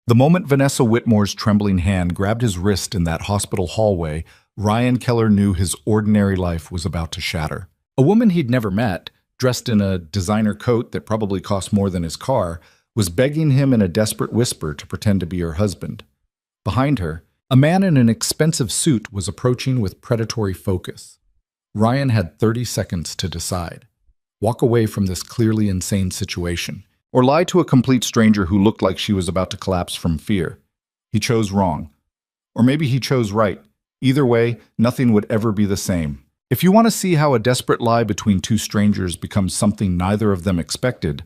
The moment Vanessa Whitmore's trembling hand grabbed his wrist in that hospital hallway, Ryan Keller knew his ordinary life was about to shatter. A woman he'd never met, dressed in a designer coat that probably cost more than his car, was begging him in a desperate whisper to pretend to be her husband. Behind her, a man in an expensive suit was approaching with predatory focus. Ryan had 30 seconds to decide. Walk away from this clearly insane situation, or lie to a complete stranger who looked like she was about to collapse from fear. He chose wrong. Or maybe he chose right. Either way, nothing would ever be the same. If you want to see how a desperate lie between two strangers becomes something neither of them expected,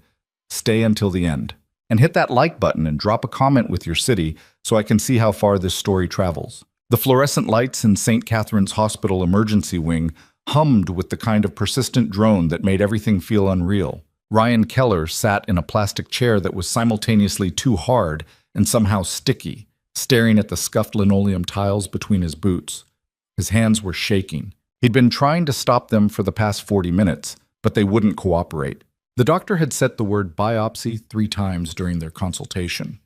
stay until the end. And hit that like button and drop a comment with your city so I can see how far this story travels. The fluorescent lights in St. Catherine's Hospital emergency wing hummed with the kind of persistent drone that made everything feel unreal. Ryan Keller sat in a plastic chair that was simultaneously too hard and somehow sticky, staring at the scuffed linoleum tiles between his boots. His hands were shaking. He'd been trying to stop them for the past 40 minutes, but they wouldn't cooperate. The doctor had said the word biopsy 3 times during their consultation.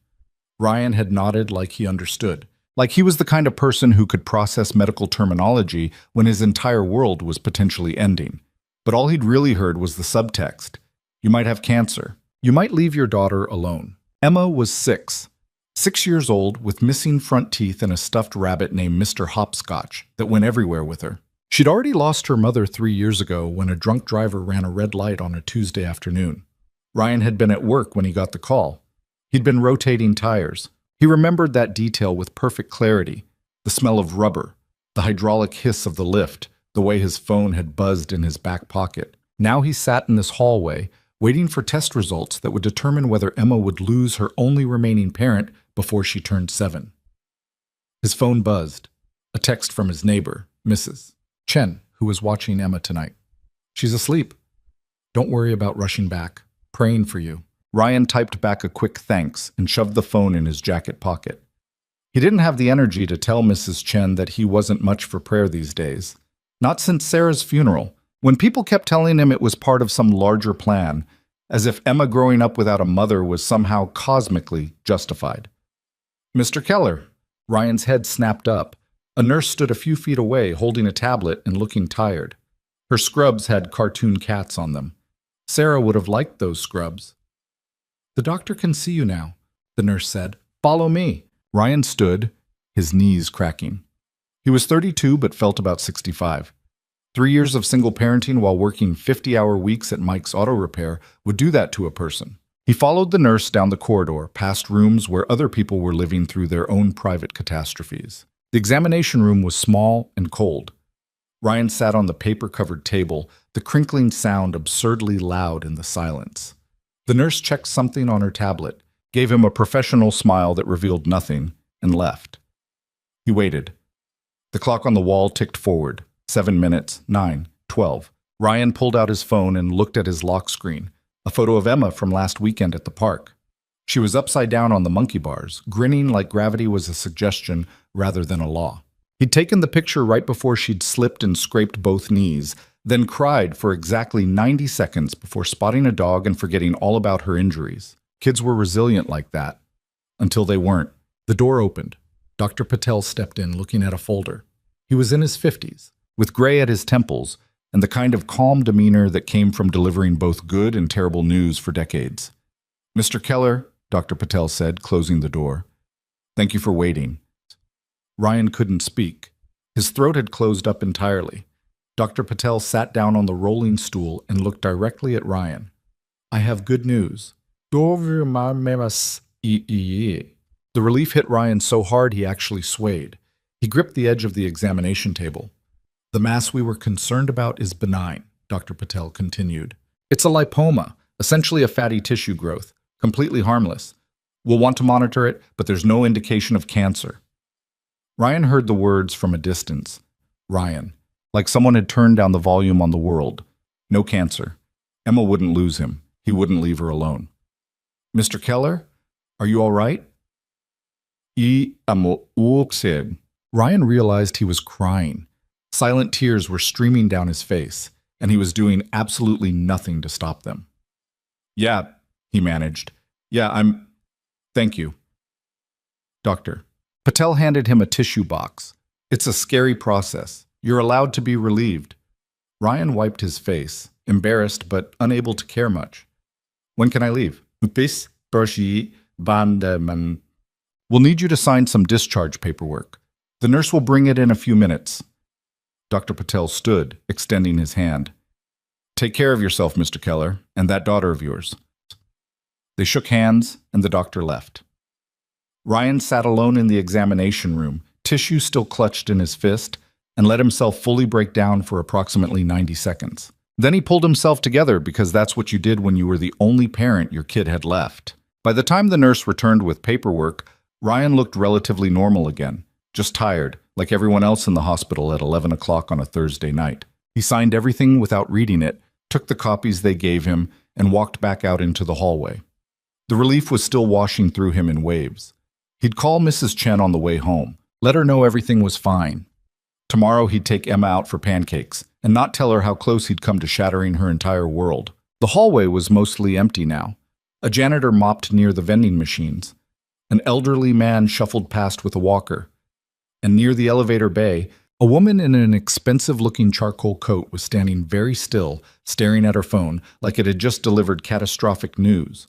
Ryan had nodded like he understood, like he was the kind of person who could process medical terminology when his entire world was potentially ending. But all he'd really heard was the subtext. You might have cancer. You might leave your daughter alone. Emma was 6 years old, with missing front teeth and a stuffed rabbit named Mr. Hopscotch that went everywhere with her. She'd already lost her mother 3 years ago when a drunk driver ran a red light on a Tuesday afternoon. Ryan had been at work when he got the call. He'd been rotating tires. He remembered that detail with perfect clarity. The smell of rubber, the hydraulic hiss of the lift, the way his phone had buzzed in his back pocket. Now he sat in this hallway, waiting for test results that would determine whether Emma would lose her only remaining parent before she turned 7. His phone buzzed. A text from his neighbor, Mrs. Chen, who was watching Emma tonight. She's asleep. Don't worry about rushing back. Praying for you. Ryan typed back a quick thanks and shoved the phone in his jacket pocket. He didn't have the energy to tell Mrs. Chen that he wasn't much for prayer these days. Not since Sarah's funeral, when people kept telling him it was part of some larger plan, as if Emma growing up without a mother was somehow cosmically justified. Mr. Keller. Ryan's head snapped up. A nurse stood a few feet away, holding a tablet and looking tired. Her scrubs had cartoon cats on them. Sarah would have liked those scrubs. The doctor can see you now, the nurse said. Follow me. Ryan stood, his knees cracking. He was 32 but felt about 65. 3 years of single parenting while working 50-hour weeks at Mike's Auto Repair would do that to a person. He followed the nurse down the corridor, past rooms where other people were living through their own private catastrophes. The examination room was small and cold. Ryan sat on the paper-covered table, the crinkling sound absurdly loud in the silence. The nurse checked something on her tablet, gave him a professional smile that revealed nothing, and left. He waited. The clock on the wall ticked forward. 7 minutes, 9, 12. Ryan pulled out his phone and looked at his lock screen, a photo of Emma from last weekend at the park. She was upside down on the monkey bars, grinning like gravity was a suggestion rather than a law. He'd taken the picture right before she'd slipped and scraped both knees, then cried for exactly 90 seconds before spotting a dog and forgetting all about her injuries. Kids were resilient like that. Until they weren't. The door opened. Dr. Patel stepped in, looking at a folder. He was in his 50s, with gray at his temples, and the kind of calm demeanor that came from delivering both good and terrible news for decades. Mr. Keller, Dr. Patel said, closing the door. Thank you for waiting. Ryan couldn't speak. His throat had closed up entirely. Dr. Patel sat down on the rolling stool and looked directly at Ryan. I have good news. The relief hit Ryan so hard he actually swayed. He gripped the edge of the examination table. The mass we were concerned about is benign, Dr. Patel continued. It's a lipoma, essentially a fatty tissue growth, completely harmless. We'll want to monitor it, but there's no indication of cancer. Ryan heard the words from a distance. Ryan. Like someone had turned down the volume on the world. No cancer. Emma wouldn't lose him. He wouldn't leave her alone. Mr. Keller, are you all right? Ryan realized he was crying. Silent tears were streaming down his face, and he was doing absolutely nothing to stop them. Yeah, he managed. Yeah, Thank you. Doctor. Patel handed him a tissue box. It's a scary process. You're allowed to be relieved. Ryan wiped his face, embarrassed but unable to care much. When can I leave? Bis Bandeman. We'll need you to sign some discharge paperwork. The nurse will bring it in a few minutes. Dr. Patel stood, extending his hand. Take care of yourself, Mr. Keller, and that daughter of yours. They shook hands, and the doctor left. Ryan sat alone in the examination room, tissue still clutched in his fist, and let himself fully break down for approximately 90 seconds. Then he pulled himself together because that's what you did when you were the only parent your kid had left. By the time the nurse returned with paperwork, Ryan looked relatively normal again, just tired, like everyone else in the hospital at 11 o'clock on a Thursday night. He signed everything without reading it, took the copies they gave him, and walked back out into the hallway. The relief was still washing through him in waves. He'd call Mrs. Chen on the way home, let her know everything was fine. Tomorrow he'd take Emma out for pancakes, and not tell her how close he'd come to shattering her entire world. The hallway was mostly empty now. A janitor mopped near the vending machines. An elderly man shuffled past with a walker. And near the elevator bay, a woman in an expensive-looking charcoal coat was standing very still, staring at her phone like it had just delivered catastrophic news.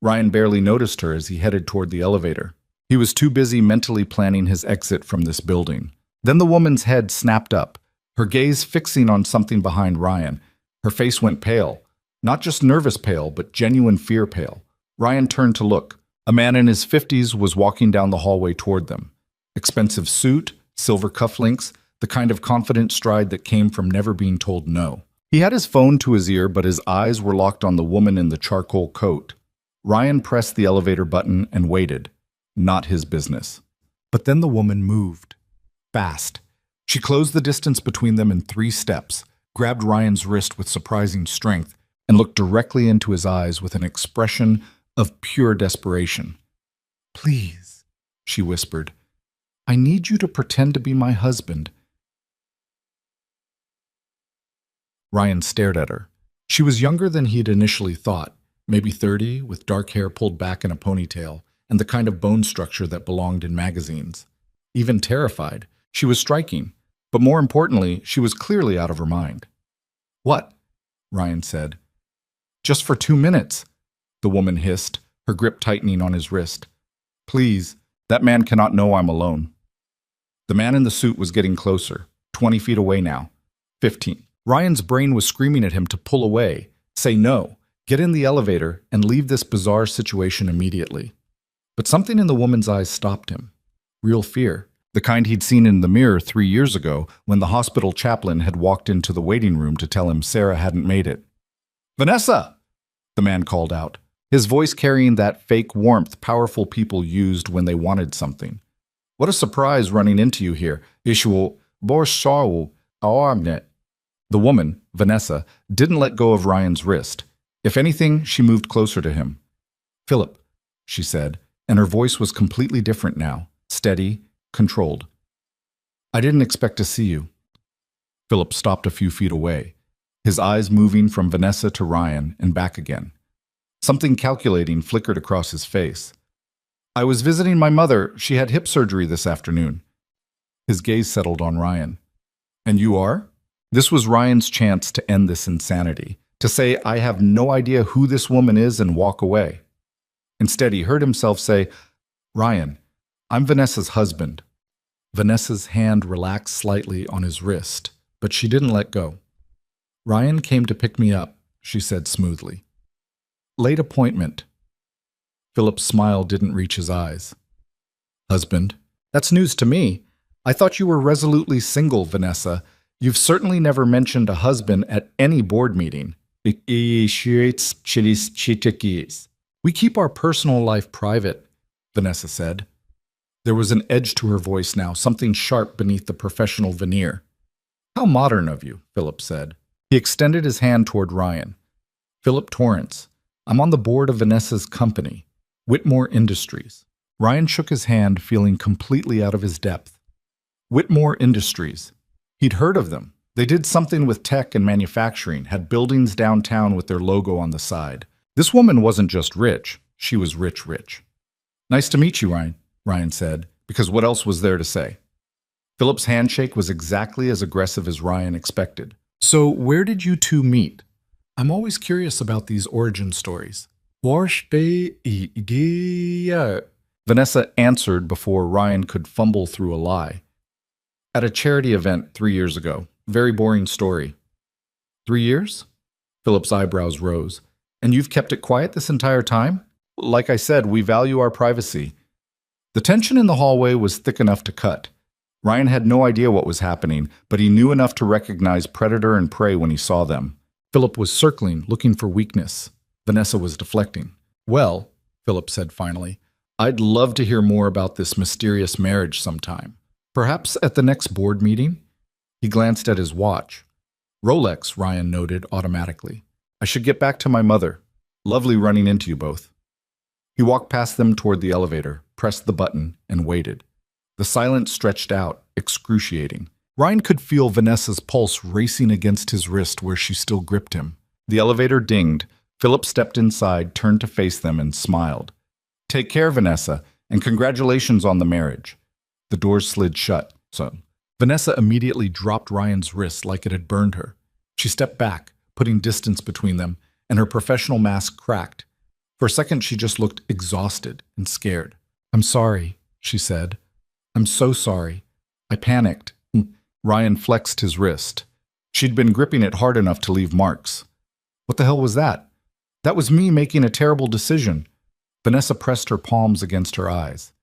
Ryan barely noticed her as he headed toward the elevator. He was too busy mentally planning his exit from this building. Then the woman's head snapped up, her gaze fixing on something behind Ryan. Her face went pale. Not just nervous pale, but genuine fear pale. Ryan turned to look. A man in his 50s was walking down the hallway toward them. Expensive suit, silver cufflinks, the kind of confident stride that came from never being told no. He had his phone to his ear, but his eyes were locked on the woman in the charcoal coat. Ryan pressed the elevator button and waited. Not his business. But then the woman moved. Fast. She closed the distance between them in 3 steps, grabbed Ryan's wrist with surprising strength, and looked directly into his eyes with an expression of pure desperation. "Please," she whispered, "I need you to pretend to be my husband." Ryan stared at her. She was younger than he'd initially thought, maybe 30, with dark hair pulled back in a ponytail, and the kind of bone structure that belonged in magazines. Even terrified, she was striking, but more importantly, she was clearly out of her mind. "What?" Ryan said. "Just for 2 minutes," the woman hissed, her grip tightening on his wrist. "Please, that man cannot know I'm alone." The man in the suit was getting closer, 20 feet away now. 15. Ryan's brain was screaming at him to pull away, say no, get in the elevator, and leave this bizarre situation immediately. But something in the woman's eyes stopped him. Real fear. The kind he'd seen in the mirror 3 years ago when the hospital chaplain had walked into the waiting room to tell him Sarah hadn't made it. "Vanessa!" the man called out, his voice carrying that fake warmth powerful people used when they wanted something. "What a surprise running into you here. The woman, Vanessa, didn't let go of Ryan's wrist. If anything, she moved closer to him. "Philip," she said, and her voice was completely different now, steady, controlled. "I didn't expect to see you." Philip stopped a few feet away, his eyes moving from Vanessa to Ryan and back again. Something calculating flickered across his face. "I was visiting my mother. She had hip surgery this afternoon." His gaze settled on Ryan. "And you are?" This was Ryan's chance to end this insanity, to say, "I have no idea who this woman is," and walk away. Instead, he heard himself say, "Ryan, I'm Vanessa's husband." Vanessa's hand relaxed slightly on his wrist, but she didn't let go. "Ryan came to pick me up," she said smoothly. "Late appointment." Philip's smile didn't reach his eyes. "Husband? That's news to me. I thought you were resolutely single, Vanessa. You've certainly never mentioned a husband at any board meeting." "We keep our personal life private," Vanessa said. There was an edge to her voice now, something sharp beneath the professional veneer. "How modern of you," Philip said. He extended his hand toward Ryan. "Philip Torrance. I'm on the board of Vanessa's company, Whitmore Industries." Ryan shook his hand, feeling completely out of his depth. Whitmore Industries. He'd heard of them. They did something with tech and manufacturing, had buildings downtown with their logo on the side. This woman wasn't just rich. She was rich, rich. "Nice to meet you, Ryan." Ryan said, because what else was there to say? Philip's handshake was exactly as aggressive as Ryan expected. So where did you two meet? I'm always curious about these origin stories. Vanessa answered before Ryan could fumble through a lie. At a charity event 3 years ago. Very boring story. 3 years? Philip's eyebrows rose. And you've kept it quiet this entire time? Like I said, we value our privacy. The tension in the hallway was thick enough to cut. Ryan had no idea what was happening, but he knew enough to recognize predator and prey when he saw them. Philip was circling, looking for weakness. Vanessa was deflecting. Well, Philip said finally, I'd love to hear more about this mysterious marriage sometime. Perhaps at the next board meeting? He glanced at his watch. Rolex, Ryan noted automatically. I should get back to my mother. Lovely running into you both. He walked past them toward the elevator, pressed the button, and waited. The silence stretched out, excruciating. Ryan could feel Vanessa's pulse racing against his wrist where she still gripped him. The elevator dinged. Philip stepped inside, turned to face them, and smiled. Take care, Vanessa, and congratulations on the marriage. The doors slid shut. Vanessa immediately dropped Ryan's wrist like it had burned her. She stepped back, putting distance between them, and her professional mask cracked. For a second, she just looked exhausted and scared. I'm sorry, she said. I'm so sorry. I panicked. Ryan flexed his wrist. She'd been gripping it hard enough to leave marks. What the hell was that? That was me making a terrible decision. Vanessa pressed her palms against her eyes.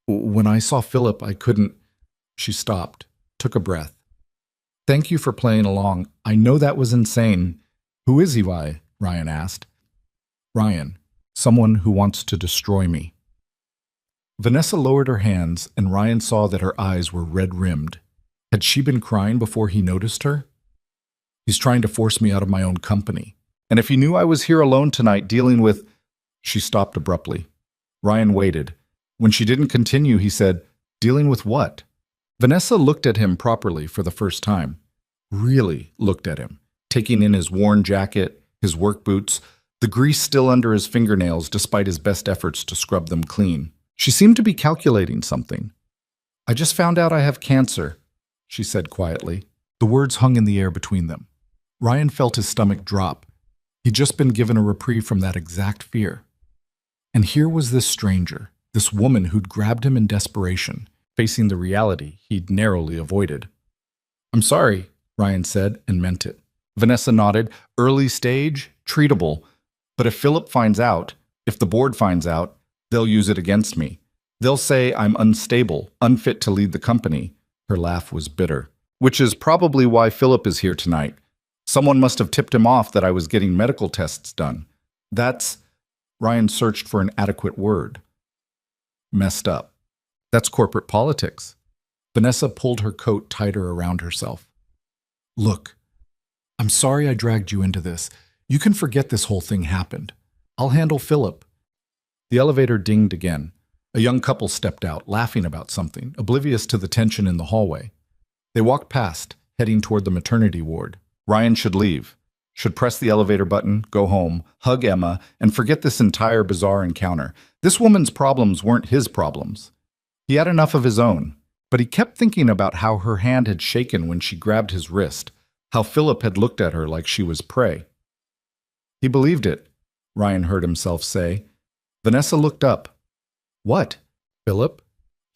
When I saw Philip, I couldn't... She stopped, took a breath. Thank you for playing along. I know that was insane. Who is he, why? Ryan asked. Ryan, someone who wants to destroy me. Vanessa lowered her hands, and Ryan saw that her eyes were red-rimmed. Had she been crying before he noticed her? He's trying to force me out of my own company. And if he knew I was here alone tonight dealing with... She stopped abruptly. Ryan waited. When she didn't continue, he said, dealing with what? Vanessa looked at him properly for the first time. Really looked at him, taking in his worn jacket, his work boots, the grease still under his fingernails despite his best efforts to scrub them clean. She seemed to be calculating something. I just found out I have cancer, she said quietly. The words hung in the air between them. Ryan felt his stomach drop. He'd just been given a reprieve from that exact fear. And here was this stranger, this woman who'd grabbed him in desperation, facing the reality he'd narrowly avoided. I'm sorry, Ryan said, and meant it. Vanessa nodded. Early stage, treatable. But if Philip finds out, if the board finds out, they'll use it against me. They'll say I'm unstable, unfit to lead the company. Her laugh was bitter. Which is probably why Philip is here tonight. Someone must have tipped him off that I was getting medical tests done. That's... Ryan searched for an adequate word. Messed up. That's corporate politics. Vanessa pulled her coat tighter around herself. Look, I'm sorry I dragged you into this. You can forget this whole thing happened. I'll handle Philip. The elevator dinged again. A young couple stepped out, laughing about something, oblivious to the tension in the hallway. They walked past, heading toward the maternity ward. Ryan should leave. Should press the elevator button, go home, hug Emma, and forget this entire bizarre encounter. This woman's problems weren't his problems. He had enough of his own, but he kept thinking about how her hand had shaken when she grabbed his wrist, how Philip had looked at her like she was prey. He believed it, Ryan heard himself say. Vanessa looked up. What? Philip?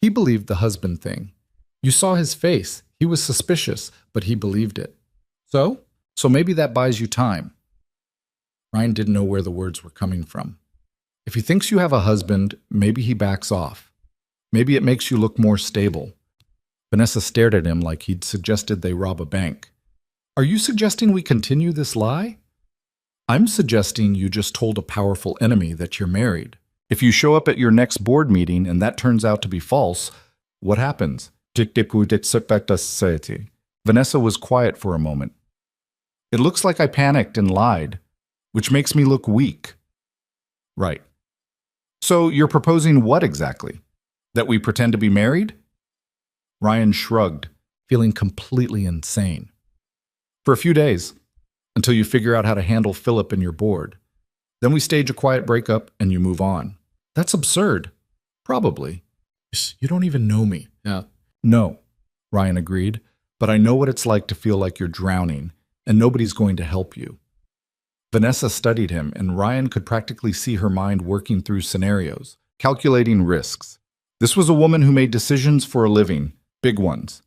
He believed the husband thing. You saw his face. He was suspicious, but he believed it. So maybe that buys you time. Ryan didn't know where the words were coming from. If he thinks you have a husband, maybe he backs off. Maybe it makes you look more stable. Vanessa stared at him like he'd suggested they rob a bank. Are you suggesting we continue this lie? I'm suggesting you just told a powerful enemy that you're married. If you show up at your next board meeting and that turns out to be false, what happens? Vanessa was quiet for a moment. It looks like I panicked and lied, which makes me look weak. Right. So you're proposing what exactly? That we pretend to be married? Ryan shrugged, feeling completely insane. For a few days, until you figure out how to handle Philip and your board. Then we stage a quiet breakup and you move on. That's absurd. Probably. You don't even know me. Yeah. No, Ryan agreed, but I know what it's like to feel like you're drowning, and nobody's going to help you. Vanessa studied him, and Ryan could practically see her mind working through scenarios, calculating risks. This was a woman who made decisions for a living, big ones.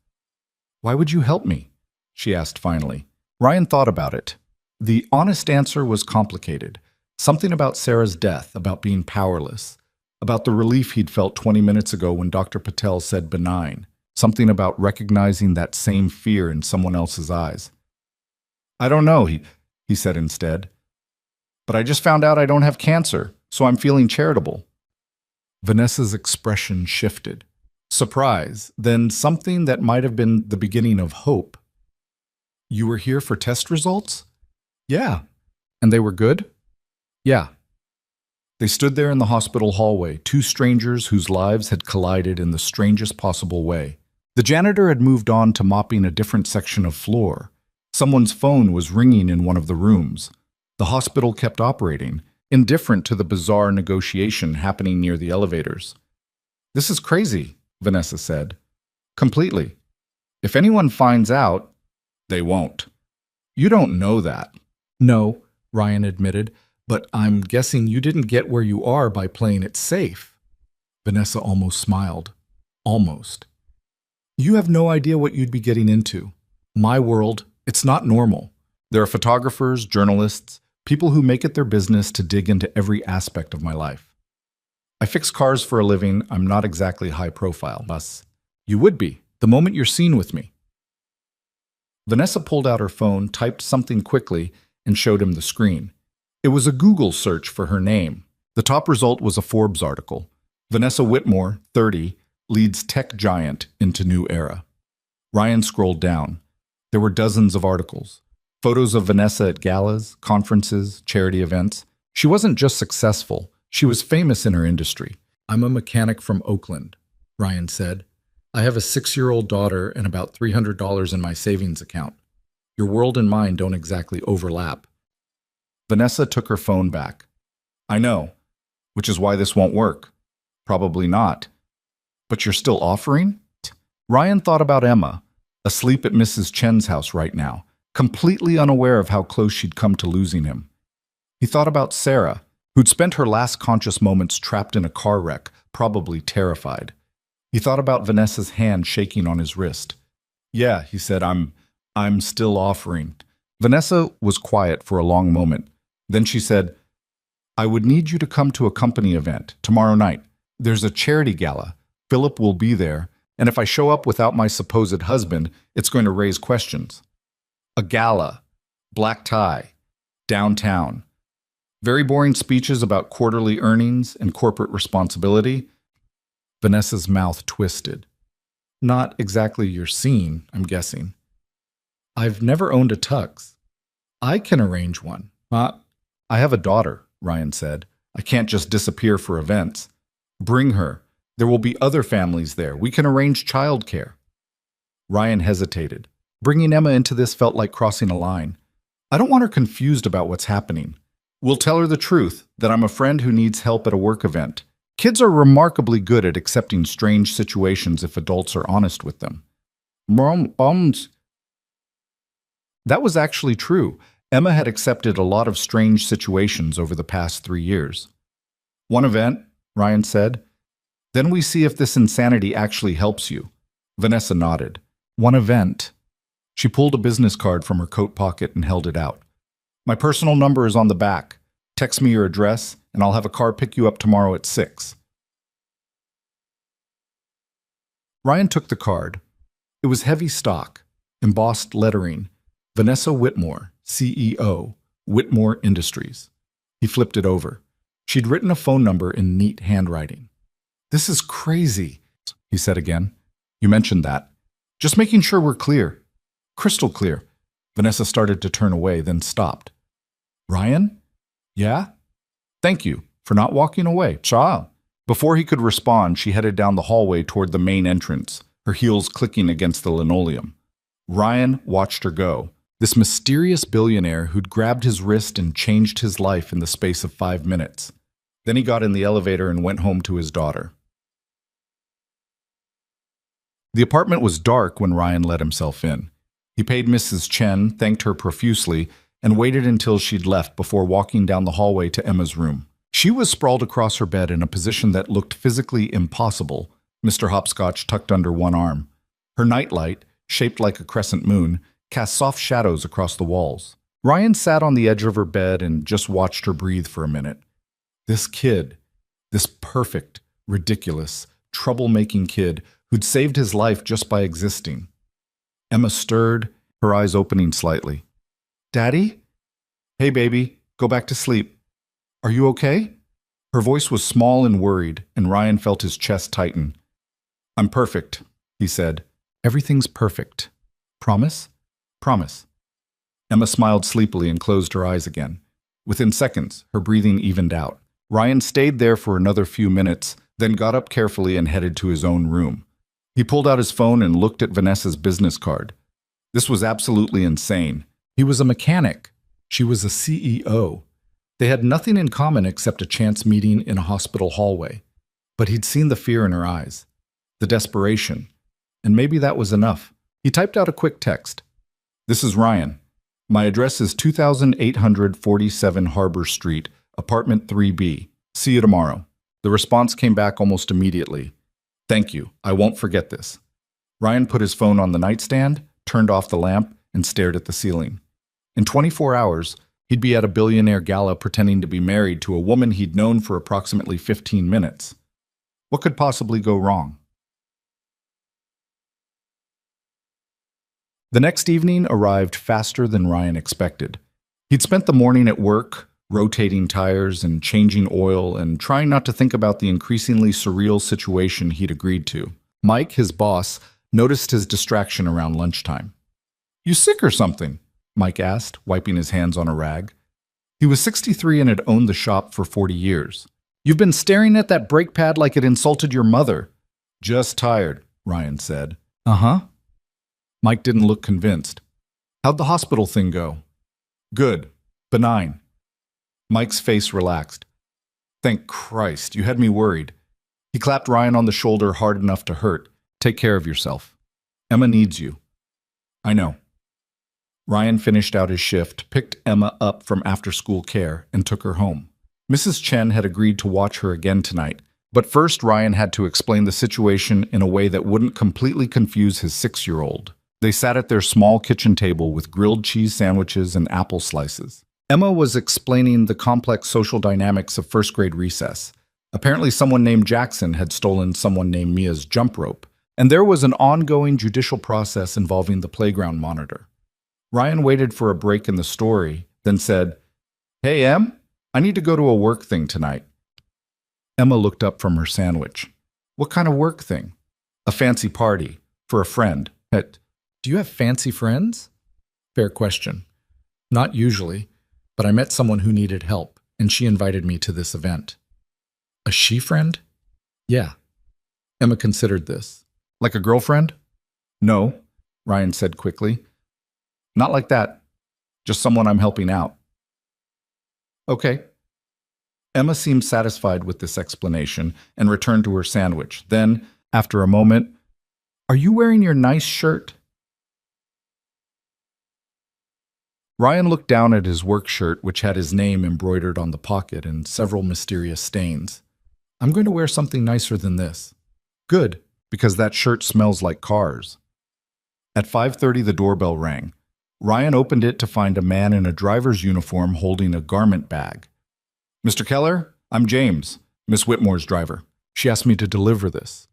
Why would you help me? She asked finally. Ryan thought about it. The honest answer was complicated. Something about Sarah's death, about being powerless, about the relief he'd felt 20 minutes ago when Dr. Patel said benign, something about recognizing that same fear in someone else's eyes. I don't know, he said instead. But I just found out I don't have cancer, so I'm feeling charitable. Vanessa's expression shifted. Surprise, then something that might have been the beginning of hope. You were here for test results? Yeah. And they were good? Yeah. They stood there in the hospital hallway, two strangers whose lives had collided in the strangest possible way. The janitor had moved on to mopping a different section of floor. Someone's phone was ringing in one of the rooms. The hospital kept operating, indifferent to the bizarre negotiation happening near the elevators. This is crazy, Vanessa said. Completely. If anyone finds out, they won't. You don't know that. No, Ryan admitted, but I'm guessing you didn't get where you are by playing it safe. Vanessa almost smiled. Almost. You have no idea what you'd be getting into. My world, it's not normal. There are photographers, journalists, people who make it their business to dig into every aspect of my life. I fix cars for a living. I'm not exactly high profile, thus. You would be, the moment you're seen with me. Vanessa pulled out her phone, typed something quickly, and showed him the screen. It was a Google search for her name. The top result was a Forbes article. Vanessa Whitmore, 30, leads tech giant into new era. Ryan scrolled down. There were dozens of articles. Photos of Vanessa at galas, conferences, charity events. She wasn't just successful, she was famous in her industry. I'm a mechanic from Oakland, Ryan said. I have a 6-year-old daughter and about $300 in my savings account. Your world and mine don't exactly overlap. Vanessa took her phone back. I know, which is why this won't work. Probably not. But you're still offering? Ryan thought about Emma, asleep at Mrs. Chen's house right now, completely unaware of how close she'd come to losing him. He thought about Sarah, who'd spent her last conscious moments trapped in a car wreck, probably terrified. He thought about Vanessa's hand shaking on his wrist. Yeah, he said, I'm still offering. Vanessa was quiet for a long moment. Then she said, I would need you to come to a company event tomorrow night. There's a charity gala. Philip will be there, and if I show up without my supposed husband, it's going to raise questions. A gala, black tie, downtown. Very boring speeches about quarterly earnings and corporate responsibility. Vanessa's mouth twisted. Not exactly your scene, I'm guessing. I've never owned a tux. I can arrange one. I have a daughter, Ryan said. I can't just disappear for events. Bring her. There will be other families there. We can arrange childcare. Ryan hesitated. Bringing Emma into this felt like crossing a line. I don't want her confused about what's happening. We'll tell her the truth, that I'm a friend who needs help at a work event. Kids are remarkably good at accepting strange situations if adults are honest with them. That was actually true. Emma had accepted a lot of strange situations over the past 3 years. One event, Ryan said. Then we see if this insanity actually helps you. Vanessa nodded. One event. She pulled a business card from her coat pocket and held it out. My personal number is on the back. Text me your address, and I'll have a car pick you up tomorrow at 6. Ryan took the card. It was heavy stock, embossed lettering, Vanessa Whitmore, CEO, Whitmore Industries. He flipped it over. She'd written a phone number in neat handwriting. This is crazy, he said again. You mentioned that. Just making sure we're clear. Crystal clear. Vanessa started to turn away, then stopped. Ryan? Yeah? Thank you for not walking away. Ciao. Before he could respond, she headed down the hallway toward the main entrance, her heels clicking against the linoleum. Ryan watched her go. This mysterious billionaire who'd grabbed his wrist and changed his life in the space of 5 minutes. Then he got in the elevator and went home to his daughter. The apartment was dark when Ryan let himself in. He paid Mrs. Chen, thanked her profusely, and waited until she'd left before walking down the hallway to Emma's room. She was sprawled across her bed in a position that looked physically impossible, Mr. Hopscotch tucked under one arm. Her nightlight, shaped like a crescent moon, cast soft shadows across the walls. Ryan sat on the edge of her bed and just watched her breathe for a minute. This kid, this perfect, ridiculous, troublemaking kid who'd saved his life just by existing. Emma stirred, her eyes opening slightly. "Daddy? Hey, baby, go back to sleep. Are you okay?" Her voice was small and worried, and Ryan felt his chest tighten. "I'm perfect," he said. "Everything's perfect. Promise?" "Promise." Emma smiled sleepily and closed her eyes again. Within seconds, her breathing evened out. Ryan stayed there for another few minutes, then got up carefully and headed to his own room. He pulled out his phone and looked at Vanessa's business card. This was absolutely insane. He was a mechanic. She was a CEO. They had nothing in common except a chance meeting in a hospital hallway. But he'd seen the fear in her eyes, the desperation, and maybe that was enough. He typed out a quick text. "This is Ryan. My address is 2847 Harbor Street, apartment 3B. See you tomorrow." The response came back almost immediately. "Thank you. I won't forget this." Ryan put his phone on the nightstand, turned off the lamp, and stared at the ceiling. In 24 hours, he'd be at a billionaire gala pretending to be married to a woman he'd known for approximately 15 minutes. What could possibly go wrong? The next evening arrived faster than Ryan expected. He'd spent the morning at work, rotating tires and changing oil and trying not to think about the increasingly surreal situation he'd agreed to. Mike, his boss, noticed his distraction around lunchtime. "You sick or something?" Mike asked, wiping his hands on a rag. He was 63 and had owned the shop for 40 years. "You've been staring at that brake pad like it insulted your mother." "Just tired," Ryan said. "Uh-huh." Mike didn't look convinced. "How'd the hospital thing go?" "Good. Benign." Mike's face relaxed. "Thank Christ, you had me worried." He clapped Ryan on the shoulder hard enough to hurt. "Take care of yourself. Emma needs you." "I know." Ryan finished out his shift, picked Emma up from after-school care, and took her home. Mrs. Chen had agreed to watch her again tonight, but first Ryan had to explain the situation in a way that wouldn't completely confuse his 6-year-old. They sat at their small kitchen table with grilled cheese sandwiches and apple slices. Emma was explaining the complex social dynamics of first-grade recess. Apparently someone named Jackson had stolen someone named Mia's jump rope, and there was an ongoing judicial process involving the playground monitor. Ryan waited for a break in the story, then said, "Hey, Em, I need to go to a work thing tonight." Emma looked up from her sandwich. "What kind of work thing?" "A fancy party. For a friend." "Do you have fancy friends?" "Fair question. Not usually, but I met someone who needed help, and she invited me to this event." "A she-friend?" "Yeah." Emma considered this. "Like a girlfriend?" "No," Ryan said quickly. "Not like that. Just someone I'm helping out." "Okay." Emma seemed satisfied with this explanation and returned to her sandwich. Then, after a moment, "Are you wearing your nice shirt?" Ryan looked down at his work shirt, which had his name embroidered on the pocket and several mysterious stains. "I'm going to wear something nicer than this." "Good, because that shirt smells like cars." At 5:30, the doorbell rang. Ryan opened it to find a man in a driver's uniform holding a garment bag. "Mr. Keller, I'm James, Miss Whitmore's driver. She asked me to deliver this."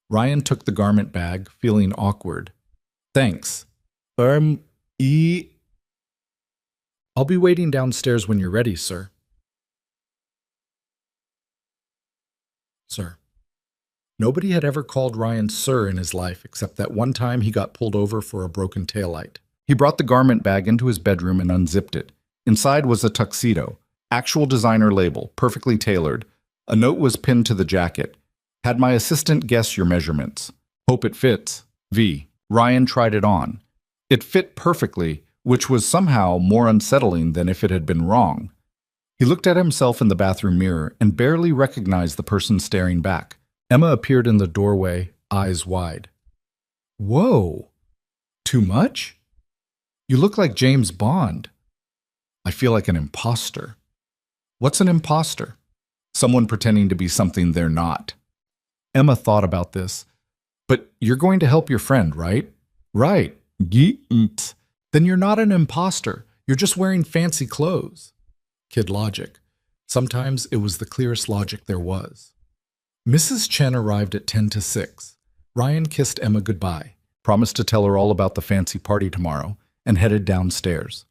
Ryan took the garment bag, feeling awkward. "Thanks. I'll be waiting downstairs when you're ready, sir." Sir. Nobody had ever called Ryan sir in his life except that one time he got pulled over for a broken taillight. He brought the garment bag into his bedroom and unzipped it. Inside was a tuxedo, actual designer label, perfectly tailored. A note was pinned to the jacket. "Had my assistant guess your measurements. Hope it fits. V." Ryan tried it on. It fit perfectly, which was somehow more unsettling than if it had been wrong. He looked at himself in the bathroom mirror and barely recognized the person staring back. Emma appeared in the doorway, eyes wide. Whoa, too much? You look like James Bond. I feel like an imposter. What's an imposter? Someone pretending to be something they're not. Emma thought about this. But you're going to help your friend, right? Right. Yeet. Then you're not an imposter. You're just wearing fancy clothes. Kid logic. Sometimes it was the clearest logic there was. Mrs. Chen arrived at 10 to 6. Ryan kissed Emma goodbye, promised to tell her all about the fancy party tomorrow, and headed downstairs.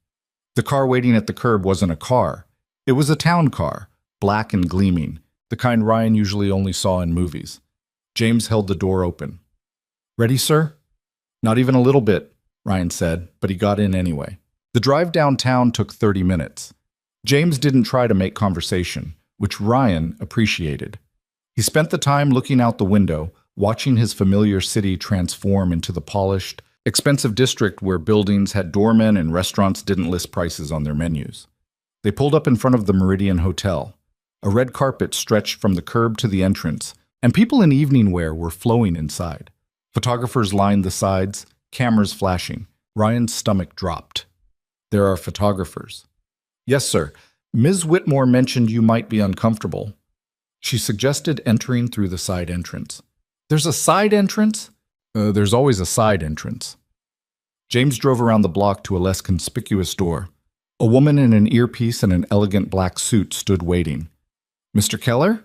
The car waiting at the curb wasn't a car. It was a town car, black and gleaming, the kind Ryan usually only saw in movies. James held the door open. "Ready, sir?" "Not even a little bit," Ryan said, but he got in anyway. The drive downtown took 30 minutes. James didn't try to make conversation, which Ryan appreciated. He spent the time looking out the window, watching his familiar city transform into the polished, expensive district where buildings had doormen and restaurants didn't list prices on their menus. They pulled up in front of the Meridian Hotel. A red carpet stretched from the curb to the entrance, and people in evening wear were flowing inside. Photographers lined the sides, cameras flashing. Ryan's stomach dropped. "There are photographers." "Yes, sir. Ms. Whitmore mentioned you might be uncomfortable." She suggested entering through the side entrance. "There's a side entrance?" There's always a side entrance." James drove around the block to a less conspicuous door. A woman in an earpiece and an elegant black suit stood waiting. "Mr. Keller?"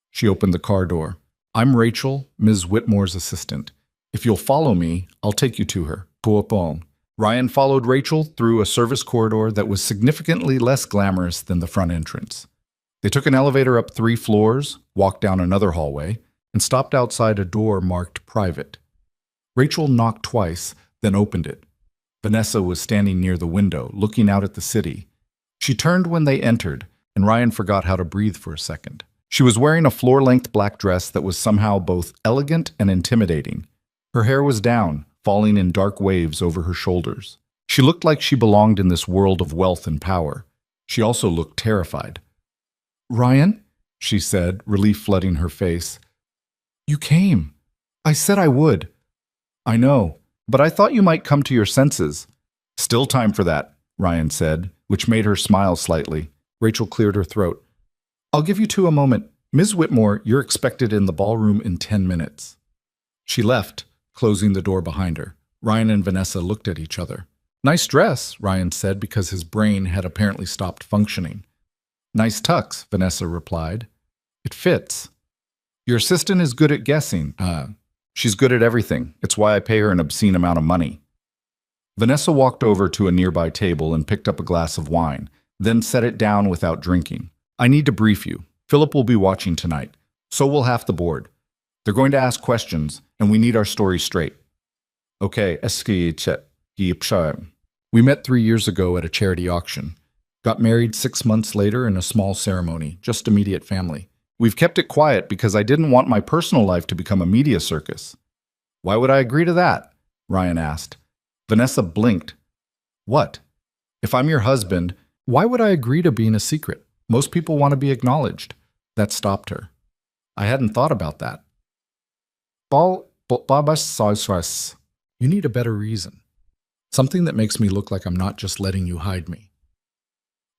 She opened the car door. "I'm Rachel, Ms. Whitmore's assistant. If you'll follow me, I'll take you to her." Poupon. Ryan followed Rachel through a service corridor that was significantly less glamorous than the front entrance. They took an elevator up 3 floors, walked down another hallway, and stopped outside a door marked private. Rachel knocked twice, then opened it. Vanessa was standing near the window, looking out at the city. She turned when they entered, and Ryan forgot how to breathe for a second. She was wearing a floor-length black dress that was somehow both elegant and intimidating. Her hair was down, falling in dark waves over her shoulders. She looked like she belonged in this world of wealth and power. She also looked terrified. "Ryan," she said, relief flooding her face. "You came. I said I would." "I know, but I thought you might come to your senses." "Still time for that," Ryan said, which made her smile slightly. Rachel cleared her throat. "I'll give you 2 a moment. Ms. Whitmore, you're expected in the ballroom in 10 minutes. She left, closing the door behind her. Ryan and Vanessa looked at each other. "Nice dress," Ryan said because his brain had apparently stopped functioning. "Nice tux," Vanessa replied. "It fits." "Your assistant is good at guessing." She's good at everything. It's why I pay her an obscene amount of money." Vanessa walked over to a nearby table and picked up a glass of wine, then set it down without drinking. "I need to brief you. Philip will be watching tonight. So will half the board. They're going to ask questions, and we need our story straight." "Okay, we met 3 years ago at a charity auction. Got married 6 months later in a small ceremony, just immediate family. We've kept it quiet because I didn't want my personal life to become a media circus." "Why would I agree to that?" Ryan asked. Vanessa blinked. "What? If I'm your husband, why would I agree to being a secret? Most people want to be acknowledged." That stopped her. "I hadn't thought about that." "You need a better reason. Something that makes me look like I'm not just letting you hide me."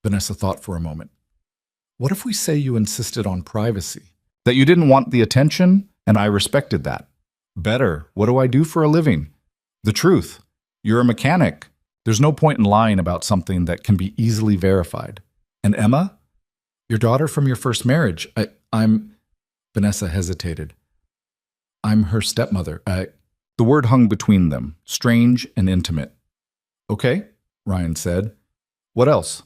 Vanessa thought for a moment. "What if we say you insisted on privacy? That you didn't want the attention, and I respected that?" "Better. What do I do for a living?" "The truth. You're a mechanic. There's no point in lying about something that can be easily verified." "And Emma? Your daughter from your first marriage. I'm..." Vanessa hesitated. "I'm her stepmother. The word hung between them, strange and intimate. "Okay," Ryan said. "What else?"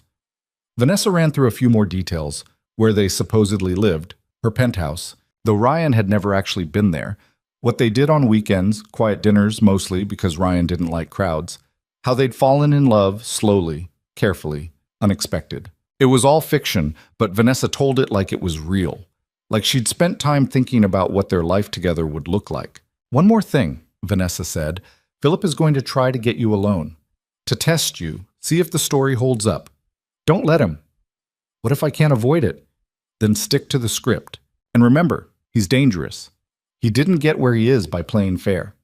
Vanessa ran through a few more details, where they supposedly lived, her penthouse, though Ryan had never actually been there, what they did on weekends, quiet dinners mostly because Ryan didn't like crowds, how they'd fallen in love slowly, carefully, unexpected. It was all fiction, but Vanessa told it like it was real, like she'd spent time thinking about what their life together would look like. "One more thing," Vanessa said. "Philip is going to try to get you alone, to test you, see if the story holds up. Don't let him." "What if I can't avoid it?" "Then stick to the script. And remember, he's dangerous. He didn't get where he is by playing fair."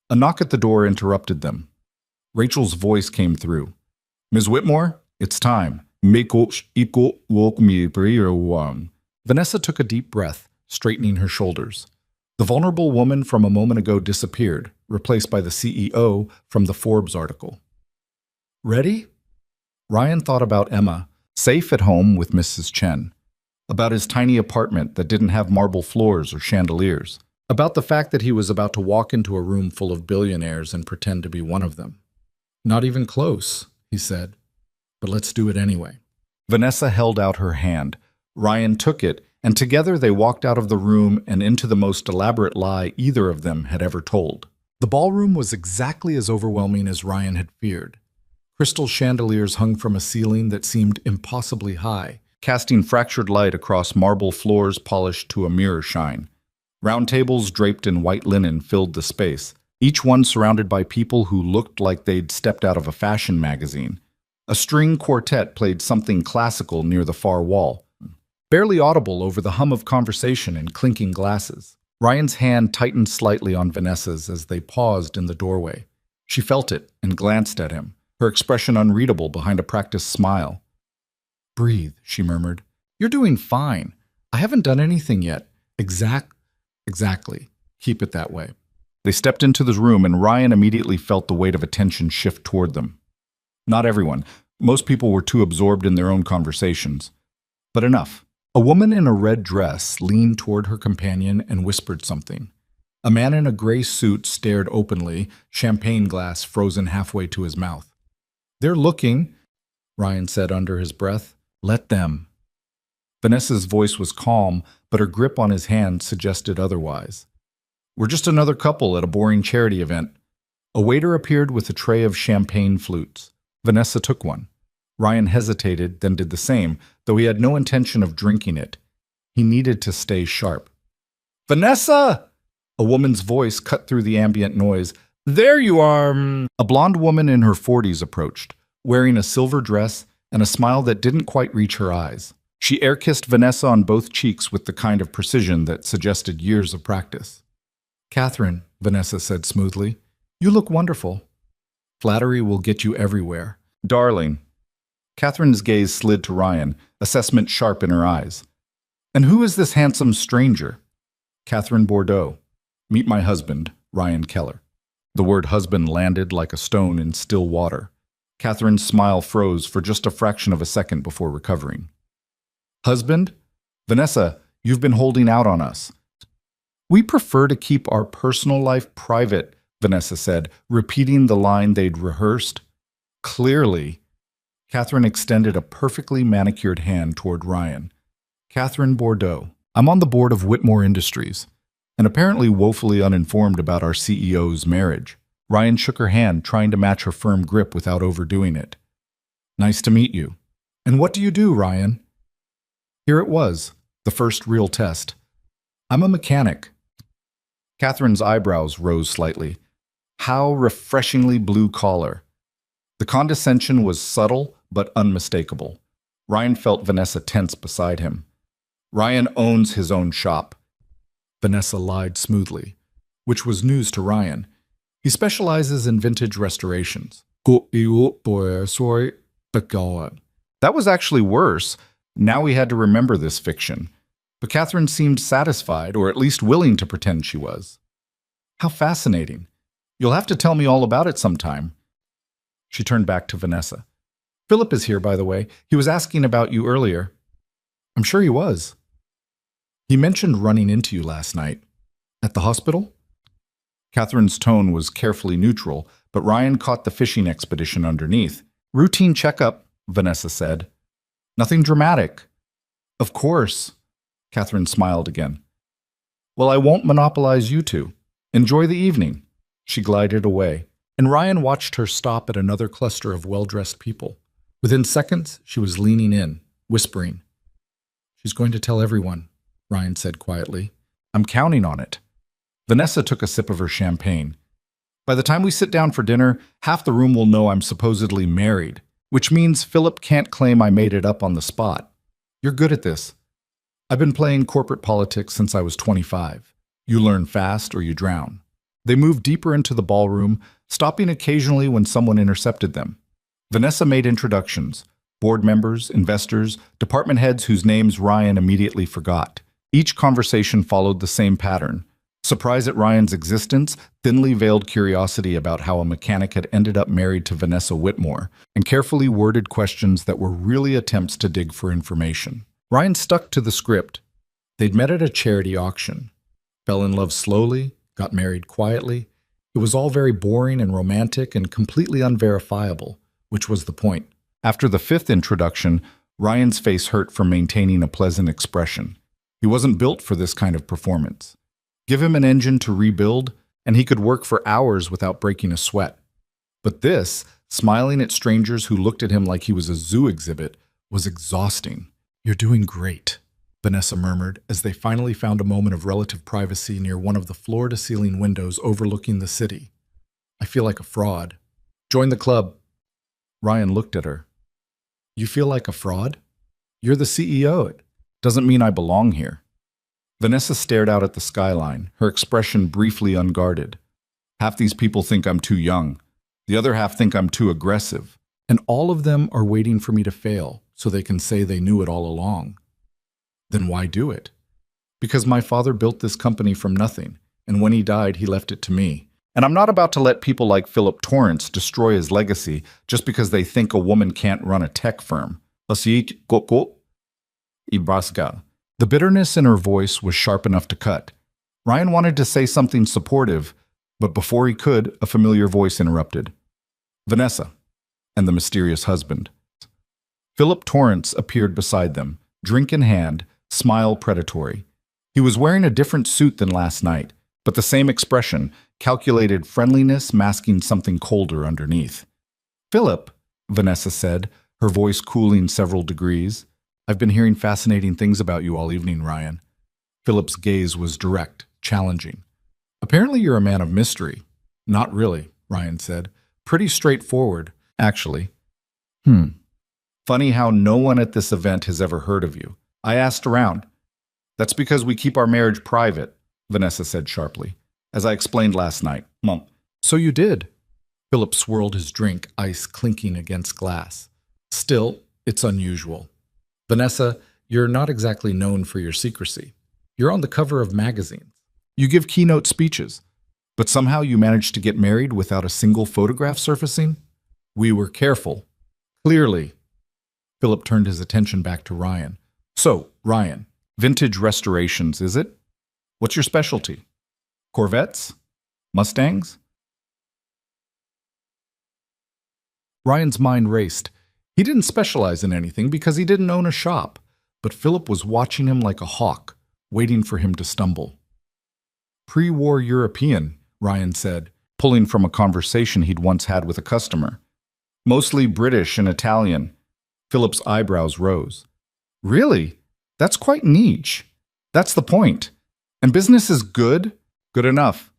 A knock at the door interrupted them. Rachel's voice came through. "Ms. Whitmore, it's time. Vanessa took a deep breath, straightening her shoulders. The vulnerable woman from a moment ago disappeared, replaced by the CEO from the Forbes article. Ready? Ryan thought about Emma, safe at home with Mrs. Chen. About his tiny apartment that didn't have marble floors or chandeliers. About the fact that he was about to walk into a room full of billionaires and pretend to be one of them. Not even close, he said. But let's do it anyway. Vanessa held out her hand. Ryan took it, and together they walked out of the room and into the most elaborate lie either of them had ever told. The ballroom was exactly as overwhelming as Ryan had feared. Crystal chandeliers hung from a ceiling that seemed impossibly high, casting fractured light across marble floors polished to a mirror shine. Round tables draped in white linen filled the space, each one surrounded by people who looked like they'd stepped out of a fashion magazine. A string quartet played something classical near the far wall, barely audible over the hum of conversation and clinking glasses. Ryan's hand tightened slightly on Vanessa's as they paused in the doorway. She felt it and glanced at him, her expression unreadable behind a practiced smile. "Breathe," she murmured. "You're doing fine. I haven't done anything yet. Exactly. Keep it that way." They stepped into the room and Ryan immediately felt the weight of attention shift toward them. Not everyone. Most people were too absorbed in their own conversations. But enough. A woman in a red dress leaned toward her companion and whispered something. A man in a gray suit stared openly, champagne glass frozen halfway to his mouth. "They're looking," Ryan said under his breath. "Let them." Vanessa's voice was calm, but her grip on his hand suggested otherwise. "We're just another couple at a boring charity event." A waiter appeared with a tray of champagne flutes. Vanessa took one. Ryan hesitated, then did the same, though he had no intention of drinking it. He needed to stay sharp. "Vanessa!" A woman's voice cut through the ambient noise. "There you are!" A blonde woman in her 40s approached, wearing a silver dress and a smile that didn't quite reach her eyes. She air-kissed Vanessa on both cheeks with the kind of precision that suggested years of practice. "Catherine," Vanessa said smoothly, "you look wonderful. Flattery will get you everywhere." "Darling." Catherine's gaze slid to Ryan, assessment sharp in her eyes. "And who is this handsome stranger?" "Catherine Bordeaux. Meet my husband, Ryan Keller." The word husband landed like a stone in still water. Catherine's smile froze for just a fraction of a second before recovering. "Husband? Vanessa, you've been holding out on us." "We prefer to keep our personal life private," Vanessa said, repeating the line they'd rehearsed. "Clearly." Catherine extended a perfectly manicured hand toward Ryan. "Catherine Bordeaux. I'm on the board of Whitmore Industries, and apparently woefully uninformed about our CEO's marriage." Ryan shook her hand, trying to match her firm grip without overdoing it. "Nice to meet you." "And what do you do, Ryan?" Here it was, the first real test. "I'm a mechanic." Catherine's eyebrows rose slightly. How refreshingly blue-collar. The condescension was subtle but unmistakable. Ryan felt Vanessa tense beside him. "Ryan owns his own shop." Vanessa lied smoothly, which was news to Ryan. He specializes in vintage restorations. That was actually worse. Now he had to remember this fiction. But Catherine seemed satisfied, or at least willing to pretend she was. "How fascinating. You'll have to tell me all about it sometime." She turned back to Vanessa. "Philip is here, by the way. He was asking about you earlier." "I'm sure he was." "He mentioned running into you last night." "At the hospital?" Catherine's tone was carefully neutral, but Ryan caught the fishing expedition underneath. "Routine checkup," Vanessa said. "Nothing dramatic." "Of course." Catherine smiled again. "Well, I won't monopolize you two. Enjoy the evening." She glided away, and Ryan watched her stop at another cluster of well-dressed people. Within seconds, she was leaning in, whispering. "She's going to tell everyone," Ryan said quietly. "I'm counting on it." Vanessa took a sip of her champagne. "By the time we sit down for dinner, half the room will know I'm supposedly married, which means Philip can't claim I made it up on the spot. You're good at this. I've been playing corporate politics since I was 25. You learn fast or you drown." They moved deeper into the ballroom, stopping occasionally when someone intercepted them. Vanessa made introductions: board members, investors, department heads whose names Ryan immediately forgot. Each conversation followed the same pattern: surprise at Ryan's existence, thinly veiled curiosity about how a mechanic had ended up married to Vanessa Whitmore, and carefully worded questions that were really attempts to dig for information. Ryan stuck to the script. They'd met at a charity auction, fell in love slowly, got married quietly. It was all very boring and romantic and completely unverifiable, which was the point. After the fifth introduction, Ryan's face hurt from maintaining a pleasant expression. He wasn't built for this kind of performance. Give him an engine to rebuild, and he could work for hours without breaking a sweat. But this, smiling at strangers who looked at him like he was a zoo exhibit, was exhausting. "You're doing great," Vanessa murmured as they finally found a moment of relative privacy near one of the floor-to-ceiling windows overlooking the city. "I feel like a fraud." "Join the club." Ryan looked at her. "You feel like a fraud? You're the CEO. It doesn't mean I belong here." Vanessa stared out at the skyline, her expression briefly unguarded. "Half these people think I'm too young. The other half think I'm too aggressive. And all of them are waiting for me to fail so they can say they knew it all along." "Then why do it?" "Because my father built this company from nothing, and when he died, he left it to me. And I'm not about to let people like Philip Torrance destroy his legacy just because they think a woman can't run a tech firm." The bitterness in her voice was sharp enough to cut. Ryan wanted to say something supportive, but before he could, a familiar voice interrupted. "Vanessa," and the mysterious husband. Philip Torrance appeared beside them, drink in hand, smile predatory. He was wearing a different suit than last night, but the same expression, calculated friendliness masking something colder underneath. "Philip," Vanessa said, her voice cooling several degrees, "I've been hearing fascinating things about you all evening, Ryan." Philip's gaze was direct, challenging. "Apparently you're a man of mystery." "Not really," Ryan said. "Pretty straightforward, actually." "Funny how no one at this event has ever heard of you. I asked around." "That's because we keep our marriage private," Vanessa said sharply. "As I explained last night, Mom." "So you did." Philip swirled his drink, ice clinking against glass. "Still, it's unusual. Vanessa, you're not exactly known for your secrecy. You're on the cover of magazines. You give keynote speeches. But somehow you managed to get married without a single photograph surfacing? We were careful. Clearly." Philip turned his attention back to Ryan. "So, Ryan, vintage restorations, is it? What's your specialty? Corvettes? Mustangs?" Ryan's mind raced. He didn't specialize in anything because he didn't own a shop, but Philip was watching him like a hawk, waiting for him to stumble. "Pre-war European," Ryan said, pulling from a conversation he'd once had with a customer. "Mostly British and Italian." Philip's eyebrows rose. "Really? That's quite niche. That's the point. And business is good? Good enough.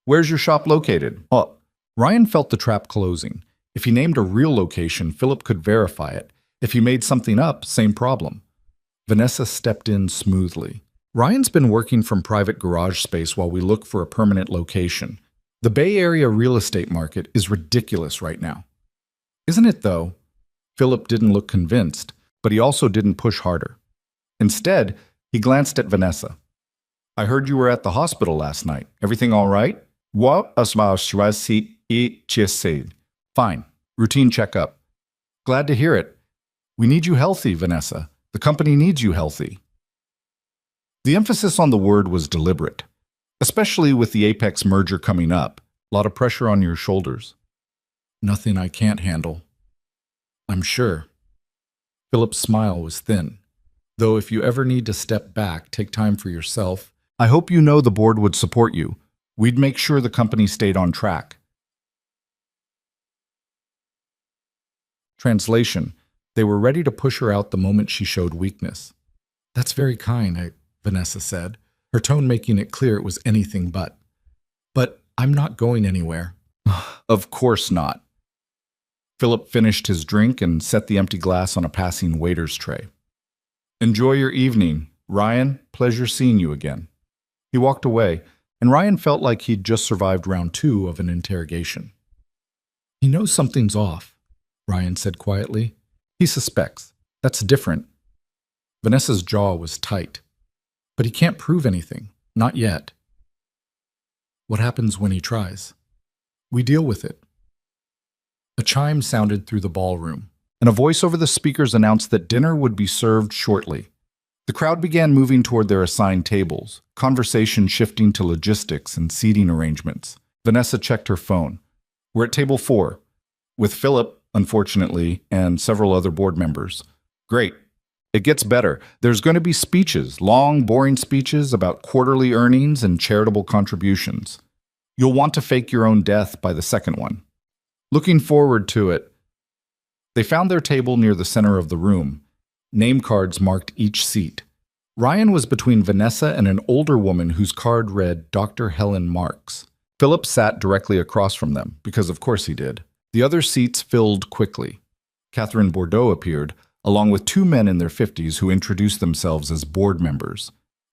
Where's your shop located?" "Oh." Ryan felt the trap closing. If he named a real location, Philip could verify it. If he made something up, same problem. Vanessa stepped in smoothly. "Ryan's been working from private garage space while we look for a permanent location. The Bay Area real estate market is ridiculous right now." "Isn't it, though?" Philip didn't look convinced, but he also didn't push harder. Instead, he glanced at Vanessa. "I heard you were at the hospital last night. Everything all right?" "Fine. Routine checkup." "Glad to hear it. We need you healthy, Vanessa. The company needs you healthy." The emphasis on the word was deliberate, especially with the Apex merger coming up. A lot of pressure on your shoulders. "Nothing I can't handle." "I'm sure." Philip's smile was thin. "Though if you ever need to step back, take time for yourself, I hope you know the board would support you. We'd make sure the company stayed on track." Translation: they were ready to push her out the moment she showed weakness. "That's very kind," Vanessa said, her tone making it clear it was anything but. "But I'm not going anywhere." "Of course not." Philip finished his drink and set the empty glass on a passing waiter's tray. "Enjoy your evening. Ryan, pleasure seeing you again." He walked away, and Ryan felt like he'd just survived round 2 of an interrogation. "He knows something's off," Ryan said quietly. "He suspects. That's different." Vanessa's jaw was tight. "But he can't prove anything. Not yet." "What happens when he tries?" "We deal with it." A chime sounded through the ballroom, and a voice over the speakers announced that dinner would be served shortly. The crowd began moving toward their assigned tables, conversation shifting to logistics and seating arrangements. Vanessa checked her phone. "We're at table 4, with Philip, unfortunately, and several other board members." "Great. It gets better. There's going to be speeches, long, boring speeches about quarterly earnings and charitable contributions. You'll want to fake your own death by the second one." Looking forward to it. They found their table near the center of the room. Name cards marked each seat. Ryan was between Vanessa and an older woman whose card read Dr. Helen Marks. Philip sat directly across from them, because of course he did. The other seats filled quickly. Catherine Bordeaux appeared, along with 2 men in their 50s who introduced themselves as board members.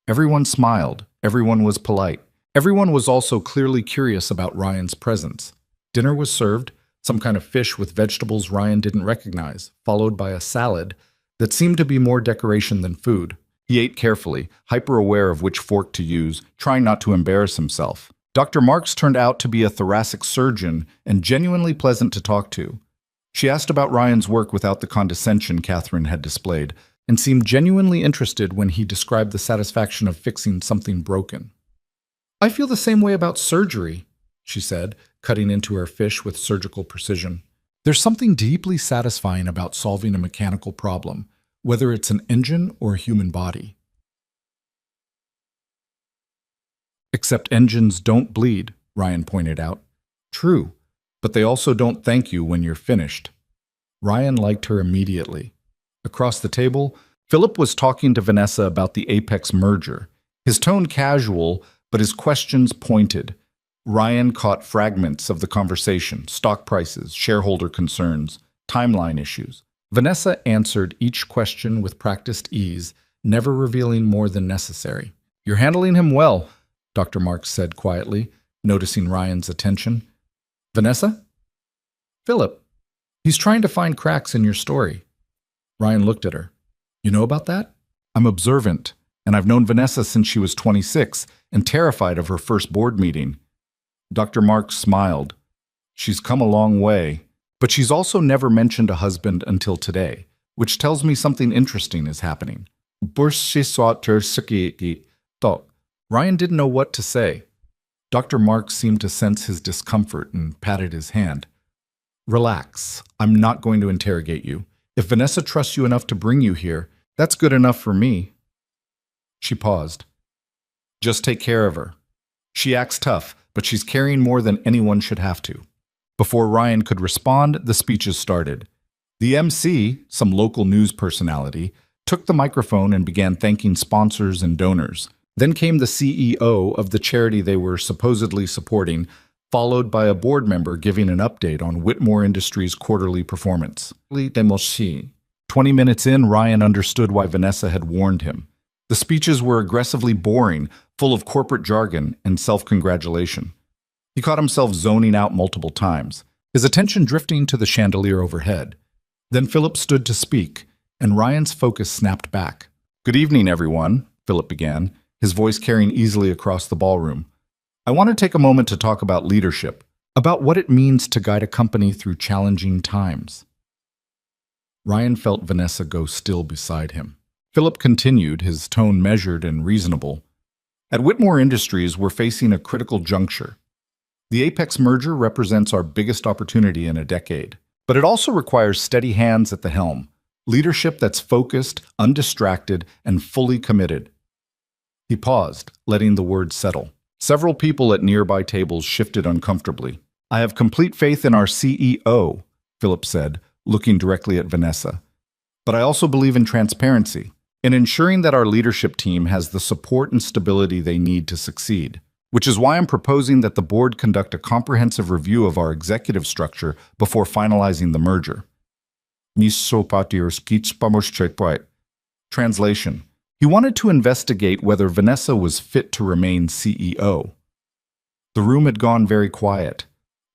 Everyone smiled. Everyone was polite. Everyone was also clearly curious about Ryan's presence. Dinner was served, some kind of fish with vegetables Ryan didn't recognize, followed by a salad that seemed to be more decoration than food. He ate carefully, hyper-aware of which fork to use, trying not to embarrass himself. Dr. Marks turned out to be a thoracic surgeon and genuinely pleasant to talk to. She asked about Ryan's work without the condescension Catherine had displayed, and seemed genuinely interested when he described the satisfaction of fixing something broken. "I feel the same way about surgery," she said, cutting into her fish with surgical precision. "There's something deeply satisfying about solving a mechanical problem, whether it's an engine or a human body." "Except engines don't bleed," Ryan pointed out. "True, but they also don't thank you when you're finished." Ryan liked her immediately. Across the table, Philip was talking to Vanessa about the Apex merger. His tone casual, but his questions pointed. Ryan caught fragments of the conversation: stock prices, shareholder concerns, timeline issues. Vanessa answered each question with practiced ease, never revealing more than necessary. "You're handling him well," Dr. Marks said quietly, noticing Ryan's attention. "Vanessa?" "Philip. He's trying to find cracks in your story." Ryan looked at her. "You know about that?" "I'm observant, and I've known Vanessa since she was 26 and terrified of her first board meeting." Dr. Marks smiled. "She's come a long way, but she's also never mentioned a husband until today, which tells me something interesting is happening." Ryan didn't know what to say. Dr. Marks seemed to sense his discomfort and patted his hand. "Relax. I'm not going to interrogate you. If Vanessa trusts you enough to bring you here, that's good enough for me." She paused. "Just take care of her. She acts tough, but she's carrying more than anyone should have to." Before Ryan could respond, the speeches started. The MC, some local news personality, took the microphone and began thanking sponsors and donors. Then came the CEO of the charity they were supposedly supporting, followed by a board member giving an update on Whitmore Industries' quarterly performance. 20 minutes in, Ryan understood why Vanessa had warned him. The speeches were aggressively boring, full of corporate jargon and self-congratulation. He caught himself zoning out multiple times, his attention drifting to the chandelier overhead. Then Philip stood to speak, and Ryan's focus snapped back. "Good evening, everyone," Philip began, his voice carrying easily across the ballroom. "I want to take a moment to talk about leadership, about what it means to guide a company through challenging times." Ryan felt Vanessa go still beside him. Philip continued, his tone measured and reasonable. "At Whitmore Industries, we're facing a critical juncture. The Apex merger represents our biggest opportunity in a decade, but it also requires steady hands at the helm, leadership that's focused, undistracted, and fully committed." He paused, letting the words settle. Several people at nearby tables shifted uncomfortably. "I have complete faith in our CEO," Philip said, looking directly at Vanessa. "But I also believe in transparency, in ensuring that our leadership team has the support and stability they need to succeed, which is why I'm proposing that the board conduct a comprehensive review of our executive structure before finalizing the merger." Translation: He wanted to investigate whether Vanessa was fit to remain CEO. The room had gone very quiet.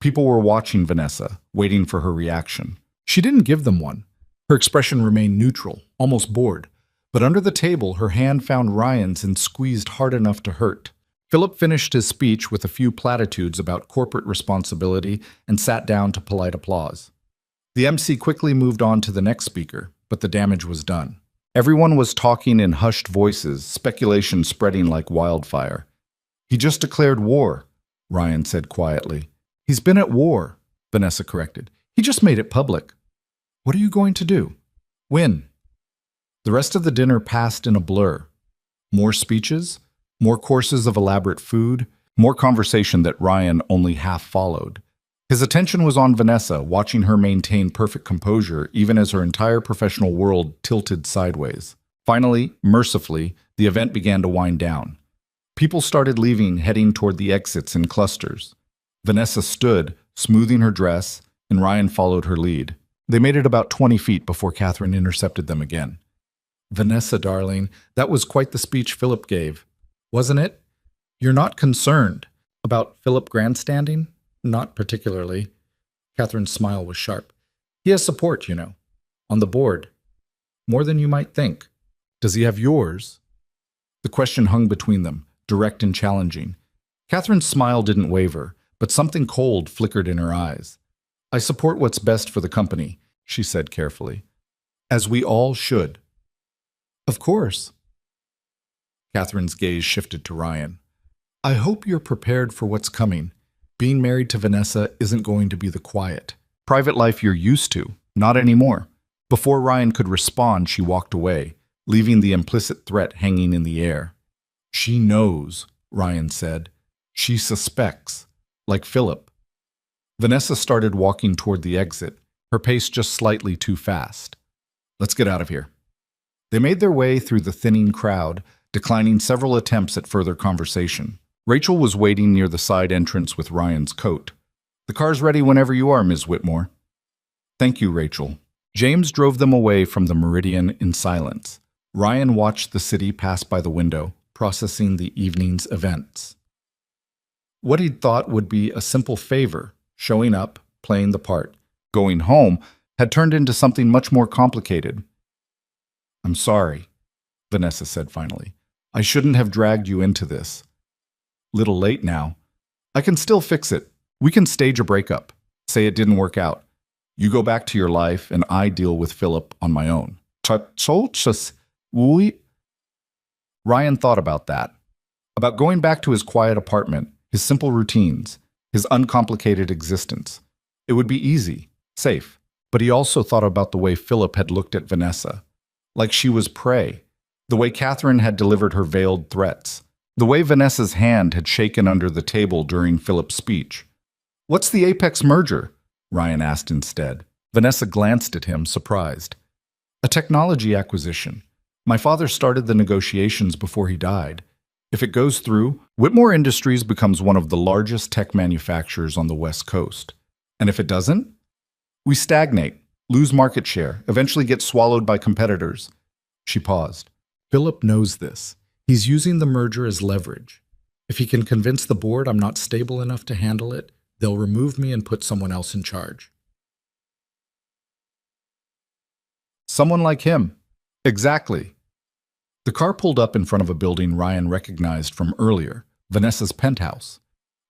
People were watching Vanessa, waiting for her reaction. She didn't give them one. Her expression remained neutral, almost bored. But under the table, her hand found Ryan's and squeezed hard enough to hurt. Philip finished his speech with a few platitudes about corporate responsibility and sat down to polite applause. The MC quickly moved on to the next speaker, but the damage was done. Everyone was talking in hushed voices, speculation spreading like wildfire. "He just declared war," Ryan said quietly. "He's been at war," Vanessa corrected. "He just made it public." "What are you going to do?" "Win." The rest of the dinner passed in a blur. More speeches, more courses of elaborate food, more conversation that Ryan only half followed. His attention was on Vanessa, watching her maintain perfect composure even as her entire professional world tilted sideways. Finally, mercifully, the event began to wind down. People started leaving, heading toward the exits in clusters. Vanessa stood, smoothing her dress, and Ryan followed her lead. They made it about 20 feet before Catherine intercepted them again. "Vanessa, darling, that was quite the speech Philip gave, wasn't it? You're not concerned about Philip grandstanding?" "Not particularly." Catherine's smile was sharp. "He has support, you know, on the board. More than you might think." "Does he have yours?" The question hung between them, direct and challenging. Catherine's smile didn't waver, but something cold flickered in her eyes. "I support what's best for the company," she said carefully. "As we all should." "Of course." Catherine's gaze shifted to Ryan. "I hope you're prepared for what's coming. Being married to Vanessa isn't going to be the quiet, private life you're used to. Not anymore." Before Ryan could respond, she walked away, leaving the implicit threat hanging in the air. "She knows," Ryan said. "She suspects, like Philip." Vanessa started walking toward the exit, her pace just slightly too fast. "Let's get out of here." They made their way through the thinning crowd, declining several attempts at further conversation. Rachel was waiting near the side entrance with Ryan's coat. "The car's ready whenever you are, Ms. Whitmore." "Thank you, Rachel." James drove them away from the Meridian in silence. Ryan watched the city pass by the window, processing the evening's events. What he'd thought would be a simple favor, showing up, playing the part, going home, had turned into something much more complicated. "I'm sorry," Vanessa said finally. "I shouldn't have dragged you into this. Little late now. I can still fix it. We can stage a breakup. Say it didn't work out. You go back to your life, and I deal with Philip on my own." Ryan thought about that. About going back to his quiet apartment, his simple routines, his uncomplicated existence. It would be easy, safe. But he also thought about the way Philip had looked at Vanessa. Like she was prey. The way Catherine had delivered her veiled threats. The way Vanessa's hand had shaken under the table during Philip's speech. "What's the Apex merger?" Ryan asked instead. Vanessa glanced at him, surprised. "A technology acquisition. My father started the negotiations before he died. If it goes through, Whitmore Industries becomes one of the largest tech manufacturers on the West Coast. And if it doesn't? We stagnate, lose market share, eventually get swallowed by competitors." She paused. "Philip knows this. He's using the merger as leverage. If he can convince the board I'm not stable enough to handle it, they'll remove me and put someone else in charge." "Someone like him." "Exactly." The car pulled up in front of a building Ryan recognized from earlier, Vanessa's penthouse.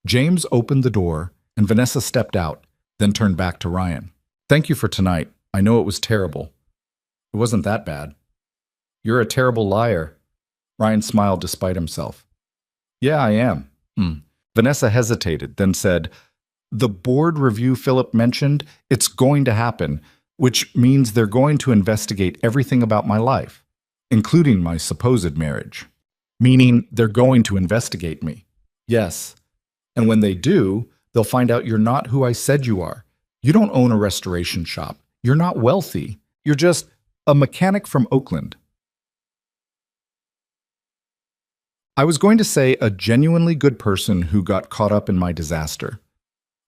James opened the door, and Vanessa stepped out, then turned back to Ryan. "Thank you for tonight. I know it was terrible." "It wasn't that bad." "You're a terrible liar." Ryan smiled despite himself. "Yeah, I am." Vanessa hesitated, then said, "The board review Philip mentioned, it's going to happen, which means they're going to investigate everything about my life, including my supposed marriage." "Meaning they're going to investigate me?" "Yes. And when they do, they'll find out you're not who I said you are. You don't own a restoration shop. You're not wealthy. You're just a mechanic from Oakland." I was going to say a genuinely good person who got caught up in my disaster.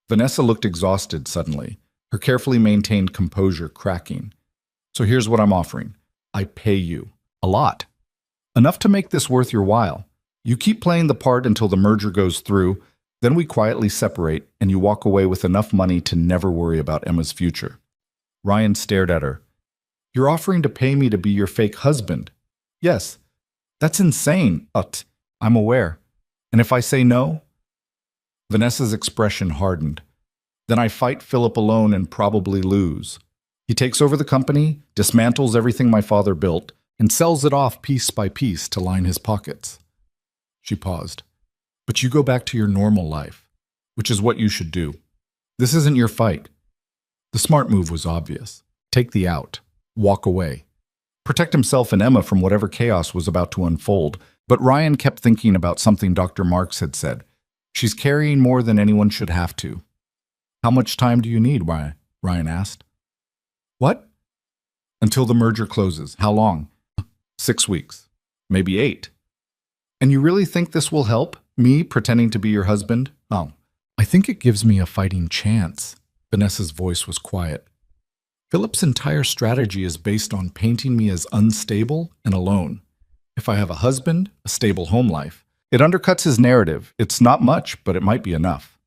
Vanessa looked exhausted suddenly, her carefully maintained composure cracking. "So here's what I'm offering. I pay you. A lot. Enough to make this worth your while. You keep playing the part until the merger goes through, Then we quietly separate, and you walk away with enough money to never worry about Emma's future. Ryan stared at her. You're offering to pay me to be your fake husband? Yes. That's insane. I'm aware. And if I say no? Vanessa's expression hardened. Then I fight Philip alone and probably lose. He takes over the company, dismantles everything my father built, and sells it off piece by piece to line his pockets. She paused. But you go back to your normal life, which is what you should do. This isn't your fight. The smart move was obvious. Take the out. Walk away. Protect himself and Emma from whatever chaos was about to unfold. But Ryan kept thinking about something Dr. Marks had said. She's carrying more than anyone should have to. How much time do you need, Ryan asked. What? Until the merger closes. How long? 6 weeks. Maybe 8. And you really think this will help? Me pretending to be your husband? Oh, I think it gives me a fighting chance. Vanessa's voice was quiet. Philip's entire strategy is based on painting me as unstable and alone. If I have a husband, a stable home life, it undercuts his narrative. It's not much, but it might be enough.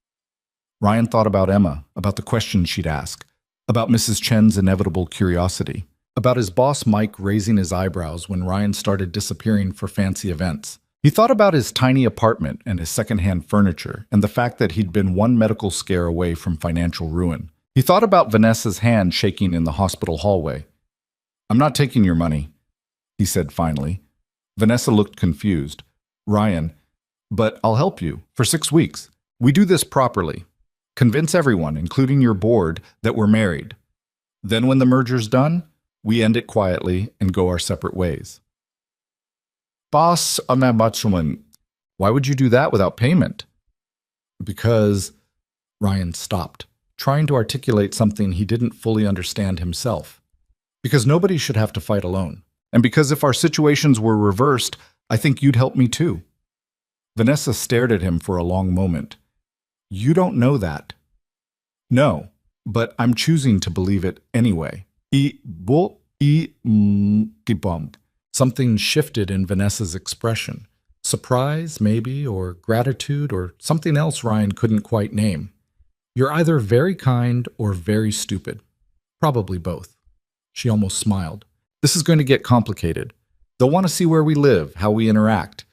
Ryan thought about Emma, about the questions she'd ask, about Mrs. Chen's inevitable curiosity, about his boss Mike raising his eyebrows when Ryan started disappearing for fancy events. He thought about his tiny apartment and his secondhand furniture and the fact that he'd been one medical scare away from financial ruin. He thought about Vanessa's hand shaking in the hospital hallway. I'm not taking your money, he said finally. Vanessa looked confused. Ryan, but I'll help you for 6 weeks. We do this properly. Convince everyone, including your board, that we're married. Then when the merger's done, we end it quietly and go our separate ways. Boss, why would you do that without payment? Because Ryan stopped, trying to articulate something he didn't fully understand himself. Because nobody should have to fight alone. And because if our situations were reversed, I think you'd help me too. Vanessa stared at him for a long moment. You don't know that. No, but I'm choosing to believe it anyway. Something shifted in Vanessa's expression. Surprise, maybe, or gratitude, or something else Ryan couldn't quite name. You're either very kind or very stupid. Probably both. She almost smiled. This is going to get complicated. They'll want to see where we live, how we interact.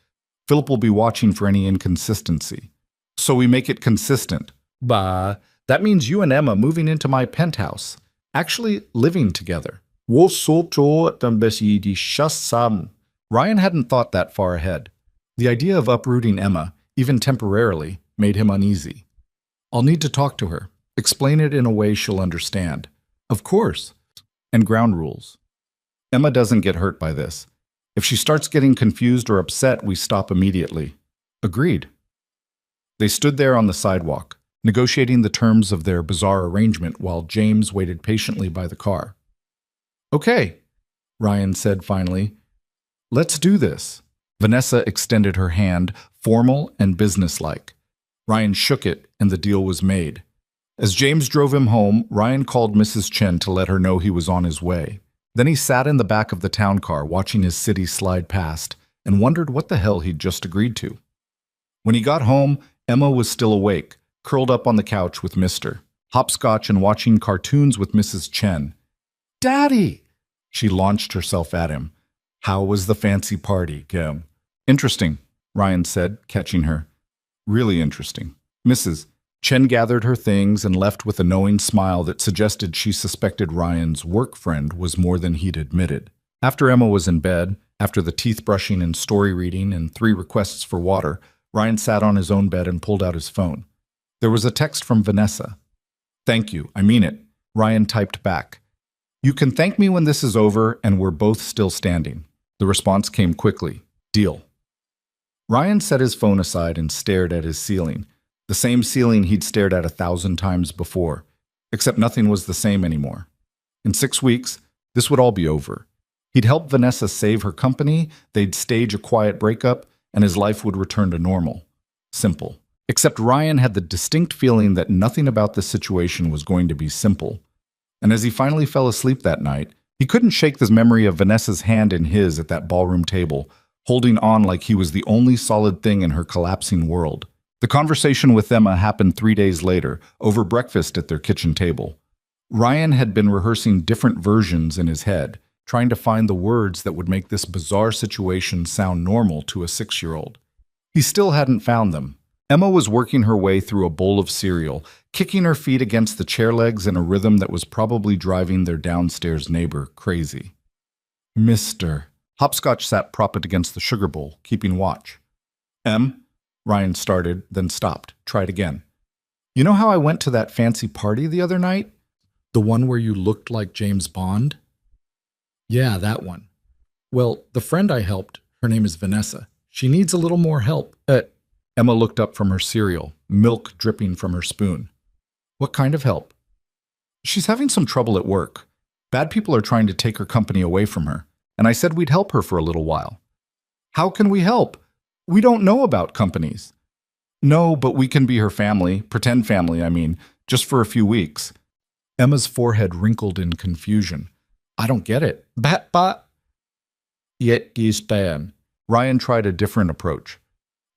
Philip will be watching for any inconsistency. So we make it consistent. Bah, that means you and Emma moving into my penthouse. Actually living together. Ryan hadn't thought that far ahead. The idea of uprooting Emma, even temporarily, made him uneasy. I'll need to talk to her. Explain it in a way she'll understand. Of course. And ground rules. Emma doesn't get hurt by this. If she starts getting confused or upset, we stop immediately. Agreed. They stood there on the sidewalk, negotiating the terms of their bizarre arrangement while James waited patiently by the car. Okay, Ryan said finally. Let's do this. Vanessa extended her hand, formal and businesslike. Ryan shook it, and the deal was made. As James drove him home, Ryan called Mrs. Chen to let her know he was on his way. Then he sat in the back of the town car watching his city slide past and wondered what the hell he'd just agreed to. When he got home, Emma was still awake, curled up on the couch with Mr. Hopscotch and watching cartoons with Mrs. Chen. Daddy! She launched herself at him. How was the fancy party, Gem? Interesting, Ryan said, catching her. Really interesting. Mrs. Chen gathered her things and left with a knowing smile that suggested she suspected Ryan's work friend was more than he'd admitted. After Emma was in bed, after the teeth brushing and story reading and 3 requests for water, Ryan sat on his own bed and pulled out his phone. There was a text from Vanessa. Thank you, I mean it. Ryan typed back. You can thank me when this is over and we're both still standing. The response came quickly. Deal. Ryan set his phone aside and stared at his ceiling. The same ceiling he'd stared at 1,000 times before, except nothing was the same anymore. In 6 weeks, this would all be over. He'd help Vanessa save her company, they'd stage a quiet breakup, and his life would return to normal. Simple. Except Ryan had the distinct feeling that nothing about this situation was going to be simple. And as he finally fell asleep that night, he couldn't shake the memory of Vanessa's hand in his at that ballroom table, holding on like he was the only solid thing in her collapsing world. The conversation with Emma happened 3 days later, over breakfast at their kitchen table. Ryan had been rehearsing different versions in his head, trying to find the words that would make this bizarre situation sound normal to a 6-year-old. He still hadn't found them. Emma was working her way through a bowl of cereal, kicking her feet against the chair legs in a rhythm that was probably driving their downstairs neighbor crazy. Mr. Hopscotch sat propped against the sugar bowl, keeping watch. Ryan started, then stopped. Tried again. You know how I went to that fancy party the other night? The one where you looked like James Bond? Yeah, that one. Well, the friend I helped, her name is Vanessa. She needs a little more help. Emma looked up from her cereal, milk dripping from her spoon. What kind of help? She's having some trouble at work. Bad people are trying to take her company away from her, and I said we'd help her for a little while. How can we help? We don't know about companies. No, but we can be her family, pretend family, I mean, just for a few weeks. Emma's forehead wrinkled in confusion. I don't get it. But. Yet geese ban. Ryan tried a different approach.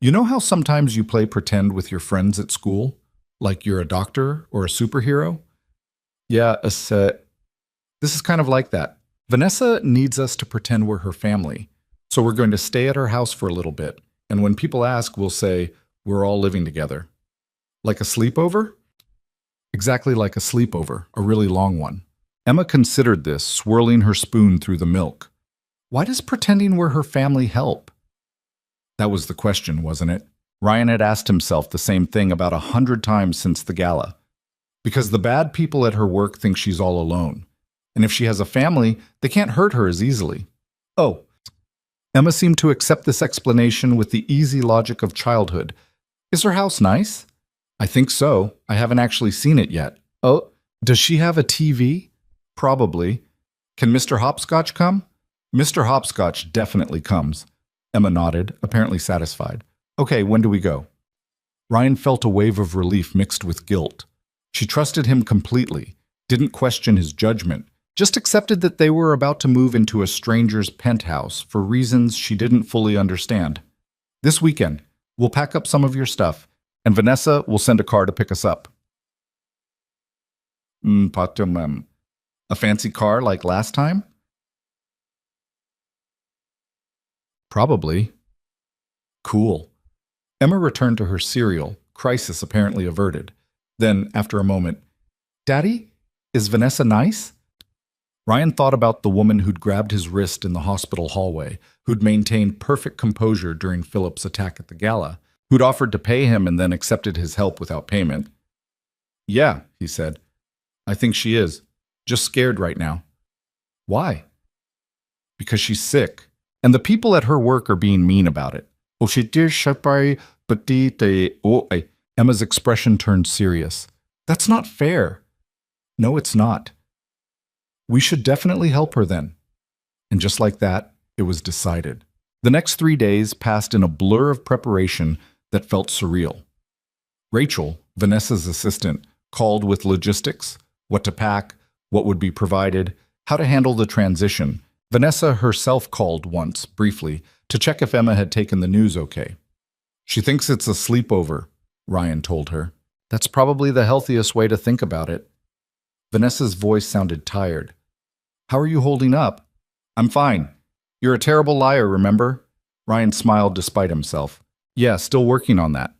You know how sometimes you play pretend with your friends at school? Like you're a doctor or a superhero? Yeah, this is kind of like that. Vanessa needs us to pretend we're her family. So we're going to stay at her house for a little bit. And when people ask, we'll say, we're all living together. Like a sleepover? Exactly like a sleepover, a really long one. Emma considered this, swirling her spoon through the milk. Why does pretending we're her family help? That was the question, wasn't it? Ryan had asked himself the same thing about 100 times since the gala. Because the bad people at her work think she's all alone. And if she has a family, they can't hurt her as easily. Oh. Emma seemed to accept this explanation with the easy logic of childhood. Is her house nice? I think so. I haven't actually seen it yet. Oh, does she have a TV? Probably. Can Mr. Hopscotch come? Mr. Hopscotch definitely comes. Emma nodded, apparently satisfied. Okay, when do we go? Ryan felt a wave of relief mixed with guilt. She trusted him completely, didn't question his judgment, just accepted that they were about to move into a stranger's penthouse for reasons she didn't fully understand. This weekend, we'll pack up some of your stuff, and Vanessa will send a car to pick us up. A fancy car like last time? Probably. Cool. Emma returned to her cereal, crisis apparently averted. Then, after a moment, Daddy, is Vanessa nice? Ryan thought about the woman who'd grabbed his wrist in the hospital hallway, who'd maintained perfect composure during Philip's attack at the gala, who'd offered to pay him and then accepted his help without payment. Yeah, he said. I think she is. Just scared right now. Why? Because she's sick. And the people at her work are being mean about it. Emma's expression turned serious. That's not fair. No, it's not. We should definitely help her then. And just like that, it was decided. The next 3 days passed in a blur of preparation that felt surreal. Rachel, Vanessa's assistant, called with logistics, what to pack, what would be provided, how to handle the transition. Vanessa herself called once, briefly, to check if Emma had taken the news okay. She thinks it's a sleepover, Ryan told her. That's probably the healthiest way to think about it. Vanessa's voice sounded tired. How are you holding up? I'm fine. You're a terrible liar, remember? Ryan smiled despite himself. Yeah, still working on that.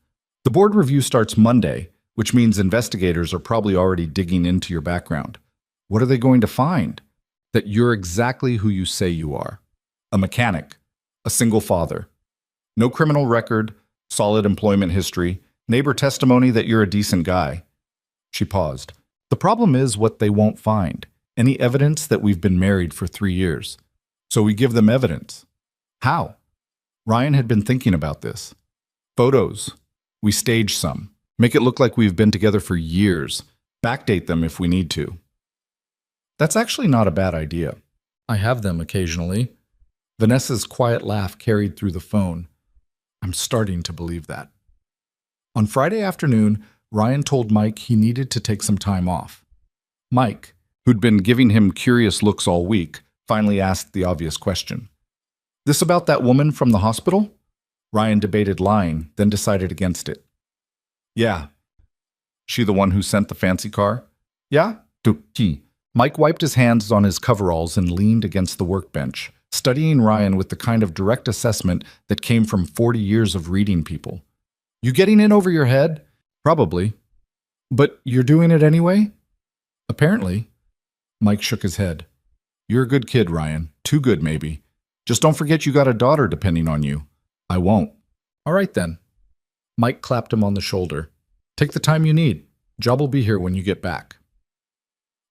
The board review starts Monday, which means investigators are probably already digging into your background. What are they going to find? That you're exactly who you say you are. A mechanic, a single father. No criminal record, solid employment history, neighbor testimony that you're a decent guy. She paused. The problem is what they won't find. Any evidence that we've been married for 3 years. So we give them evidence. How? Ryan had been thinking about this. Photos. We stage some. Make it look like we've been together for years. Backdate them if we need to. That's actually not a bad idea. I have them occasionally. Vanessa's quiet laugh carried through the phone. I'm starting to believe that. On Friday afternoon, Ryan told Mike he needed to take some time off. Mike, who'd been giving him curious looks all week, finally asked the obvious question. This about that woman from the hospital? Ryan debated lying, then decided against it. Yeah. She the one who sent the fancy car? Yeah? Tuki. Mike wiped his hands on his coveralls and leaned against the workbench, studying Ryan with the kind of direct assessment that came from 40 years of reading people. You getting in over your head? Probably. But you're doing it anyway? Apparently. Mike shook his head. You're a good kid, Ryan. Too good, maybe. Just don't forget you got a daughter depending on you. I won't. All right, then. Mike clapped him on the shoulder. Take the time you need. Job will be here when you get back.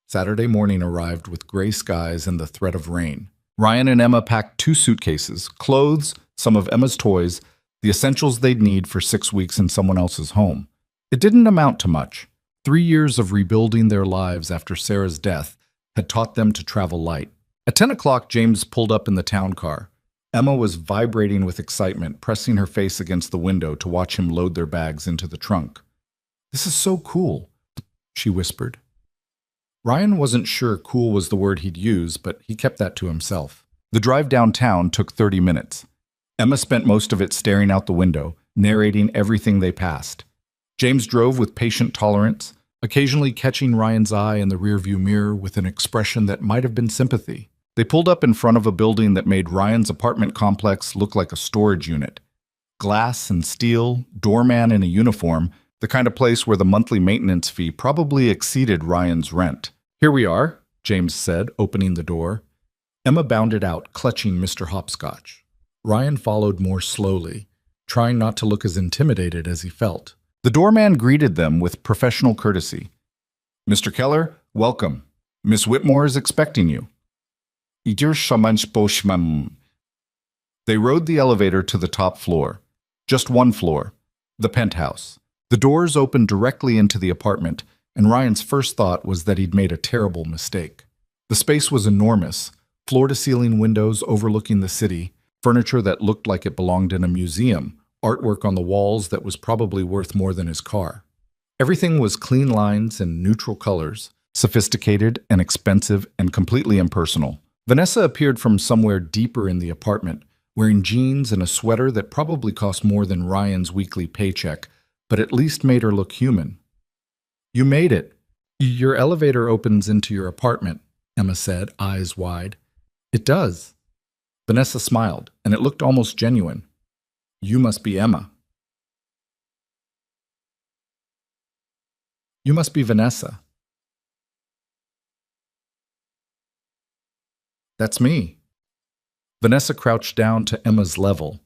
Saturday morning arrived with gray skies and the threat of rain. Ryan and Emma packed 2 suitcases, clothes, some of Emma's toys, the essentials they'd need for 6 weeks in someone else's home. It didn't amount to much. 3 years of rebuilding their lives after Sarah's death had taught them to travel light. At 10 o'clock, James pulled up in the town car. Emma was vibrating with excitement, pressing her face against the window to watch him load their bags into the trunk. This is so cool, she whispered. Ryan wasn't sure cool was the word he'd use, but he kept that to himself. The drive downtown took 30 minutes. Emma spent most of it staring out the window, narrating everything they passed. James drove with patient tolerance, occasionally catching Ryan's eye in the rearview mirror with an expression that might have been sympathy. They pulled up in front of a building that made Ryan's apartment complex look like a storage unit. Glass and steel, doorman in a uniform, the kind of place where the monthly maintenance fee probably exceeded Ryan's rent. Here we are, James said, opening the door. Emma bounded out, clutching Mr. Hopscotch. Ryan followed more slowly, trying not to look as intimidated as he felt. The doorman greeted them with professional courtesy. Mr. Keller, welcome. Miss Whitmore is expecting you. They rode the elevator to the top floor. Just one floor, the penthouse. The doors opened directly into the apartment, and Ryan's first thought was that he'd made a terrible mistake. The space was enormous, floor-to-ceiling windows overlooking the city, furniture that looked like it belonged in a museum, artwork on the walls that was probably worth more than his car. Everything was clean lines and neutral colors, sophisticated and expensive and completely impersonal. Vanessa appeared from somewhere deeper in the apartment, wearing jeans and a sweater that probably cost more than Ryan's weekly paycheck, but at least made her look human. You made it. Your elevator opens into your apartment, Emma said, eyes wide. It does. Vanessa smiled, and it looked almost genuine. You must be Emma. You must be Vanessa. That's me. Vanessa crouched down to Emma's level.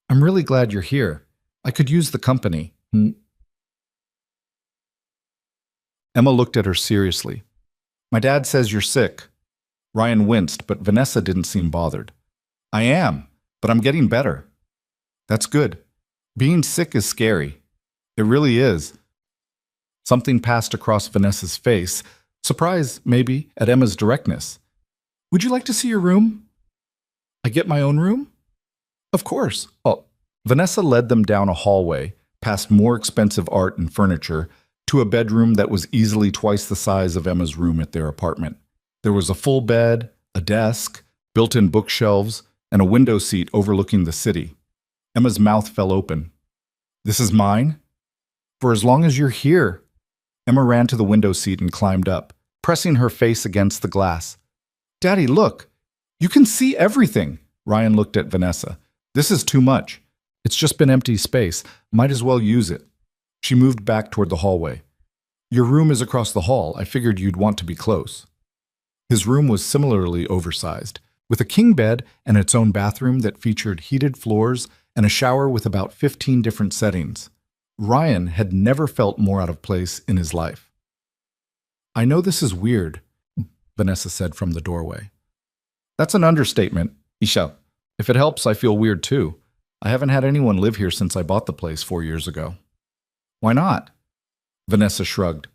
I'm really glad you're here. I could use the company. Emma looked at her seriously. My dad says you're sick. Ryan winced, but Vanessa didn't seem bothered. I am, but I'm getting better. That's good. Being sick is scary. It really is. Something passed across Vanessa's face, surprise, maybe, at Emma's directness. Would you like to see your room? I get my own room? Of course. Oh, Vanessa led them down a hallway, past more expensive art and furniture, to a bedroom that was easily twice the size of Emma's room at their apartment. There was a full bed, a desk, built-in bookshelves, and a window seat overlooking the city. Emma's mouth fell open. This is mine? For as long as you're here. Emma ran to the window seat and climbed up, pressing her face against the glass. Daddy, look! You can see everything! Ryan looked at Vanessa. This is too much. It's just been empty space. Might as well use it. She moved back toward the hallway. Your room is across the hall. I figured you'd want to be close. His room was similarly oversized, with a king bed and its own bathroom that featured heated floors and a shower with about 15 different settings. Ryan had never felt more out of place in his life. I know this is weird, Vanessa said from the doorway. That's an understatement, Isha. If it helps, I feel weird too. I haven't had anyone live here since I bought the place 4 years ago. Why not? Vanessa shrugged.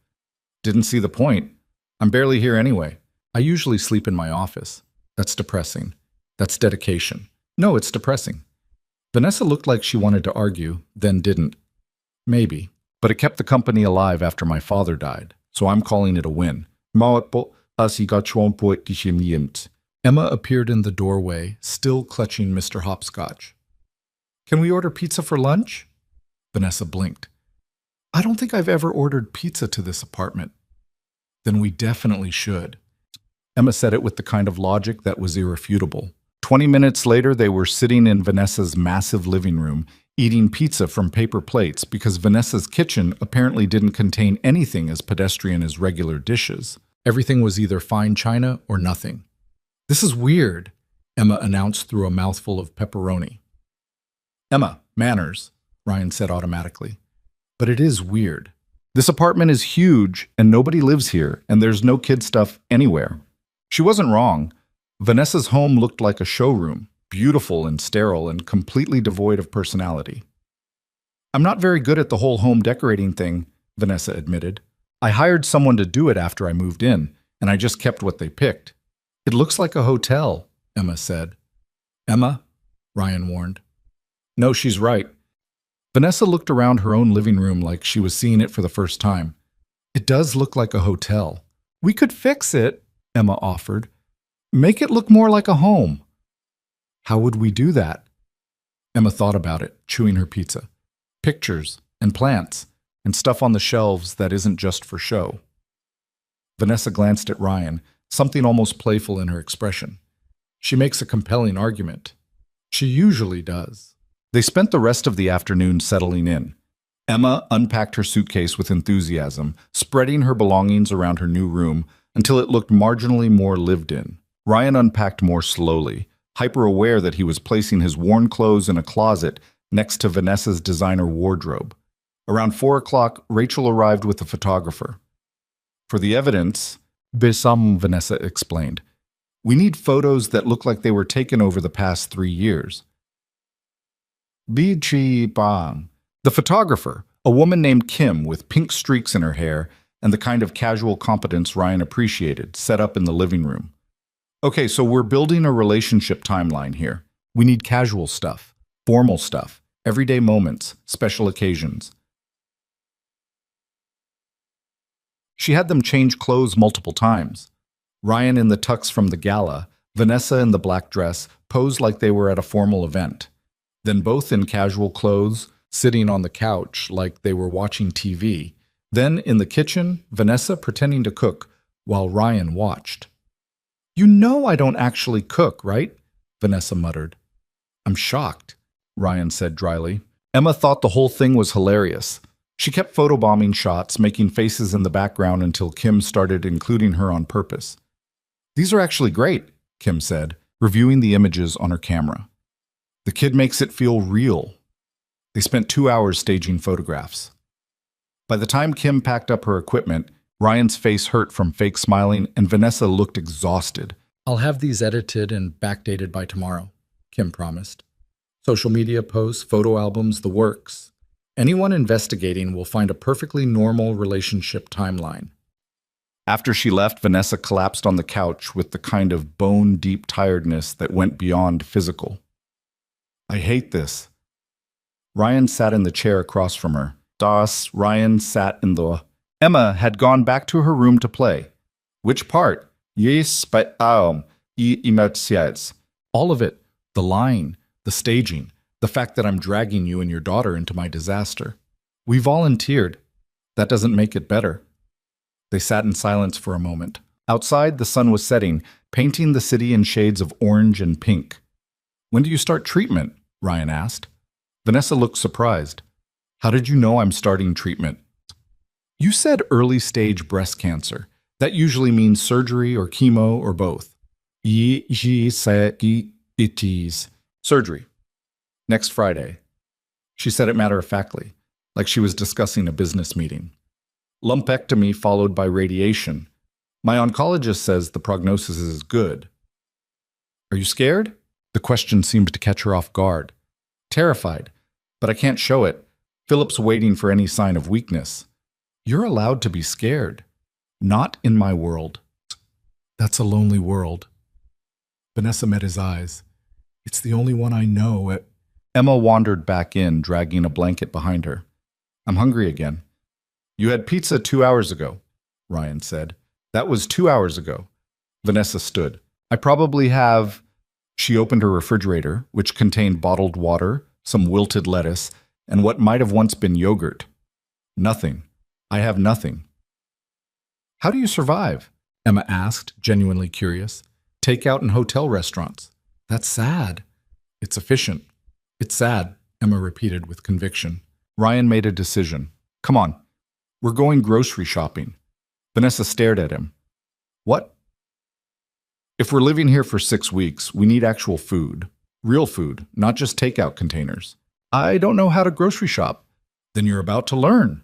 Didn't see the point. I'm barely here anyway. I usually sleep in my office. That's depressing. That's dedication. No, it's depressing. Vanessa looked like she wanted to argue, then didn't. Maybe. But it kept the company alive after my father died, so I'm calling it a win. Emma appeared in the doorway, still clutching Mr. Hopscotch. Can we order pizza for lunch? Vanessa blinked. I don't think I've ever ordered pizza to this apartment. Then we definitely should. Emma said it with the kind of logic that was irrefutable. 20 minutes later, they were sitting in Vanessa's massive living room, eating pizza from paper plates because Vanessa's kitchen apparently didn't contain anything as pedestrian as regular dishes. Everything was either fine china or nothing. This is weird, Emma announced through a mouthful of pepperoni. Emma, manners, Ryan said automatically. But it is weird. This apartment is huge and nobody lives here, and there's no kid stuff anywhere. She wasn't wrong. Vanessa's home looked like a showroom, beautiful and sterile and completely devoid of personality. I'm not very good at the whole home decorating thing, Vanessa admitted. I hired someone to do it after I moved in, and I just kept what they picked. It looks like a hotel, Emma said. Emma? Ryan warned. No, she's right. Vanessa looked around her own living room like she was seeing it for the first time. It does look like a hotel. We could fix it, Emma offered. Make it look more like a home. How would we do that? Emma thought about it, chewing her pizza. Pictures and plants and stuff on the shelves that isn't just for show. Vanessa glanced at Ryan, something almost playful in her expression. She makes a compelling argument. She usually does. They spent the rest of the afternoon settling in. Emma unpacked her suitcase with enthusiasm, spreading her belongings around her new room until it looked marginally more lived in. Ryan unpacked more slowly, hyper-aware that he was placing his worn clothes in a closet next to Vanessa's designer wardrobe. Around 4 o'clock, Rachel arrived with a photographer. For the evidence, Bissam, Vanessa explained, we need photos that look like they were taken over the past 3 years. Bichi Bang. The photographer, a woman named Kim with pink streaks in her hair and the kind of casual competence Ryan appreciated, set up in the living room. Okay, so we're building a relationship timeline here. We need casual stuff, formal stuff, everyday moments, special occasions. She had them change clothes multiple times. Ryan in the tux from the gala, Vanessa in the black dress, posed like they were at a formal event. Then both in casual clothes, sitting on the couch like they were watching TV. Then in the kitchen, Vanessa pretending to cook while Ryan watched. You know I don't actually cook, right? Vanessa muttered. I'm shocked, Ryan said dryly. Emma thought the whole thing was hilarious. She kept photobombing shots, making faces in the background until Kim started including her on purpose. These are actually great, Kim said, reviewing the images on her camera. The kid makes it feel real. They spent 2 hours staging photographs. By the time Kim packed up her equipment, Ryan's face hurt from fake smiling and Vanessa looked exhausted. I'll have these edited and backdated by tomorrow, Kim promised. Social media posts, photo albums, the works. Anyone investigating will find a perfectly normal relationship timeline. After she left, Vanessa collapsed on the couch with the kind of bone-deep tiredness that went beyond physical. I hate this. Ryan sat in the chair across from her. Ryan sat in the... Emma had gone back to her room to play. Which part? Yes, but emotions. All of it. The line, the staging, the fact that I'm dragging you and your daughter into my disaster. We volunteered. That doesn't make it better. They sat in silence for a moment. Outside, the sun was setting, painting the city in shades of orange and pink. When do you start treatment? Ryan asked. Vanessa looked surprised. How did you know I'm starting treatment? You said early stage breast cancer. That usually means surgery or chemo or both. Surgery. Next Friday. She said it matter-of-factly, like she was discussing a business meeting. Lumpectomy followed by radiation. My oncologist says the prognosis is good. Are you scared? The question seemed to catch her off guard. Terrified, but I can't show it. Philip's waiting for any sign of weakness. You're allowed to be scared. Not in my world. That's a lonely world. Vanessa met his eyes. It's the only one I know. Emma wandered back in, dragging a blanket behind her. I'm hungry again. You had pizza 2 hours ago, Ryan said. That was 2 hours ago. Vanessa stood. I probably have... She opened her refrigerator, which contained bottled water, some wilted lettuce, and what might have once been yogurt. Nothing. I have nothing. How do you survive? Emma asked, genuinely curious. Takeout and hotel restaurants. That's sad. It's efficient. It's sad, Emma repeated with conviction. Ryan made a decision. Come on. We're going grocery shopping. Vanessa stared at him. What? If we're living here for 6 weeks, we need actual food. Real food, not just takeout containers. I don't know how to grocery shop. Then you're about to learn.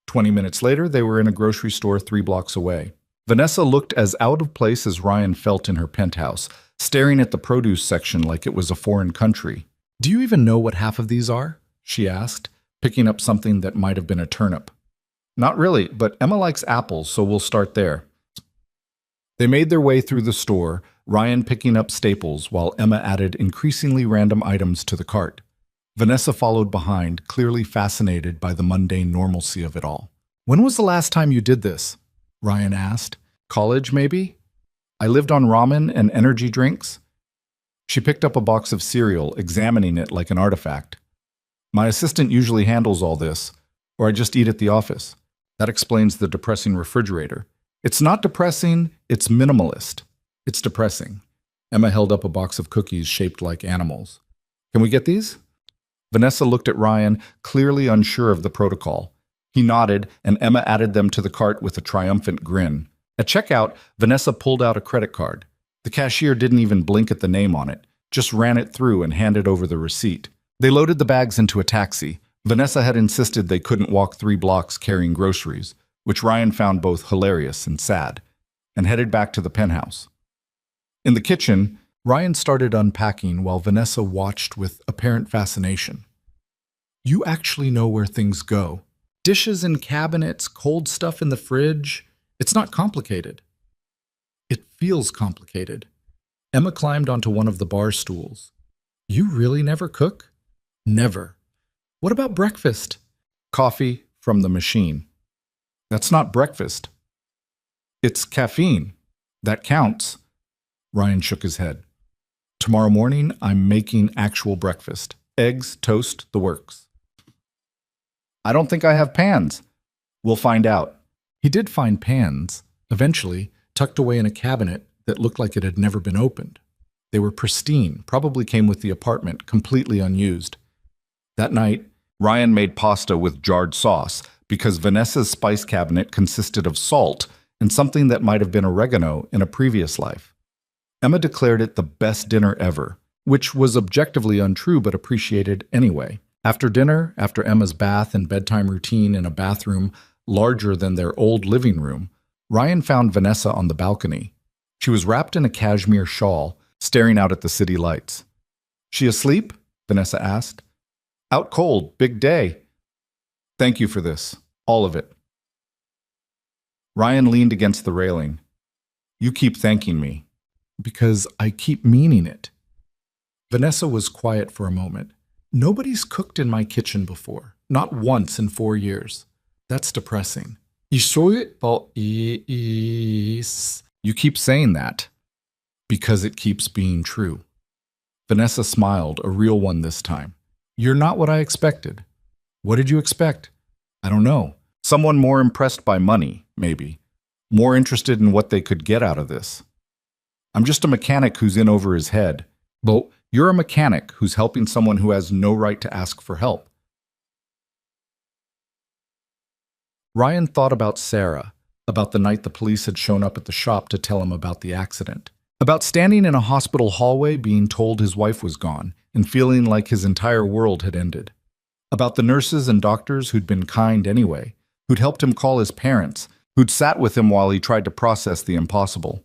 20 minutes later, they were in a grocery store 3 blocks away. Vanessa looked as out of place as Ryan felt in her penthouse, staring at the produce section like it was a foreign country. Do you even know what half of these are? She asked, picking up something that might have been a turnip. Not really, but Emma likes apples, so we'll start there. They made their way through the store, Ryan picking up staples while Emma added increasingly random items to the cart. Vanessa followed behind, clearly fascinated by the mundane normalcy of it all. When was the last time you did this? Ryan asked. College, maybe? I lived on ramen and energy drinks. She picked up a box of cereal, examining it like an artifact. My assistant usually handles all this, or I just eat at the office. That explains the depressing refrigerator. It's not depressing, it's minimalist. It's depressing. Emma held up a box of cookies shaped like animals. Can we get these? Vanessa looked at Ryan, clearly unsure of the protocol. He nodded, and Emma added them to the cart with a triumphant grin. At checkout, Vanessa pulled out a credit card. The cashier didn't even blink at the name on it, just ran it through and handed over the receipt. They loaded the bags into a taxi. Vanessa had insisted they couldn't walk 3 blocks carrying groceries, which Ryan found both hilarious and sad, and headed back to the penthouse. In the kitchen, Ryan started unpacking while Vanessa watched with apparent fascination. You actually know where things go. Dishes in cabinets, cold stuff in the fridge. It's not complicated. It feels complicated. Emma climbed onto one of the bar stools. You really never cook? Never. What about breakfast? Coffee from the machine. That's not breakfast. It's caffeine. That counts. Ryan shook his head. Tomorrow morning, I'm making actual breakfast. Eggs, toast, the works. I don't think I have pans. We'll find out. He did find pans, eventually, tucked away in a cabinet that looked like it had never been opened. They were pristine, probably came with the apartment, completely unused. That night, Ryan made pasta with jarred sauce because Vanessa's spice cabinet consisted of salt and something that might have been oregano in a previous life. Emma declared it the best dinner ever, which was objectively untrue but appreciated anyway. After dinner, after Emma's bath and bedtime routine in a bathroom larger than their old living room, Ryan found Vanessa on the balcony. She was wrapped in a cashmere shawl, staring out at the city lights. She asleep? Vanessa asked. Out cold, big day. Thank you for this, all of it. Ryan leaned against the railing. You keep thanking me. Because I keep meaning it. Vanessa was quiet for a moment. Nobody's cooked in my kitchen before. Not once in 4 years. That's depressing. You keep saying that. Because it keeps being true. Vanessa smiled, a real one this time. You're not what I expected. What did you expect? I don't know. Someone more impressed by money, maybe. More interested in what they could get out of this. I'm just a mechanic who's in over his head. Well, you're a mechanic who's helping someone who has no right to ask for help. Ryan thought about Sarah, about the night the police had shown up at the shop to tell him about the accident, about standing in a hospital hallway being told his wife was gone and feeling like his entire world had ended, about the nurses and doctors who'd been kind anyway, who'd helped him call his parents, who'd sat with him while he tried to process the impossible.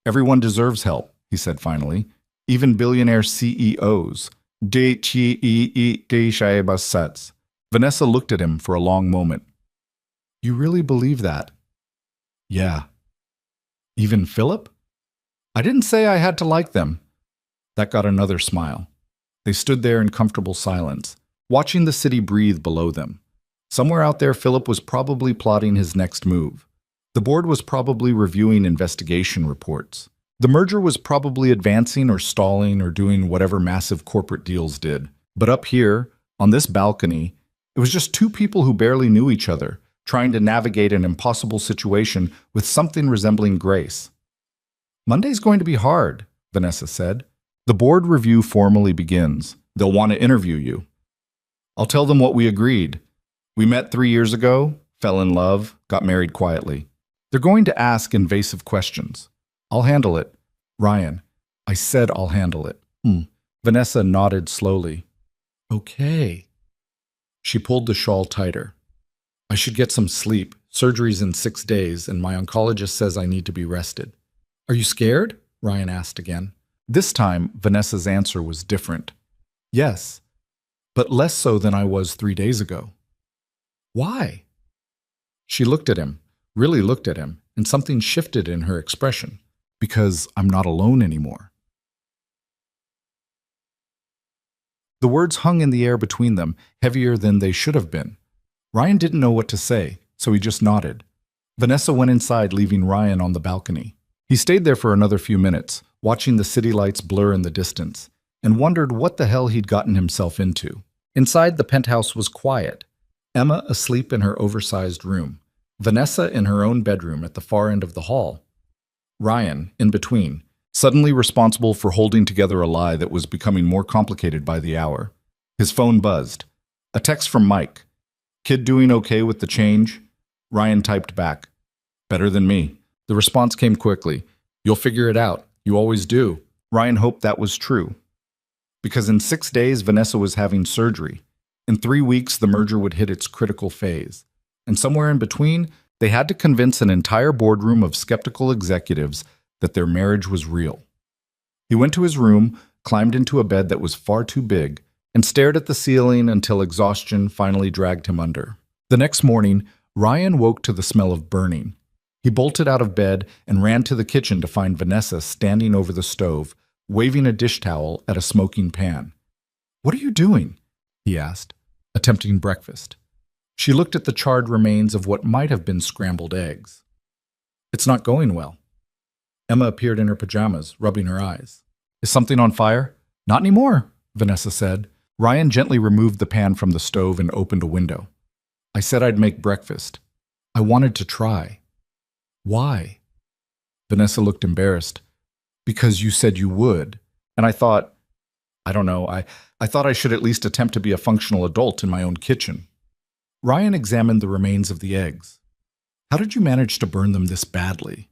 Everyone deserves help, he said finally. Even billionaire CEOs. Vanessa looked at him for a long moment. You really believe that? Yeah. Even Philip? I didn't say I had to like them. That got another smile. They stood there in comfortable silence, watching the city breathe below them. Somewhere out there, Philip was probably plotting his next move. The board was probably reviewing investigation reports. The merger was probably advancing or stalling or doing whatever massive corporate deals did. But up here, on this balcony, It was just two people who barely knew each other, trying to navigate an impossible situation with something resembling grace. Monday's going to be hard, Vanessa said. The board review formally begins. They'll want to interview you. I'll tell them what we agreed. We met 3 years ago, fell in love, got married quietly. They're going to ask invasive questions. I'll handle it. Ryan, I said I'll handle it. Vanessa nodded slowly. Okay. She pulled the shawl tighter. I should get some sleep. Surgery's in 6 days, and my oncologist says I need to be rested. Are you scared? Ryan asked again. This time, Vanessa's answer was different. Yes, but less so than I was 3 days ago. Why? She looked at him, really looked at him, and something shifted in her expression. Because I'm not alone anymore. The words hung in the air between them, heavier than they should have been. Ryan didn't know what to say, so he just nodded. Vanessa went inside, leaving Ryan on the balcony. He stayed there for another few minutes, watching the city lights blur in the distance, and wondered what the hell he'd gotten himself into. Inside, the penthouse was quiet. Emma asleep in her oversized room. Vanessa in her own bedroom at the far end of the hall. Ryan, in between, suddenly responsible for holding together a lie that was becoming more complicated by the hour. His phone buzzed. A text from Mike. Kid doing okay with the change? Ryan typed back. Better than me. The response came quickly. You'll figure it out. You always do. Ryan hoped that was true. Because in 6 days, Vanessa was having surgery. In 3 weeks, the merger would hit its critical phase. And somewhere in between, they had to convince an entire boardroom of skeptical executives that their marriage was real. He went to his room, climbed into a bed that was far too big, and stared at the ceiling until exhaustion finally dragged him under. The next morning, Ryan woke to the smell of burning. He bolted out of bed and ran to the kitchen to find Vanessa standing over the stove, waving a dish towel at a smoking pan. "What are you doing?" he asked, attempting breakfast. She looked at the charred remains of what might have been scrambled eggs. "It's not going well." Emma appeared in her pajamas, rubbing her eyes. "Is something on fire?" "Not anymore," Vanessa said. Ryan gently removed the pan from the stove and opened a window. "I said I'd make breakfast. I wanted to try." "Why?" Vanessa looked embarrassed. "Because you said you would. And I thought, I don't know, I thought I should at least attempt to be a functional adult in my own kitchen." Ryan examined the remains of the eggs. "How did you manage to burn them this badly?"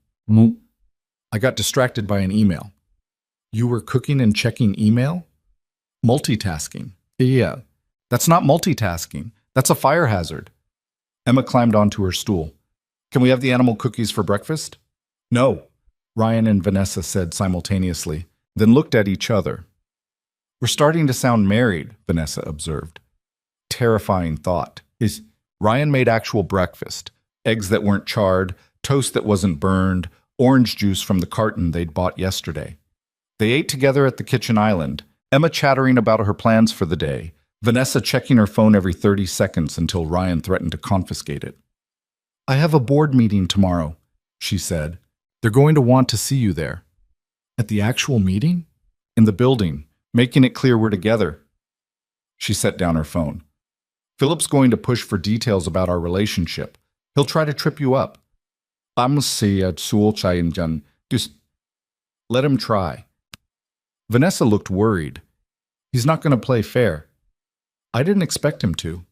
"I got distracted by an email." "You were cooking and checking email?" "Multitasking." "Yeah. That's not multitasking. That's a fire hazard." Emma climbed onto her stool. "Can we have the animal cookies for breakfast?" "No," Ryan and Vanessa said simultaneously, then looked at each other. "We're starting to sound married," Vanessa observed. Terrifying thought. Ryan made actual breakfast. Eggs that weren't charred, toast that wasn't burned, orange juice from the carton they'd bought yesterday. They ate together at the kitchen island, Emma chattering about her plans for the day, Vanessa checking her phone every 30 seconds until Ryan threatened to confiscate it. "I have a board meeting tomorrow," she said. "They're going to want to see you there." "At the actual meeting?" "In the building, making it clear we're together." She set down her phone. "Philip's going to push for details about our relationship. He'll try to trip you up." Just let him try." Vanessa looked worried. "He's not going to play fair." "I didn't expect him to."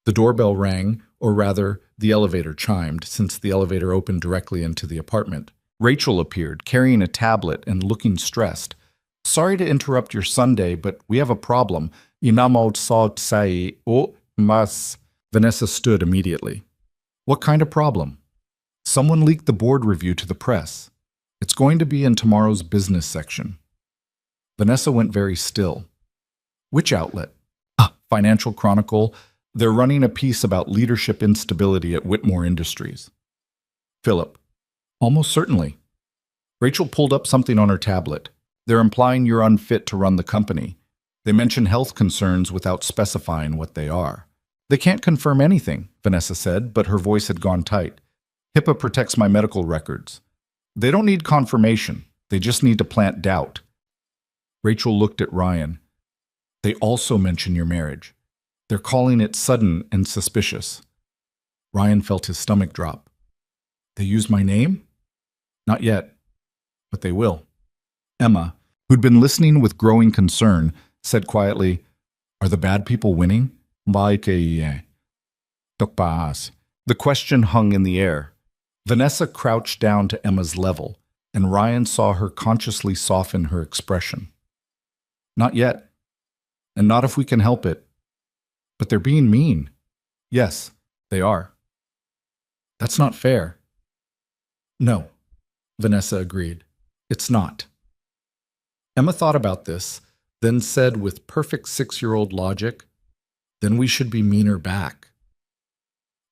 The doorbell rang, or rather, the elevator chimed, since the elevator opened directly into the apartment. Rachel appeared, carrying a tablet and looking stressed. "Sorry to interrupt your Sunday, but we have a problem. Vanessa stood immediately. "What kind of problem?" "Someone leaked the board review to the press. It's going to be in tomorrow's business section." Vanessa went very still. "Which outlet?" "Financial Chronicle. They're running a piece about leadership instability at Whitmore Industries." "Philip." "Almost certainly." Rachel pulled up something on her tablet. "They're implying you're unfit to run the company. They mention health concerns without specifying what they are." "They can't confirm anything," Vanessa said, but her voice had gone tight. "HIPAA protects my medical records. They don't need confirmation. They just need to plant doubt." Rachel looked at Ryan. "They also mention your marriage. They're calling it sudden and suspicious. Ryan felt his stomach drop. They used my name? Not yet, but they will. Emma, who'd been listening with growing concern, said quietly, "Are the bad people winning?" The question hung in the air. Vanessa crouched down to Emma's level, and Ryan saw her consciously soften her expression. Not yet, and not if we can help it. But they're being mean. Yes, they are. That's not fair. No, Vanessa agreed. It's not. Emma thought about this, then said with perfect 6-year-old logic, then we should be meaner back.